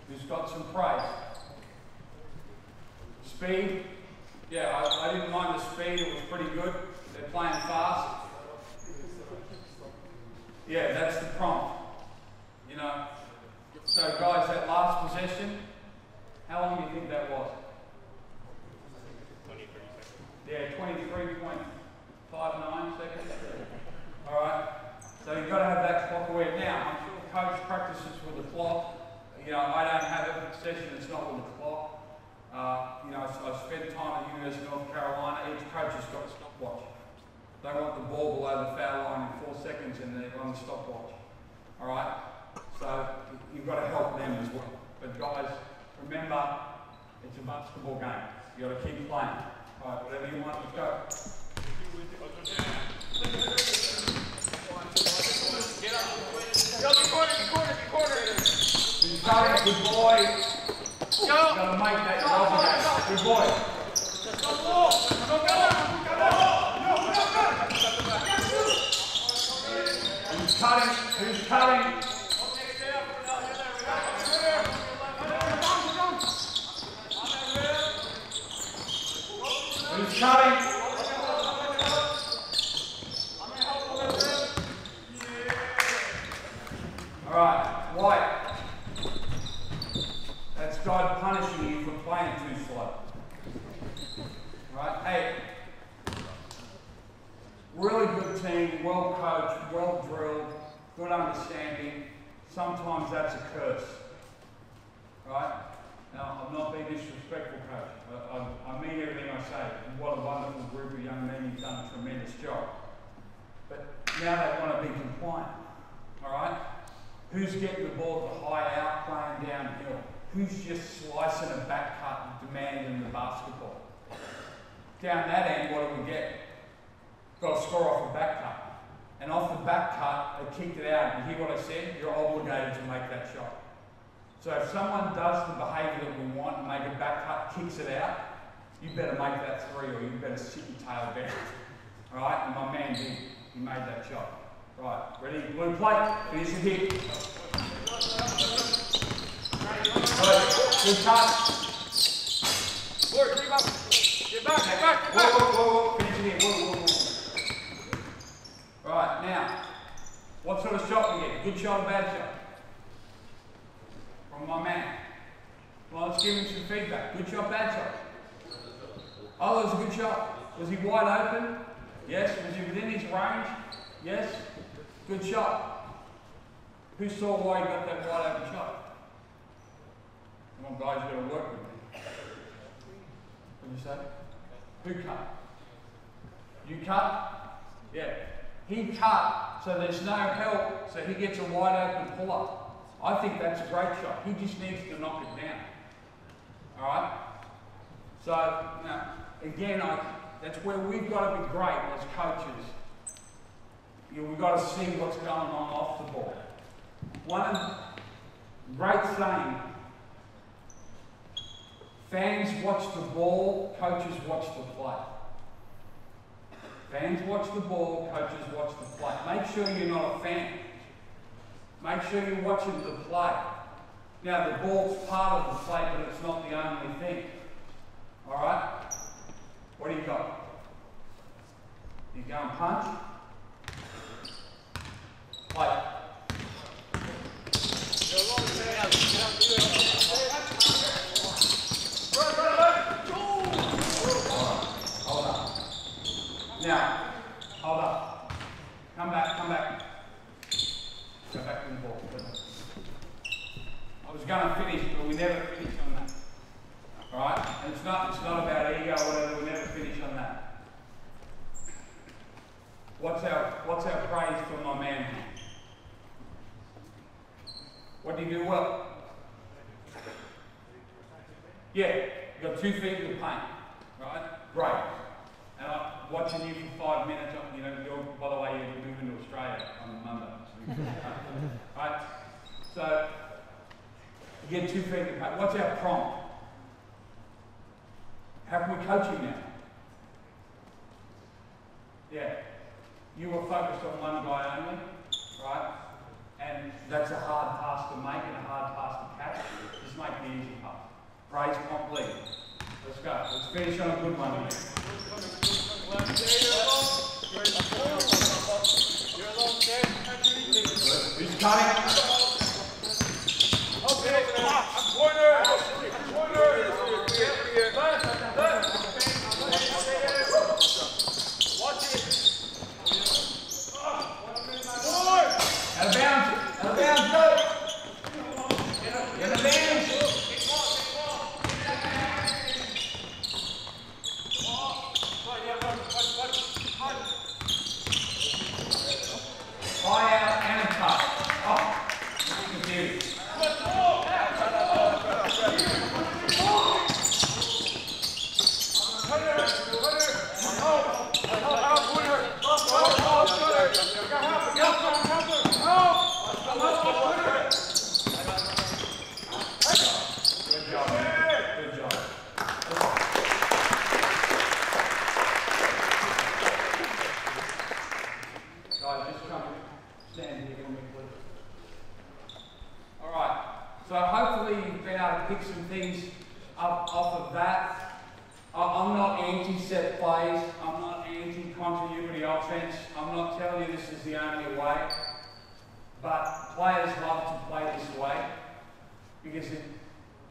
Who's got some praise? Speed? Yeah, I didn't mind the speed, it was pretty good. They're playing fast. Yeah, that's the prompt. You know. So guys, that last possession, how long do you think that was? 20, 30 seconds. Yeah, 23.59 seconds. Alright, so you've got to have that clock aware. Now, I'm sure coach practices with the clock. You know, I don't have a session that's not with the clock. You know, I spent time at the University of North Carolina. Each coach has got a stopwatch. They want the ball below the foul line in 4 seconds and they run the stopwatch. Alright? So you've got to help them as well. But guys, remember, it's a basketball game. You've got to keep playing. Alright, whatever you want, let's go. He's got it, good boy. You've got to make that your good boy. Who's cutting? Who's cutting? Who's cutting? Alright, white. That's God punishing you for playing too slow. Right? Hey, really good team, well coached, well drilled, good understanding. Sometimes that's a curse. Right? Now, I'm not being disrespectful, coach. I mean everything I say. What a wonderful group of young men. You've done a tremendous job. But now they want to be compliant. Alright? Who's getting the ball to high out, playing downhill? Who's just slicing a back cut and demanding the basketball? Down that end, what do we get? got to score off a back cut. And off the back cut, they kicked it out. You hear what I said? You're obligated to make that shot. So if someone does the behaviour that we want and make a back cut, kicks it out, you better make that three or you better sit your tail down. Alright, and my man did. He made that shot. Right, ready? Blue plate, finish the hit. Good cut. Work, keep up. Get back, get back, get back. Whoa. Finish the hit. Whoa. Right, now, what sort of shot we get? Good shot or bad shot? From my man. Well, let's give him some feedback. Good shot, bad shot? Oh, that was a good shot. Was he wide open? Yes. Was he within his range? Yes. Good shot. Who saw why he got that wide open shot? Come on, guys, you've got to work with me. What did you say? Who cut? You cut? Yeah. He cut, so there's no help, so he gets a wide open pull-up. I think that's a great shot. He just needs to knock it down. Alright? So, now, again, that's where we've got to be great as coaches. We've got to see what's going on off the ball. One great saying, fans watch the ball, coaches watch the play. Fans watch the ball, coaches watch the play. Make sure you're not a fan. Make sure you're watching the play. Now, the ball's part of the play, but it's not the only thing. Alright? What do you got? You go and punch? Play. Now, hold up. Come back. Go back to the ball. I was going to finish, but we never finish on that. Alright? And it's not about ego or whatever, we never finish on that. What's our praise for my man? What did he do well? Yeah, you got 2 feet in the paint. Right? Great. And I'm watching you for 5 minutes. By the way, you're moving to Australia on Monday. Right? So, you get 2 feet in the paint. What's our prompt? How can we coach him now? Yeah. You were focused on one guy only, right? And that's a hard pass to make and a hard pass to catch. Just make the easy pass. Praise complete. Let's go. Let's finish on a good one here. Who's cutting?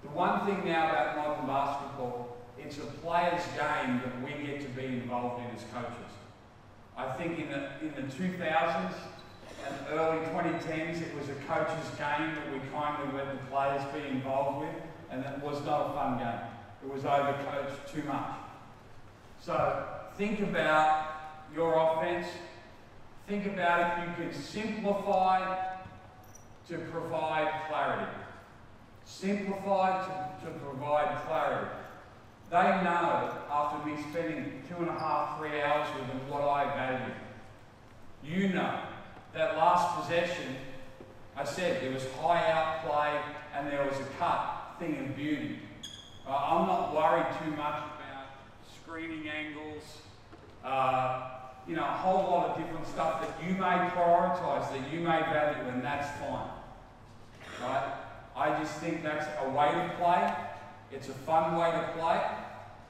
The one thing now about modern basketball, it's a player's game that we get to be involved in as coaches. I think in the 2000s and early 2010s, it was a coach's game that we kindly let the players be involved with, and it was not a fun game. It was overcoached too much. So think about your offense. Think about if you can simplify to provide clarity. Simplify to provide clarity. They know after to be spending 2.5, 3 hours with them, what I value. You know that last possession, I said there was high out play and there was a cut, thing of beauty. I'm not worried too much about screening angles, you know, a whole lot of different stuff that you may prioritise, that you may value, and that's fine. Right? I just think that's a way to play. It's a fun way to play.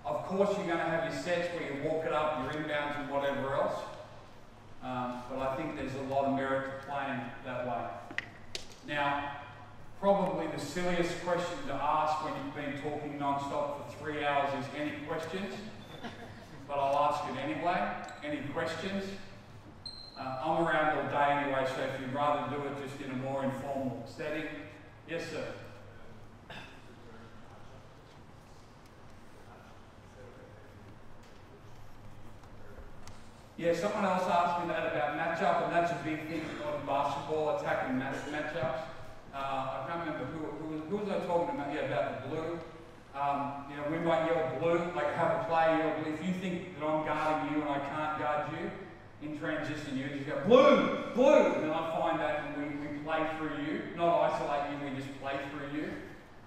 Of course, you're going to have your sets where you walk it up, your inbounds and whatever else. But I think there's a lot of merit to playing that way. Now, probably the silliest question to ask when you've been talking non-stop for 3 hours is any questions? But I'll ask it anyway. Any questions? I'm around all day anyway, so if you'd rather do it just in a more informal setting. Yes, sir. Yeah, someone else asked me that about matchup, and that's a big thing in basketball, attacking matchups. I can't remember who was I talking about? Yeah, about the blue. You know, we might yell blue, like have a player yell blue. If you think that I'm guarding you and I can't guard you, in transition you just go blue, blue, and then I find that and we play through you, not isolate you, we just play through you.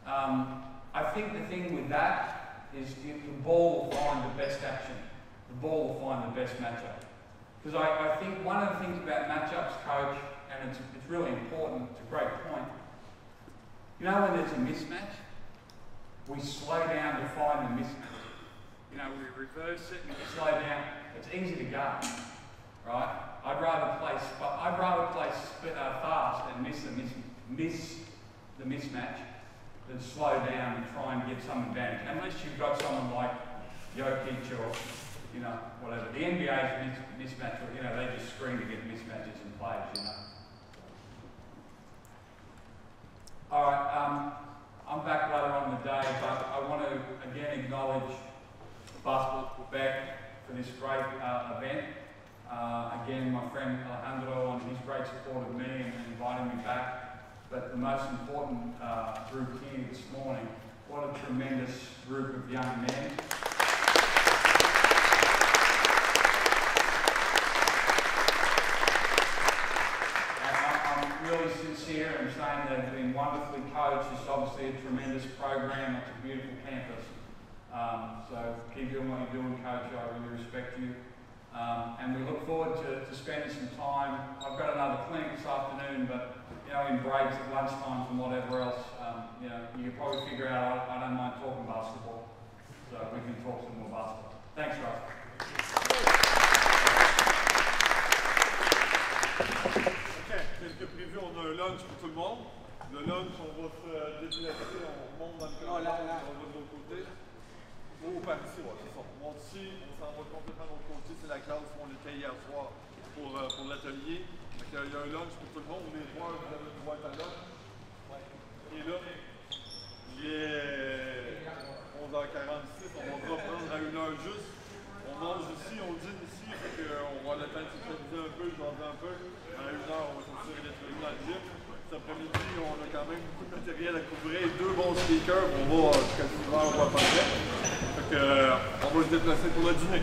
I think the thing with that is the ball will find the best action. The ball will find the best matchup. Because I think one of the things about matchups, coach, and it's really important, it's a great point. You know when there's a mismatch, we slow down to find the mismatch. You know, we reverse it and we slow down. It's easy to guard, right? I'd rather play fast and miss the mismatch than slow down and try and get some advantage. Unless you've got someone like Jokic or, you know, whatever. The NBA is mismatch, you know, they just screen to get mismatches and plays, you know. All right, I'm back later on in the day, but I want to again acknowledge Basketball Québec for this great event. Again, my friend Alejandro and his great support of me and inviting me back. But the most important group here this morning, what a tremendous group of young men. Really sincere and saying they've been wonderfully coached. It's obviously a tremendous program. It's a beautiful campus. So keep doing what you're doing, Coach. I really respect you. And we look forward to spending some time. I've got another clinic this afternoon, but you know, in breaks at lunchtimes and whatever else, you know, you can probably figure out I don't mind talking basketball. So we can talk some more basketball. Thanks, Russ. Quelques prévus, on a un lunch pour tout le monde. Le lunch, on va se déplacer, on monte dans le corridor, on va de l'autre côté. Ou par ici, ouais, c'est ça. On monte ici, on s'en va complètement de l'autre côté, c'est la classe où on était hier soir pour l'atelier. Il y a un lunch pour tout le monde, les joueurs, vous avez le droit à lunch. Et là, il est 11h46, on va reprendre à 1h juste. On mange ici, on dîne ici, fait qu'on va avoir le temps de socialiser un peu, jaser un peu. À 1h, on va s'assurer d'être venu dans le gym. Cet après-midi, on a quand même beaucoup de matériel à couvrir, 2 bons speakers, on va jusqu'à 6h, on va pas faire. Fait que, on va se déplacer pour le dîner.